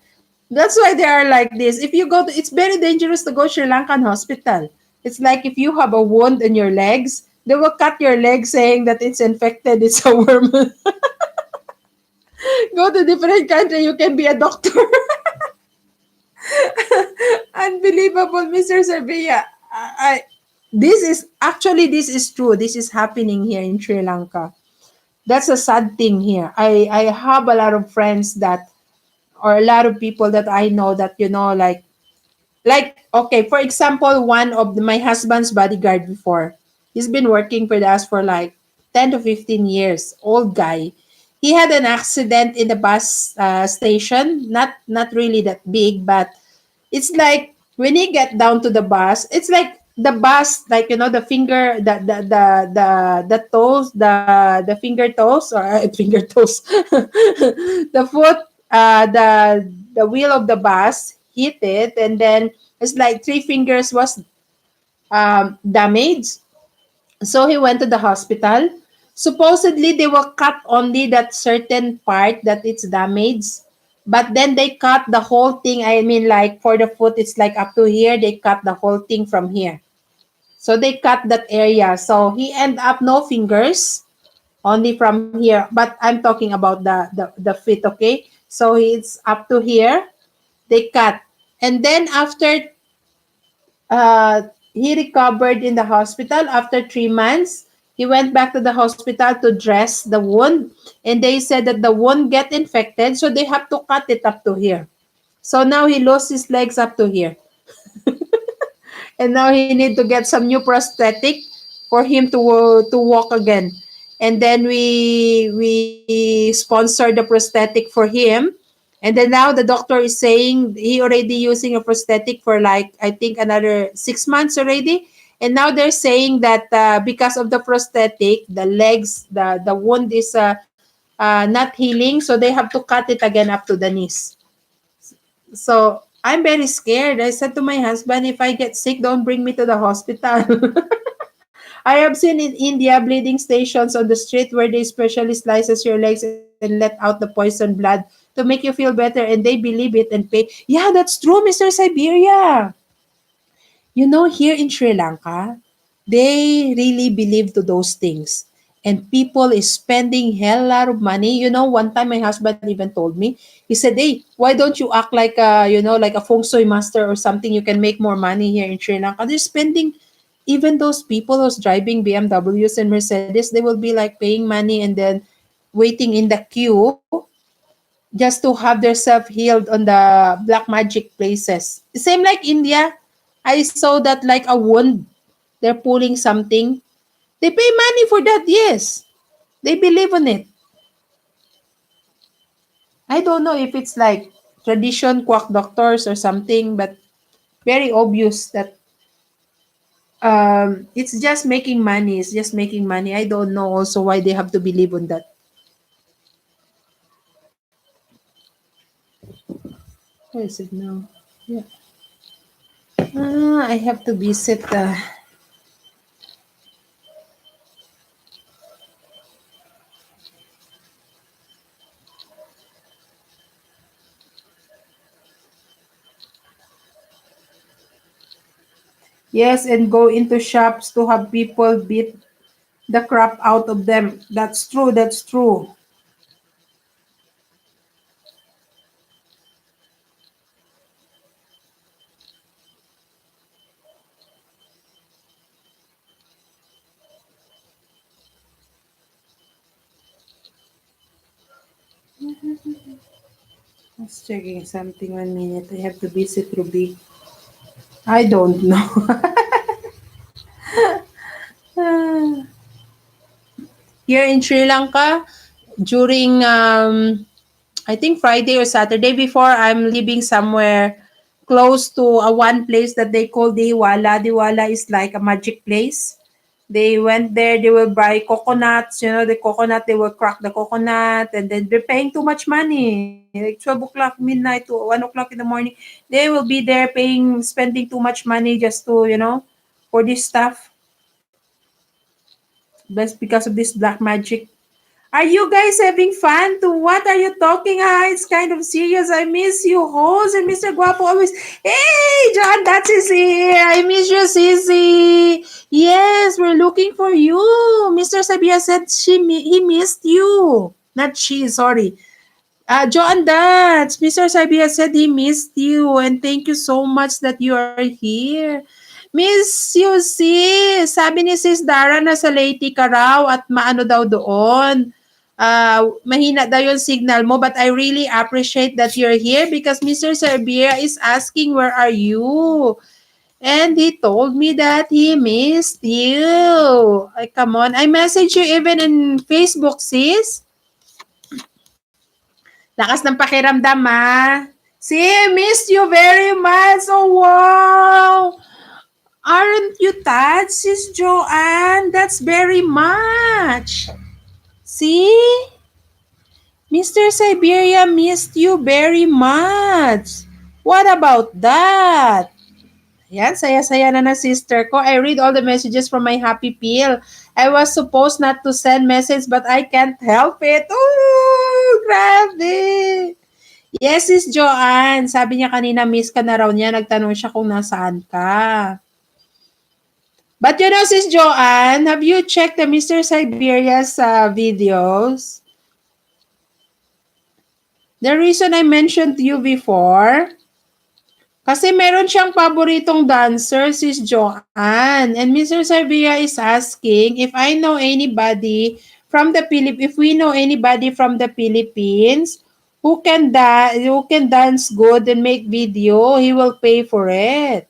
That's why they are like this. If you go to, it's very dangerous to go Sri Lankan hospital. It's like if you have a wound in your legs, they will cut your leg saying that it's infected, it's a worm. Go to different country, you can be a doctor. Unbelievable, Mr. Sabia. this is true. This is happening here in Sri Lanka. That's a sad thing here. I have a lot of friends that, or a lot of people that I know that, like okay, for example, one of my husband's bodyguard before, he's been working for us for like 10 to 15 years, old guy. He had an accident in the bus station, not really that big, but it's like when you get down to the bus, it's like the bus, like the finger, the toes, the finger toes, or finger toes, the foot, the wheel of the bus hit it, and then it's like three fingers was damaged. So he went to the hospital. Supposedly, they will cut only that certain part that it's damaged. But then they cut the whole thing. I mean, like for the foot, it's like up to here. They cut the whole thing from here. So they cut that area. So he end up no fingers, only from here. But I'm talking about the feet, okay? So it's up to here. They cut. And then after he recovered in the hospital after 3 months. He went back to the hospital to dress the wound, and they said that the wound get infected, so they have to cut it up to here. So now he lost his legs up to here, and now he need to get some new prosthetic for him to walk again. And then we sponsor the prosthetic for him, and then now the doctor is saying he already using a prosthetic for like I think another 6 months already. And now they're saying that because of the prosthetic, the legs, the wound is not healing, so they have to cut it again up to the knees. So I'm very scared. I said to my husband, if I get sick, don't bring me to the hospital. I have seen in India bleeding stations on the street where they specially slices your legs and let out the poison blood to make you feel better, and they believe it and pay. Yeah, that's true, Mr. Siberia. Here in Sri Lanka, they really believe to those things. And people is spending hell lot of money. One time my husband even told me, he said, hey, why don't you act like like a feng shui master or something? You can make more money here in Sri Lanka. They're spending, even those people who's driving BMWs and Mercedes, they will be like paying money and then waiting in the queue just to have themselves healed on the black magic places. Same like India. I saw that like a wound. They're pulling something. They pay money for that, yes. They believe in it. I don't know if it's like tradition, quack doctors or something, but very obvious that it's just making money. It's just making money. I don't know also why they have to believe on that. Where is it now? Yeah. I have to visit. Yes, and go into shops to have people beat the crap out of them. That's true. That's true. I was checking something 1 minute. I have to visit Ruby. I don't know. Here in Sri Lanka, during I think Friday or Saturday before I'm leaving somewhere close to a one place that they call Diwala. Diwala is like a magic place. They went there, they will buy coconuts, the coconut, they will crack the coconut, and then they're paying too much money. Like 12 o'clock, midnight to 1 o'clock in the morning. They will be there spending too much money just to, for this stuff. That's because of this black magic. Are you guys having fun? To what are you talking? It's kind of serious. I miss you, host, and Mr. Guapo always. Hey, John, that's here. I miss you, Sissy. Yes, we're looking for you. Mr. Sabia said he missed you. Not she, sorry. John, that's Mr. Sabia said he missed you, and thank you so much that you are here. Miss you sis, sabi ni Sis Dara na sa Leyte ka raw at maano daw doon. Mahina daw yung signal mo, but I really appreciate that you're here because Mr. Serbia is asking where are you? And he told me that he missed you. Ay, come on. I messaged you even in Facebook, sis. Lakas ng pakiramdam, ha? See, missed you very much. Oh, wow. Aren't you touched, Sis Joanne? That's very much. See? Mr. Siberia missed you very much. What about that? Yan, saya-saya na ng sister ko. I read all the messages from my happy pill. I was supposed not to send message but I can't help it. Oh, grabe. Yes, Sis Joanne. Sabi niya kanina, miss ka na raw niya. Nagtanong siya kung nasaan ka. But you know, Sis Joanne, have you checked the Mr. Siberia's videos? The reason I mentioned to you before, kasi meron siyang paboritong dancer, Sis Joanne. And Mr. Siberia is asking if I know anybody from the Philippines, if we know anybody from the Philippines who can dance good and make video, he will pay for it.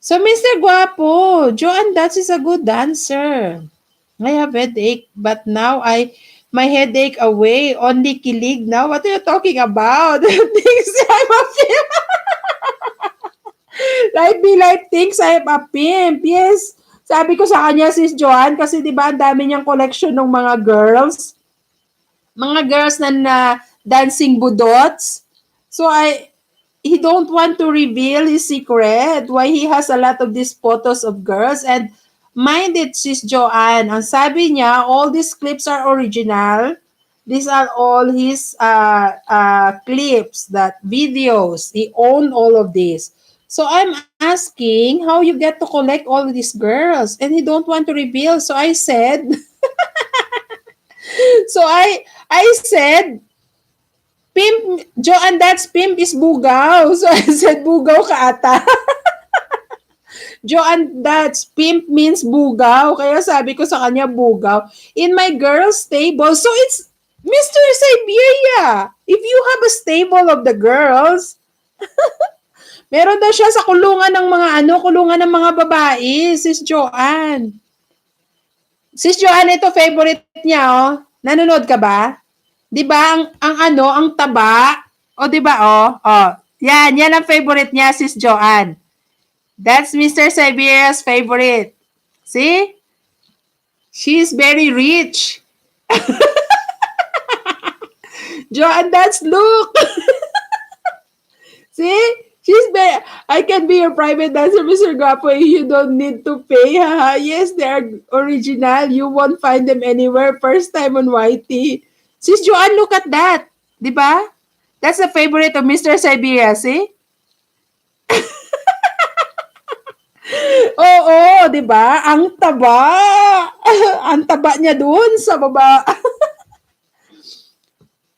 So, Mr. Guapo, Joanne Dats is a good dancer. I have headache, but now my headache away. Only kilig now. What are you talking about? Thinks I'm a pimp. Life thinks I'm a pimp. Yes. Sabi ko sa kanya, Sis Joanne, kasi di ba ang dami niyang collection ng mga girls. Mga girls na dancing budots. So he don't want to reveal his secret why he has a lot of these photos of girls. And mind it, Sis Joanne, ang sabi niya, all these clips are original. These are all his clips, that videos. He owned all of this. So I'm asking how you get to collect all of these girls, and he don't want to reveal. So I said, I said, Pimp, Joanne, that's pimp is bugaw. So I said, bugaw ka ata. Joanne, that's pimp means bugaw. Kaya sabi ko sa kanya, bugaw. In my girls' stable. So it's Mr. Siberia. If you have a stable of the girls, meron daw siya sa kulungan ng mga babae, Sis Joanne. Sis Joanne, ito favorite niya, oh. Nanonood ka ba? 'Di ba ang taba? O 'di ba Yan ang favorite niya, Sis Joanne. That's Mr. Siberia's favorite. See? She's very rich. Joanne, that's look. See? I can be your private dancer, Mr. Guapo. You don't need to pay. Yes, they are original. You won't find them anywhere. First time on YT. Sis Joanne, look at that. Di ba? That's the favorite of Mr. Siberia, see? Oo, di ba? Ang taba. Ang taba niya dun sa baba.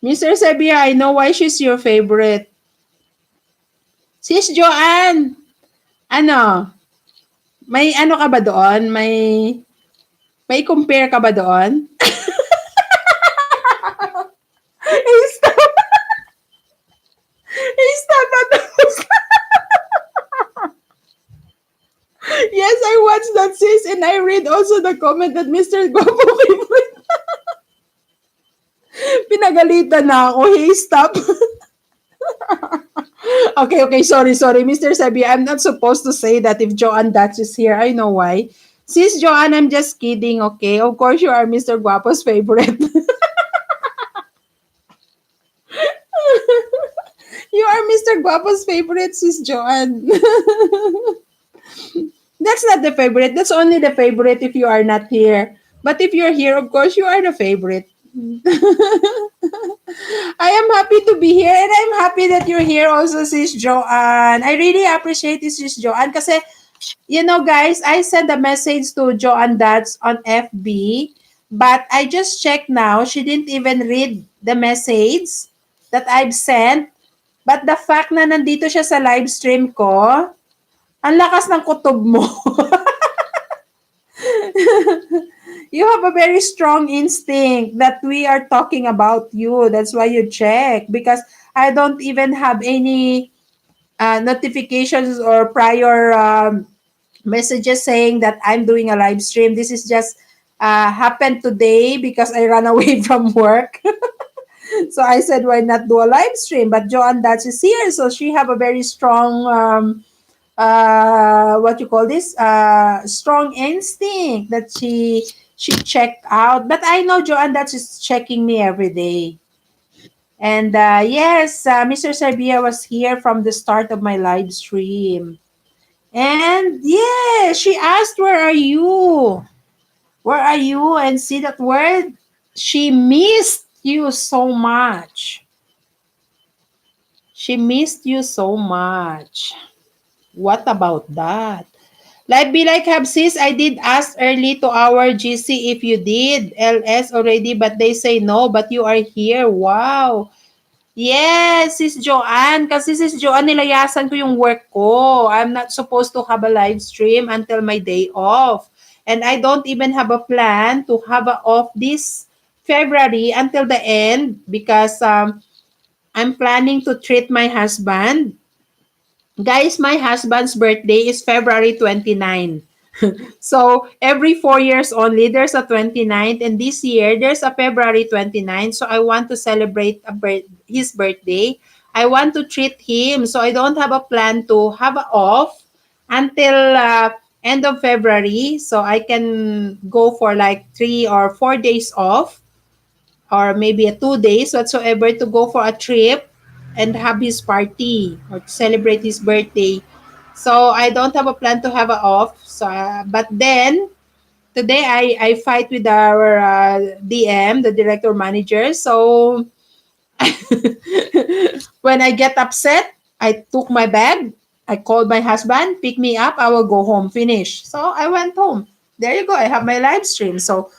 Mr. Siberia, I know why she's your favorite. Sis Joanne, may ka ba doon? May compare ka ba doon? Stop. Stop at Yes, I watched that, sis, and I read also the comment that Mr. Guapo favorite. Pinagalitan na ako. Hey, stop. Okay, sorry. Mr. Sabi, I'm not supposed to say that if Joanne Dutch is here. I know why. Sis Joanne, I'm just kidding, okay? Of course, you are Mr. Guapo's favorite. You are Mr. Guapo's favorite, Sis Joanne. That's not the favorite. That's only the favorite if you are not here. But if you're here, of course, you are the favorite. I am happy to be here, and I'm happy that you're here also, Sis Joanne. I really appreciate this, Sis Joanne, kasi, you know, guys, I sent a message to Joanne Dats on FB, but I just checked now. She didn't even read the message that I've sent. But the fact na nandito siya sa live stream ko, Ang lakas ng kutob mo. You have a very strong instinct that we are talking about you. That's why you check. Because I don't even have any notifications or prior messages saying that I'm doing a live stream. This is just happened today because I ran away from work. So I said, why not do a live stream? But Joanne Dutch is here, so she have a very strong, what you call this, strong instinct that she checked out. But I know Joanne Dutch is checking me every day. And yes, Mr. Sabia was here from the start of my live stream. And yeah, she asked, "Where are you? Where are you?" And see that word, she missed you so much. She missed you so much. What about that? Like be like Habsis, I did ask early to our GC if you did LS already, but they say no, but you are here. Wow. Yes, Sis Joanne. Kasi Sis Joanne, nilayasan ko yung work ko. I'm not supposed to have a live stream until my day off. And I don't even have a plan to have a off this February until the end because I'm planning to treat my husband. Guys, my husband's birthday is February 29. So every 4 years only, there's a 29th, and this year there's a February 29th. So I want to celebrate his birthday. I want to treat him. So I don't have a plan to have a off until end of February. So I can go for like 3 or 4 days off or maybe a 2 days whatsoever to go for a trip and have his party or to celebrate his birthday. So I don't have a plan to have a off. So, but then today I fight with our DM, the director manager. So when I get upset, I took my bag. I called my husband, pick me up. I will go home, finish. So I went home. There you go. I have my live stream. So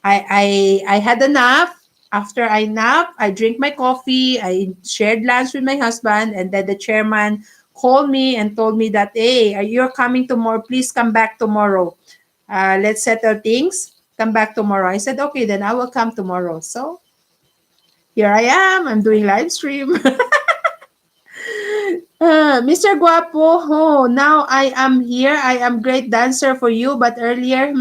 I had a nap. After I nap, I drink my coffee. I shared lunch with my husband, and then the chairman called me and told me that, hey, you're coming tomorrow. Please come back tomorrow. Let's settle things. Come back tomorrow. I said, okay, then I will come tomorrow. So here I am. I'm doing live stream. Mr. Guapo, oh, now I am here. I am great dancer for you, but earlier,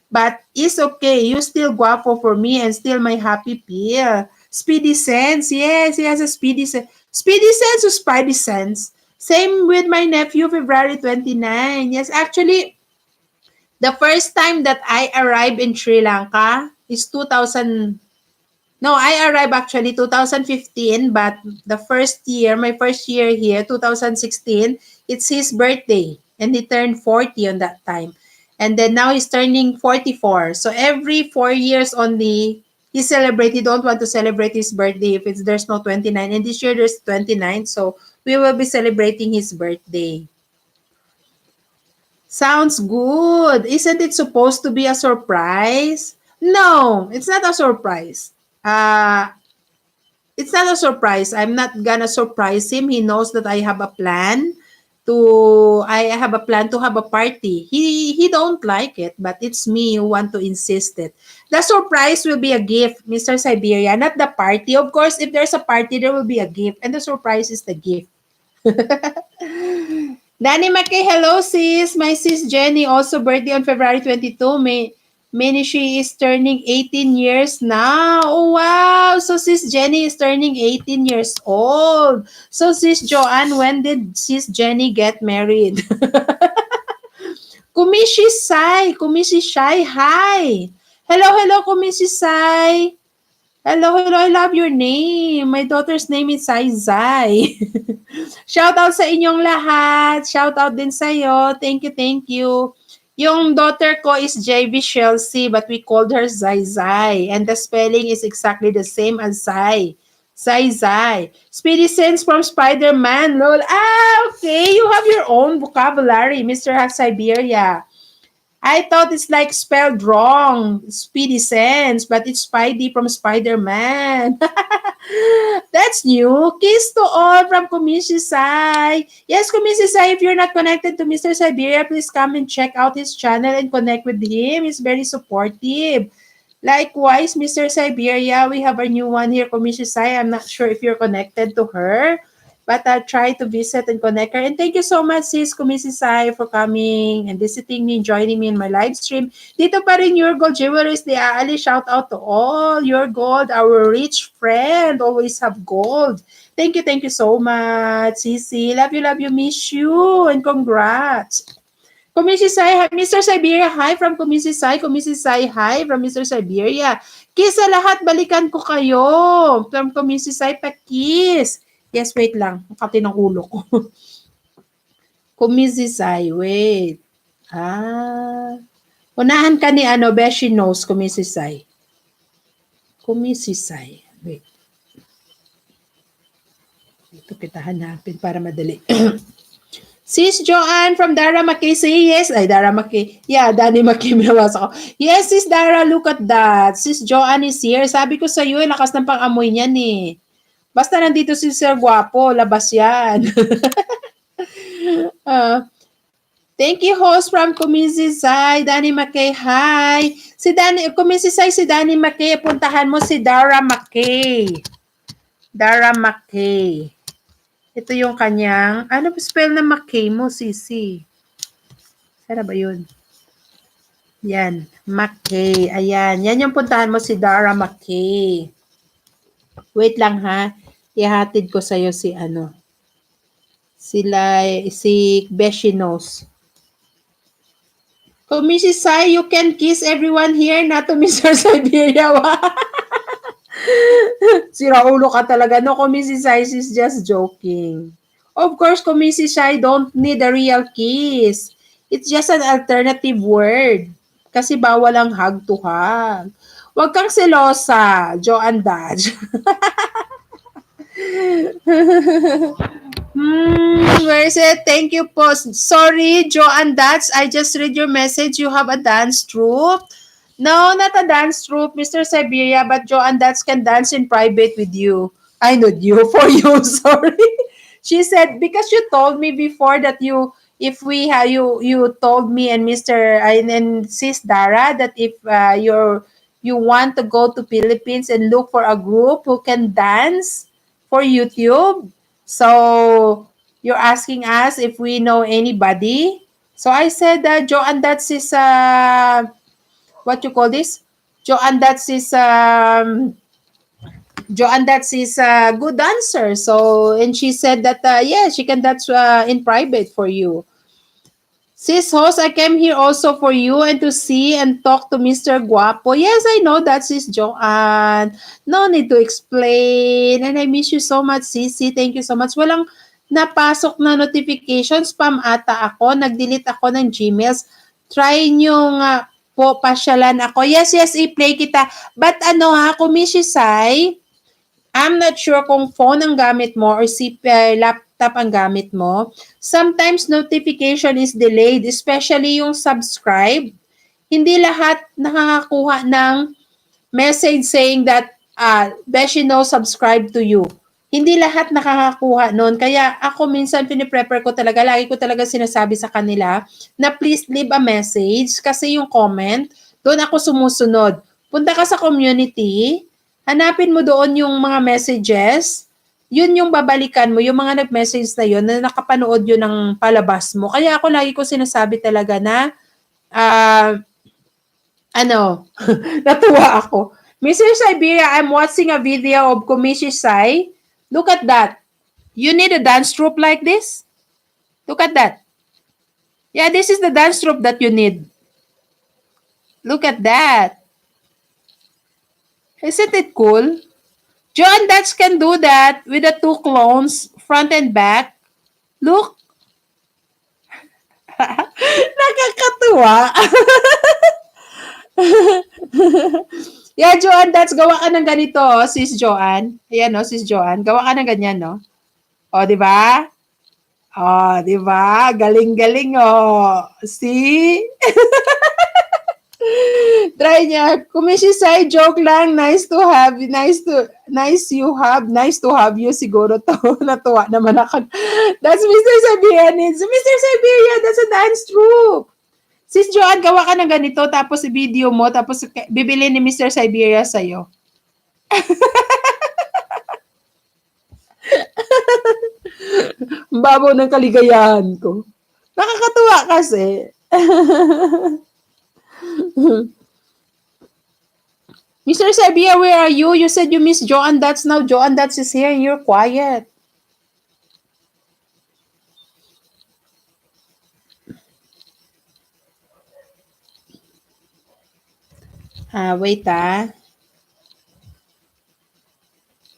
but it's okay. You still guapo for me and still my happy pill. Speedy sense, yes, he has a speedy sense. Speedy sense or spidey sense? Same with my nephew, February 29. Yes, actually, the first time that I arrived in Sri Lanka is 2000. No, I arrived actually 2015, but the first year, my first year here, 2016, it's his birthday. And he turned 40 on that time. And then now he's turning 44. So every 4 years only, he don't want to celebrate his birthday if there's no 29. And this year there's 29. So we will be celebrating his birthday. Sounds good. Isn't it supposed to be a surprise? No, it's not a surprise. It's not a surprise. I'm not gonna surprise him. He knows that I have a plan to have a party. He don't like it, but it's me who want to insist it. The surprise will be a gift, Mr. Siberia, not the party. Of course, if there's a party, there will be a gift, and the surprise is the gift. Danny McKay, hello sis. My sis Jenny also birthday on February 22. Many she is turning 18 years now. Oh wow. So sis Jenny is turning 18 years old. So sis Joanne, when did sis Jenny get married? Kumishi Sai. Kumishi Shai. Hi. Hello, hello, Kumishi Sai. Hello, hello. I love your name. My daughter's name is Sai Zai. Shout out sa inyong lahat. Shout out din sa'yo. Thank you, thank you. Yung daughter ko is JV Chelsea, but we called her Zai Zai. And the spelling is exactly the same as Zai. Zai Zai. Speedy sense from Spider-Man, lol. Ah, okay. You have your own vocabulary, Mr. Half Siberia. I thought it's like spelled wrong. Speedy sense, but it's Spidey from Spider-Man. That's new. Kiss to all from Kumishi Sai. Yes, Kumishi Sai, if you're not connected to Mr. Siberia, please come and check out his channel and connect with him. He's very supportive. Likewise, Mr. Siberia, we have a new one here, Kumishi Sai. I'm not sure if you're connected to her, but I'll try to visit and connect her. And thank you so much, sis Kumishi Sai, for coming and visiting me and joining me in my live stream. Dito pa rin Your Gold Jewelers, Di Ali, shout out to all Your Gold, our rich friend, always have gold. Thank you so much, Sisi. Love you, miss you, and congrats. Kumisi Sai, Mr. Siberia, hi from Kumisi Sai. Kumisi Sai, hi from Mr. Siberia. Kiss sa lahat, balikan ko kayo. From Kumisi Sai, pa-kiss. Yes, wait lang. Makati ng ulo ko. Kumisi Sai, wait. Unahan ka ni Beshi knows, Kumisi Sai. Kumisi Sai. Wait. Ito kita hanapin para madali. Sis Joanne from Dara Maki, say yes. Ay, Dara Maki. Yeah, Danny Maki, minawasa ko. Yes, Sis Dara, look at that. Sis Joanne is here. Sabi ko sa iyo, lakas ng pang-amoy niyan eh. Basta nandito si Sir Guapo, labas yan. Thank you, host from Kumisi Sai. Danny Maki, hi. Si Kumisi Sai, si Danny Maki. Puntahan mo si Dara Maki. Dara Maki. Ito yung kanyang, ano ba spell na McKay mo, Sisi? Sana ba yun? Yan, McKay. Ayan, yan yung puntahan mo si Dara McKay. Wait lang ha. Ihatid ko sa'yo si si Beshi knows. So, Mrs. Sai, you can kiss everyone here, not to Mr. Siberia. Sira ulo ka talaga. No, Kumisi Sai is just joking. Of course, Kumisi Sai don't need a real kiss. It's just an alternative word. Kasi bawal ang hug to hug. Huwag kang selosa, Joanne Dodge. Where is it? Thank you po. Sorry, Joanne Dodge. I just read your message. You have a dance troupe. No, not a dance troupe, Mr. Siberia, but Joanne Dats can dance in private with you. I know you, for you, sorry. She said, because you told me before that you told me and Mr. and Sis Dara that if you want to go to Philippines and look for a group who can dance for YouTube. So, you're asking us if we know anybody. So, I said that Joanne Dats is what you call this? Joanne Dats is a good dancer. So, and she said that, yeah, she can dance in private for you. Sis host, I came here also for you and to see and talk to Mr. Guapo. Yes, I know that, Sis Joanne. No need to explain. And I miss you so much, Sisi. Thank you so much. Walang napasok na notification. Spam ata ako. Nag-delete ako ng Gmails. Try nyo nga po, pasyalan ako. Yes, i-play kita. But Kumishi Sai, I'm not sure kung phone ang gamit mo or laptop ang gamit mo. Sometimes notification is delayed, especially yung subscribe. Hindi lahat nakakakuha ng message saying that Beshi no subscribe to you. Hindi lahat nakakakuha nun. Kaya ako minsan piniprepare ko talaga, lagi ko talaga sinasabi sa kanila na please leave a message kasi yung comment, doon ako sumusunod. Punta ka sa community, hanapin mo doon yung mga messages, yun yung babalikan mo, yung mga nag-message na yun, na nakapanood yun ng palabas mo. Kaya ako lagi ko sinasabi talaga na, natuwa ako. Mr. Siberia, I'm watching a video of Kumishi Sai. Look at that. You need a dance troupe like this? Look at that. Yeah, this is the dance troupe that you need. Look at that. Isn't it cool? Joanne Dats can do that with the two clones, front and back. Look. Nakakatuwa. Yeah, Joanne Dats, gawa ka ng ganito, Sis Joanne. Ayan, Sis Joanne. Gawa ka ng ganyan, no? O, di ba? O, di ba? Galing-galing, See? Try niya. Kumishi say, joke lang. Nice to have you. Siguro to. Natuwa naman ako. That's Mr. Siberia needs. Mr. Siberia, that's a dance troupe. Sis Joanne, gawa ka ng ganito, tapos i-video mo, tapos bibili ni Mr. Siberia sa'yo. Ang babaw ng kaligayahan ko. Nakakatuwa kasi. Mr. Sabia, where are you? You said you miss Joanne Dats. Now Joanne Dats is here and you're quiet. Wait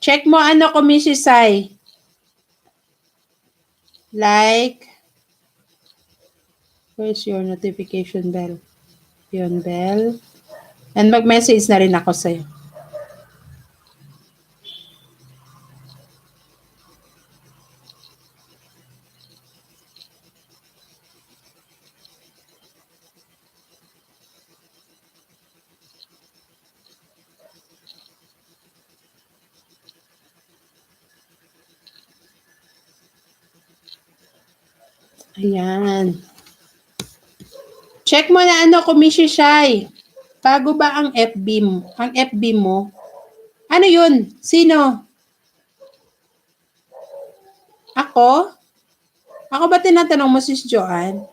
Check mo ano ko, Mrs. Sai. Like, where's your notification bell? Yun, bell. And mag-message na rin ako sa'yo. Ayan. Check mo na ano ko, Mrs. Shai. Bago ba ang FB mo? Ang FB mo? Ano yun? Sino? Ako? Ako ba tinatanong mo, Sis Joanne?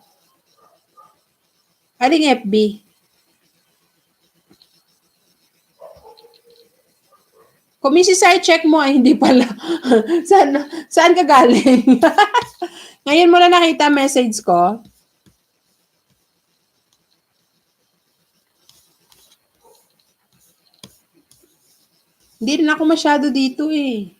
Aling FB? Kung Mrs. Sai, check mo, ay hindi pala. saan ka galing? Ngayon mo na nakita message ko. Hindi rin ako masyado dito eh.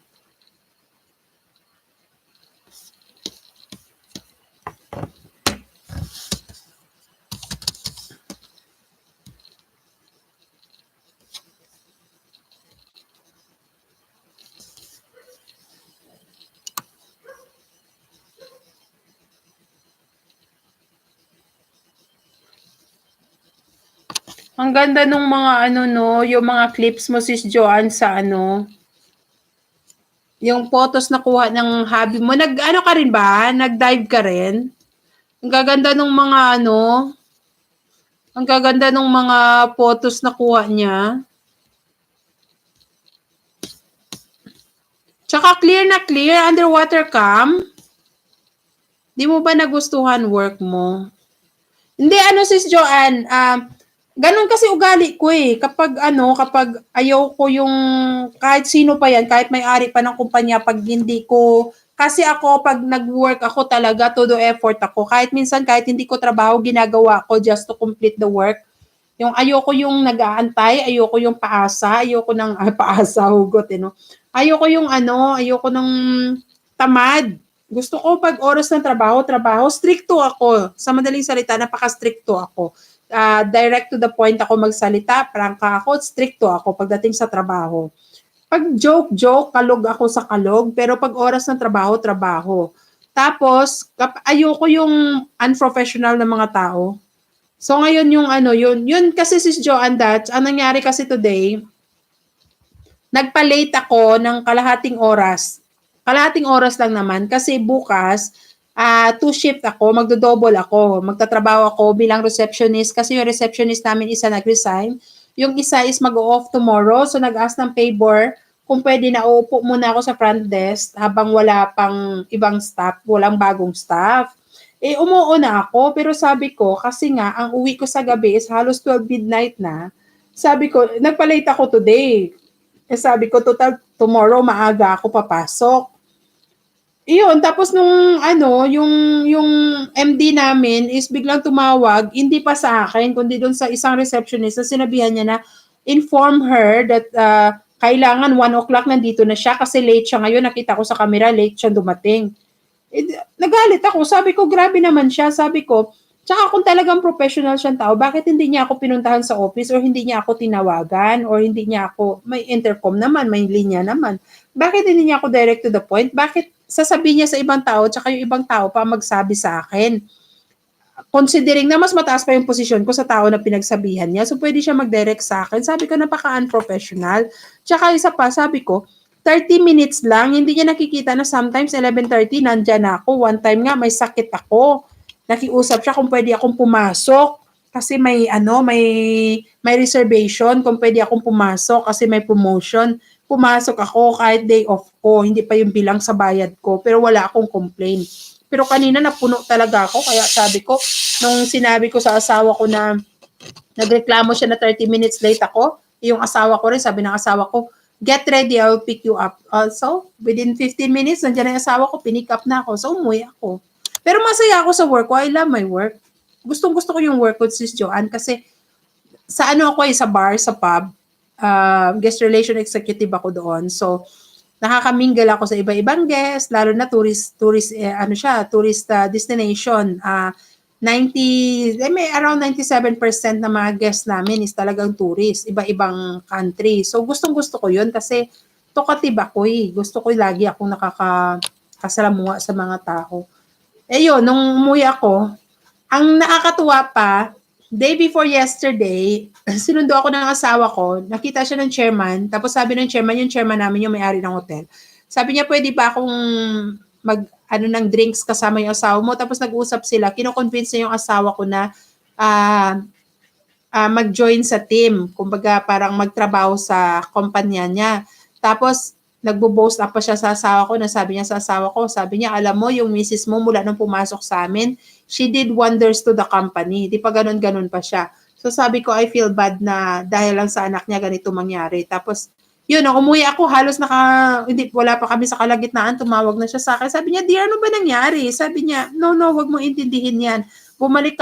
Ang ganda nung mga ano no, yung mga clips mo, Sis Joanne, sa ano, yung photos na kuha ng hobby mo. Nag-ano ka rin ba? Nag-dive ka rin? Ang gaganda nung mga ano, ang gaganda nung mga photos na kuha niya. Tsaka clear na clear, underwater cam. Di mo ba nagustuhan work mo? Hindi, ano Sis Joanne, ganun kasi ugali ko eh. Kapag ayaw ko yung kahit sino pa yan, kahit may-ari pa ng kumpanya, pag hindi ko, kasi ako pag nag-work ako talaga, todo effort ako. Kahit minsan, kahit hindi ko trabaho, ginagawa ko just to complete the work. Yung ayoko yung nag-aantay, ayoko yung paasa, ayoko ng paasa, hugot, no? Ayoko ng tamad. Gusto ko pag oras ng trabaho, stricto ako. Sa madaling salita, napaka-stricto ako. Direct to the point ako magsalita, prangka ako, stricto ako pagdating sa trabaho. Pag joke, kalog ako sa kalog, pero pag oras ng trabaho. Tapos, ayoko yung unprofessional na mga tao. So ngayon yun kasi Sis Joanne Dats, ang nangyari kasi today, nagpa-late ako ng kalahating oras. Kalahating oras lang naman kasi bukas, 2 shift ako, magdo-double ako. Magtatrabaho ako bilang receptionist kasi yung receptionist namin isa nag-resign. Yung isa is mag-off tomorrow. So nag-ask ng favor kung pwede na uupo muna ako sa front desk habang wala pang ibang staff, walang bagong staff. Umuuna ako pero sabi ko kasi nga ang uwi ko sa gabi is halos 12 midnight na. Sabi ko, nagpa-late ako today. Sabi ko, total tomorrow maaga ako papasok. Iyon, tapos yung MD namin is biglang tumawag, hindi pa sa akin, kundi doon sa isang receptionist na sinabihan niya na inform her that kailangan 1 o'clock nandito na siya kasi late siya ngayon. Nakita ko sa camera, late siya dumating. Nagalit ako. Sabi ko, grabe naman siya. Sabi ko, tsaka kung talagang professional siyang tao, bakit hindi niya ako pinuntahan sa office or hindi niya ako tinawagan or hindi niya ako, may intercom naman, may linya naman. Bakit hindi niya ako direct to the point? Bakit sasabihin niya sa ibang tao tsaka yung ibang tao pa magsabi sa akin? considering na mas mataas pa yung posisyon ko sa tao na pinagsabihan niya, so pwede siya mag-direct sa akin. Sabi ko, napaka-unprofessional. Tsaka isa pa, sabi ko, 30 minutes lang, hindi niya nakikita na sometimes 11:30, nandyan ako. One time nga, may sakit ako. Nakiusap siya kung pwede akong pumasok kasi may reservation kung pwede akong pumasok kasi may promotion. Pumasok ako kahit day off ko, hindi pa yung bilang sa bayad ko, pero wala akong complaint. Pero kanina napuno talaga ako, kaya sabi ko, nung sinabi ko sa asawa ko na nagreklamo siya na 30 minutes late ako, yung asawa ko rin, sabi ng asawa ko, get ready, I will pick you up. So, within 15 minutes, nandiyan na yung asawa ko, pinick up na ako. So, umuwi ako. Pero masaya ako sa work ko. I love my work. Gustong-gusto ko yung work ko, Sis Joanne, kasi sa ano ako sa bar, sa pub, guest relation executive ako doon. So, nakakamingle ako sa iba-ibang guest, lalo na tourist destination. 90, may around 97% na mga guests namin is talagang tourist, iba-ibang country. So, gustong-gusto ko yun kasi talkative ako eh. Gusto ko lagi akong nakakasalamuha sa mga tao. Eh yun, nung umuwi ako, ang nakakatuwa pa, day before yesterday, sinundo ako ng asawa ko, nakita siya ng chairman, tapos sabi ng chairman, yung chairman namin, yung may-ari ng hotel, sabi niya, pwede ba akong ng drinks kasama yung asawa mo? Tapos nag-usap sila, kino-convince niya yung asawa ko na ah, mag-join sa team. Kumbaga, parang magtrabaho sa kumpanya niya. Tapos, nagbo-boast up pa siya sa asawa ko na sabi niya sa asawa ko, sabi niya, alam mo, yung misis mo mula nung pumasok sa amin, she did wonders to the company. Di pa ganun-ganun pa siya. So sabi ko, I feel bad na dahil lang sa anak niya ganito mangyari. Tapos, yun, nung umuwi ako, halos wala pa kami sa kalagitnaan, tumawag na siya sa akin. Sabi niya, dear, ano ba nangyari? Sabi niya, no, wag mo intindihin yan. Bumalik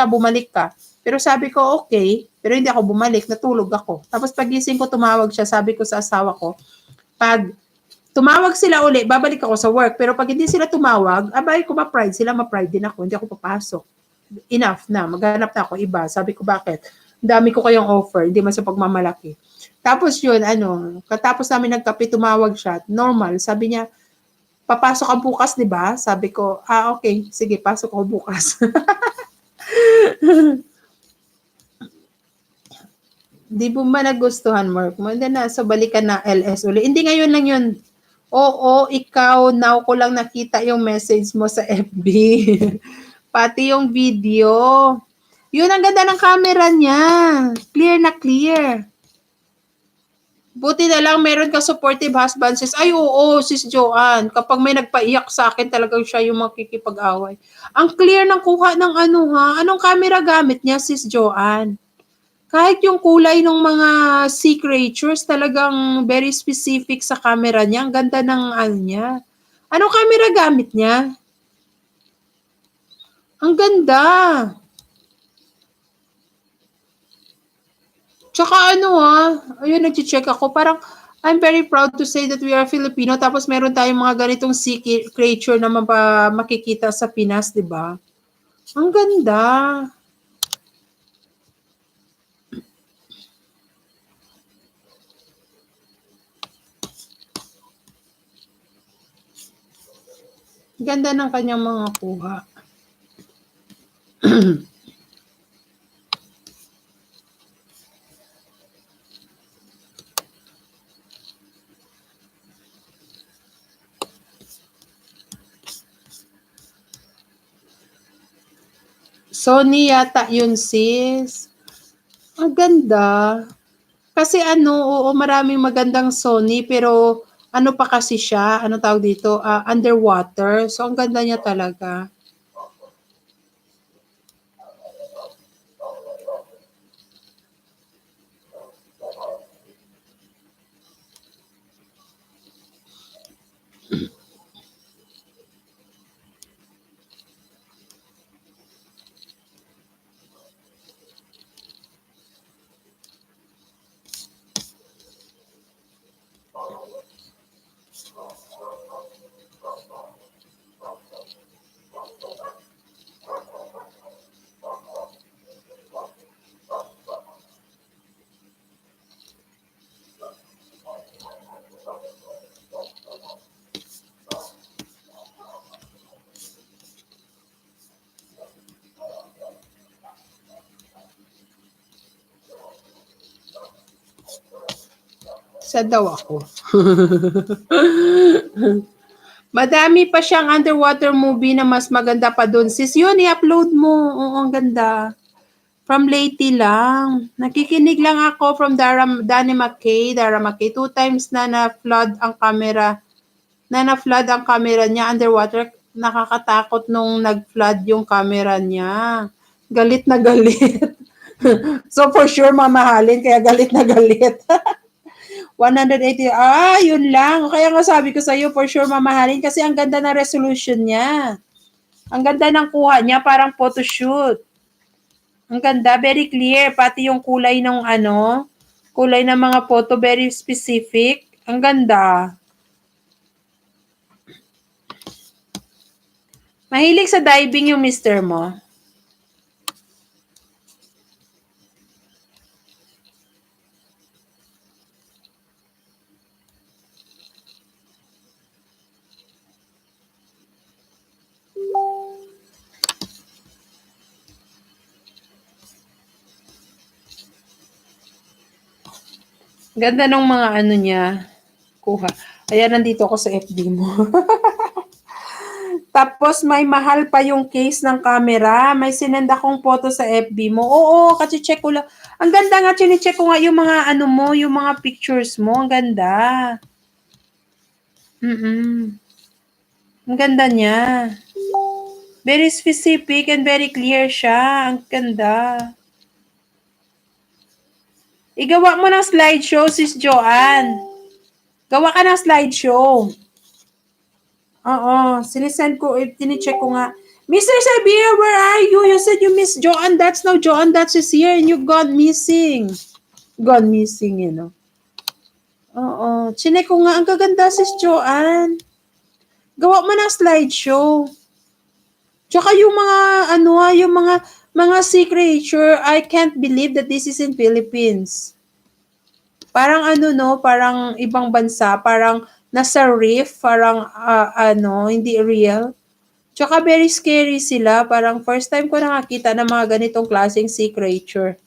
ka. Pero sabi ko, okay. Pero hindi ako bumalik, natulog ako. Tapos pagising ko, tumawag siya, sabi ko sa asawa ko, pag tumawag sila uli, babalik ako sa work. Pero pag hindi sila tumawag, abay ko ma-pride sila, ma-pride din ako. Hindi ako papasok. Enough na, maghanap na ako iba. Sabi ko, bakit? Dami ko kayong offer, hindi man sa pagmamalaki. Tapos yun, katapos namin nagkape, tumawag siya. Normal, sabi niya, papasok ka bukas, di ba? Sabi ko, okay, sige, pasok ako bukas. Di mo ba nagustuhan work mo? Hindi na, so balikan na LS uli. Hindi ngayon lang yun. Oo, ikaw, now ko lang nakita yung message mo sa FB. Pati yung video. Yun, ang ganda ng camera niya. Clear na clear. Buti na lang meron ka supportive husband, sis. Ay, oo, sis Joanne. Kapag may nagpaiyak sa akin, talagang siya yung makikipag-away. Ang clear ng kuha ng Anong camera gamit niya, sis Joanne? Kahit yung kulay ng mga sea creatures, talagang very specific sa camera niya. Ang ganda ng niya. Anong camera gamit niya? Ang ganda. Tsaka ayun, nag-check ako. Parang, I'm very proud to say that we are Filipino. Tapos meron tayong mga ganitong sea creature na makikita sa Pinas, di ba? Ang ganda. Ganda ng kanyang mga kuha. Sony yata yun, sis. Ang ganda. Kasi oo, maraming magandang Sony, pero ano pa kasi siya, ano tawag dito, underwater. So, ang ganda niya talaga. Sad daw ako. Madami pa siyang underwater movie na mas maganda pa dun. Sis, yun, i-upload mo. Oo, ang ganda. From Leyte lang. Nakikinig lang ako from Danny McKay. Dara McKay. 2 times na na-flood ang camera. Na-flood ang camera niya underwater. Nakakatakot nung nag-flood yung camera niya. Galit na galit. So for sure mamahalin kaya galit na galit. 180, yun lang. Kaya nga sabi ko sa'yo, for sure mamahalin kasi ang ganda na resolution niya. Ang ganda ng kuha niya, parang photoshoot. Ang ganda, very clear. Pati yung kulay ng kulay ng mga photo, very specific. Ang ganda. Mahilig sa diving yung mister mo. Ganda ng mga niya. Kuha. Ayan, nandito ako sa FB mo. Tapos may mahal pa yung case ng camera. May sinend akong photo sa FB mo. Oo, kasi check ko lang. Ang ganda nga, chine-check ko nga yung mga mo, yung mga pictures mo. Ang ganda. Ang ganda niya. Very specific and very clear siya. Ang ganda. Igawa mo ng slideshow, sis Joanne. Gawa ka ng slideshow. Oo, sinisend ko, tinicheck ko nga. Mr. Sabir, where are you? You said you miss Joanne Dats. Now Joanne Dats is here and you gone missing. Gone missing, Oo. Chinek ko nga, ang gaganda sis Joanne. Gawa mo ng slideshow. Tsaka yung mga, yung mga sea creature, I can't believe that this is in Philippines. Parang parang ibang bansa, parang nasa reef, parang hindi real. Tsaka very scary sila, parang first time ko nakakita ng mga ganitong klaseng sea creature.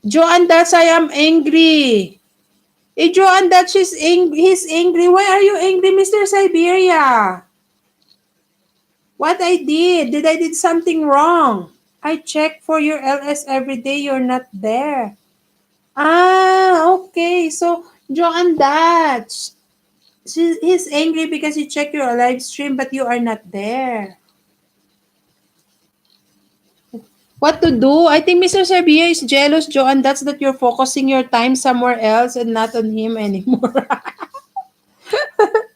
Joanne, that's I am angry. Joanne, that's he's angry. Why are you angry, Mr. Siberia? What I did? Did I did something wrong? I check for your LS every day. You're not there. Okay. So, Joanne, that's he's angry because you check your live stream but you are not there. What to do? I think Mr. Serbia is jealous, Joanne. That's that you're focusing your time somewhere else and not on him anymore.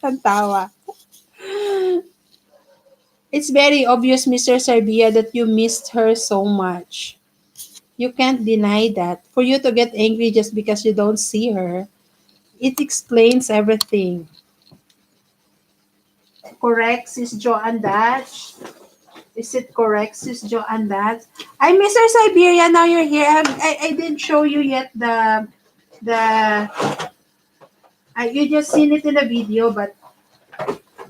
Ang tawa. It's very obvious, Mr. Serbia, that you missed her so much. You can't deny that. For you to get angry just because you don't see her, it explains everything. Correct, sis Joanne Dutch? Is it correct, sis Joanne Dutch? Mr. Siberia, now you're here. I didn't show you yet you just seen it in the video, but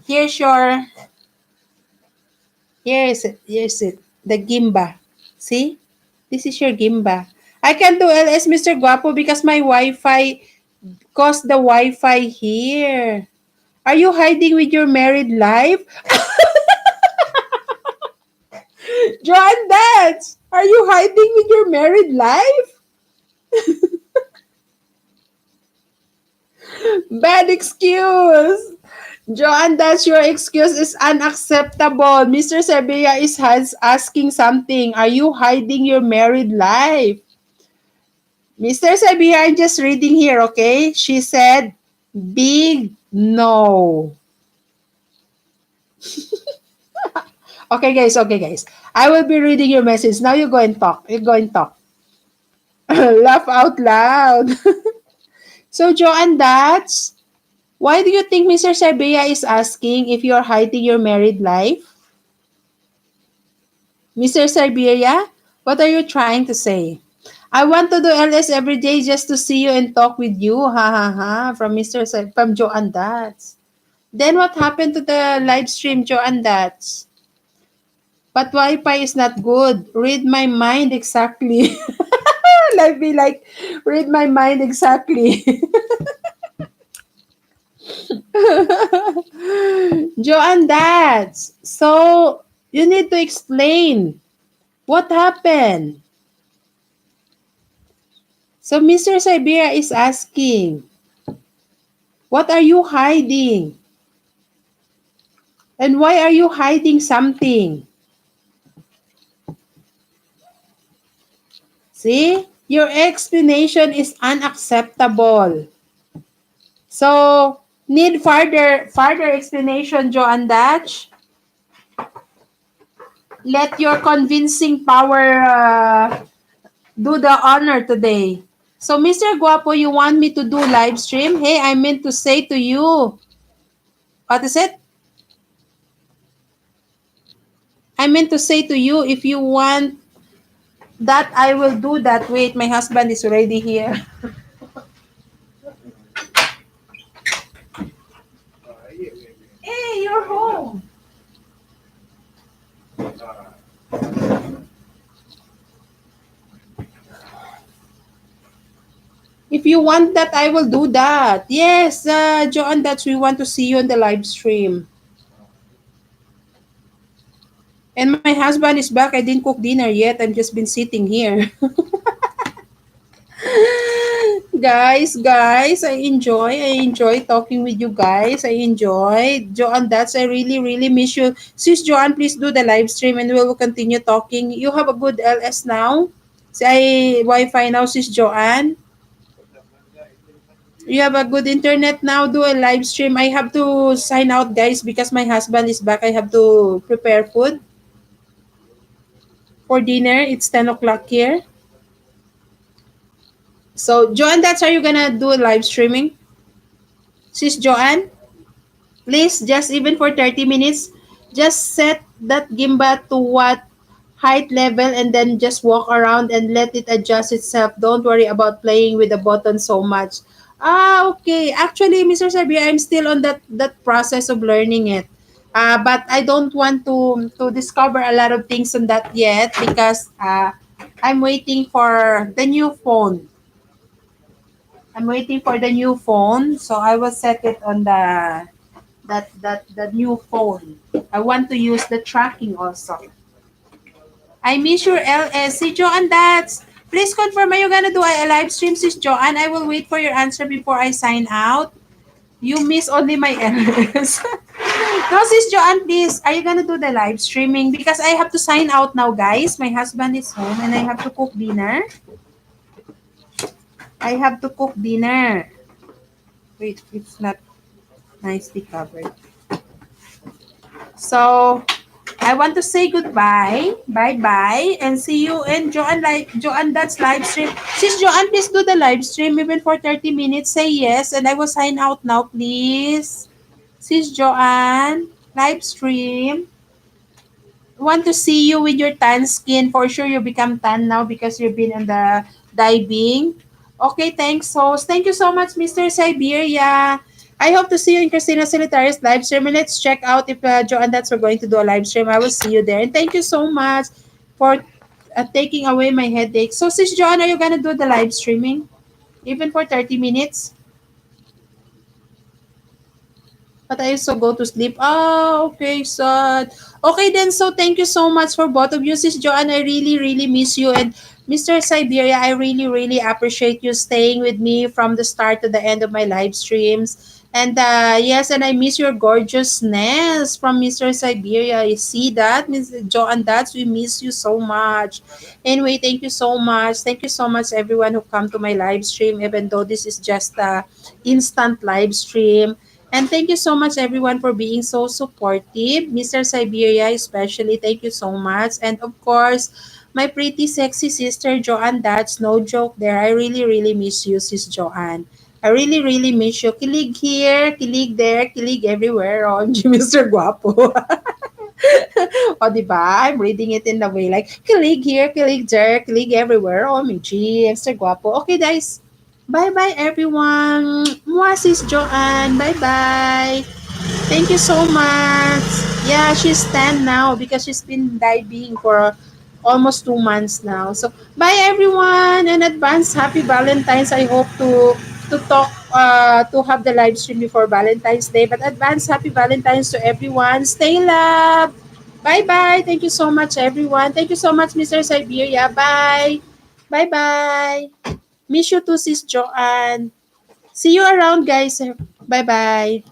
here's it, the Gimba. See? This is your Gimba. I can't do LS, Mr. Guapo, because my Wi-Fi caused the Wi-Fi here. Are you hiding with your married life? John Dats, are you hiding with your married life? Bad excuse. Joanne, that's your excuse is unacceptable. Mr. Serbia is asking something. Are you hiding your married life? Mr. Serbia, I'm just reading here, okay? She said, big no. Okay, guys. I will be reading your message. Now you go and talk. Laugh out loud. So, Joanne, that's why do you think Mr. Serbia is asking if you're hiding your married life? Mr. Siberia, what are you trying to say? I want to do LS every day just to see you and talk with you. Ha ha ha. From Joanne Dats. Then what happened to the live stream, Joanne Dats? But Wi-Fi is not good. Read my mind exactly. Like be like, read my mind exactly. Joanne, that's so you need to explain what happened. So Mr. Siberia is asking, what are you hiding? And why are you hiding something? See? Your explanation is unacceptable. So, need further explanation, Joanne Dutch. Let your convincing power do the honor today. So, Mr. Guapo, you want me to do live stream? Hey, I meant to say to you. What is it? I meant to say to you, if you want that, I will do that. Wait, my husband is already here. Hey, you're home. If you want that, I will do that. Yes, Joanne, that's we want to see you on the live stream. And my husband is back. I didn't cook dinner yet. I've just been sitting here. Guys, I enjoy talking with you guys. I enjoy. Joanne, that's I really miss you. Sis Joanne, please do the live stream and we will continue talking. You have a good LS now? Say Wi-Fi now, Sis Joanne. You have a good internet now. Do a live stream. I have to sign out, guys, because my husband is back. I have to prepare food for dinner. It's 10 o'clock here. So, Joanne, that's how you're gonna do a live streaming? Sis Joanne, please, just even for 30 minutes, just set that gimbal to what height level and then just walk around and let it adjust itself. Don't worry about playing with the button so much. Ah, okay. Actually, Mr. Sabia, I'm still on that process of learning it. But I don't want to discover a lot of things on that yet because I'm waiting for the new phone. I'm waiting for the new phone, so I will set it on that the new phone. I want to use the tracking also. I miss your LS. Si Joanne, that's please confirm, are you gonna do a live stream, sis Joanne? I will wait for your answer before I sign out. You miss only my LS. No, sis Joanne, please, are you gonna do the live streaming? Because I have to sign out now, guys. My husband is home and I have to cook dinner. I have to cook dinner. Wait, it's not nicely covered. So, I want to say goodbye. Bye-bye. And see you in Joanne, that's live stream. Sis Joanne, please do the live stream even for 30 minutes. Say yes. And I will sign out now, please. Sis Joanne, live stream. Want to see you with your tan skin. For sure, you become tan now because you've been in the diving. Okay, thanks, host. Thank you so much, Mr. Siberia. I hope to see you in Christina Solitari's live stream. And let's check out if Joe and Dats are going to do a live stream. I will see you there. And thank you so much for taking away my headache. So, Sis Joanne, are you going to do the live streaming? Even for 30 minutes? But I also go to sleep. Ah, okay, sad. Okay then, so thank you so much for both of you. Sis Joanne, I really miss you. And Mr. Siberia, I really appreciate you staying with me from the start to the end of my live streams. And yes, and I miss your gorgeousness from Mr. Siberia. You see that, Miss Joanne? That's we miss you so much. Anyway, thank you so much. Thank you so much, everyone who come to my live stream, even though this is just a instant live stream. And thank you so much, everyone, for being so supportive. Mr. Siberia, especially, thank you so much. And of course, my pretty, sexy sister, Joanne, that's no joke there. I really miss you, sis Joanne. I really miss you. Kilig here, kilig there, kilig everywhere. Oh, Mr. Guapo. O, diba? I'm reading it in the way like, kilig here, kilig there, kilig everywhere. Oh, Michi, Mr. Guapo. Okay, guys. Bye-bye, everyone. Mwah, sis Joanne. Bye-bye. Thank you so much. Yeah, she's 10 now because she's been diving for almost 2 months now. So, bye everyone. In advance, happy Valentine's. I hope to have the live stream before Valentine's Day. But advance, happy Valentine's to everyone. Stay love. Bye bye. Thank you so much, everyone. Thank you so much, Mr. Siberia. Bye. Bye bye. Miss you too, Sis Joanne. See you around, guys. Bye bye.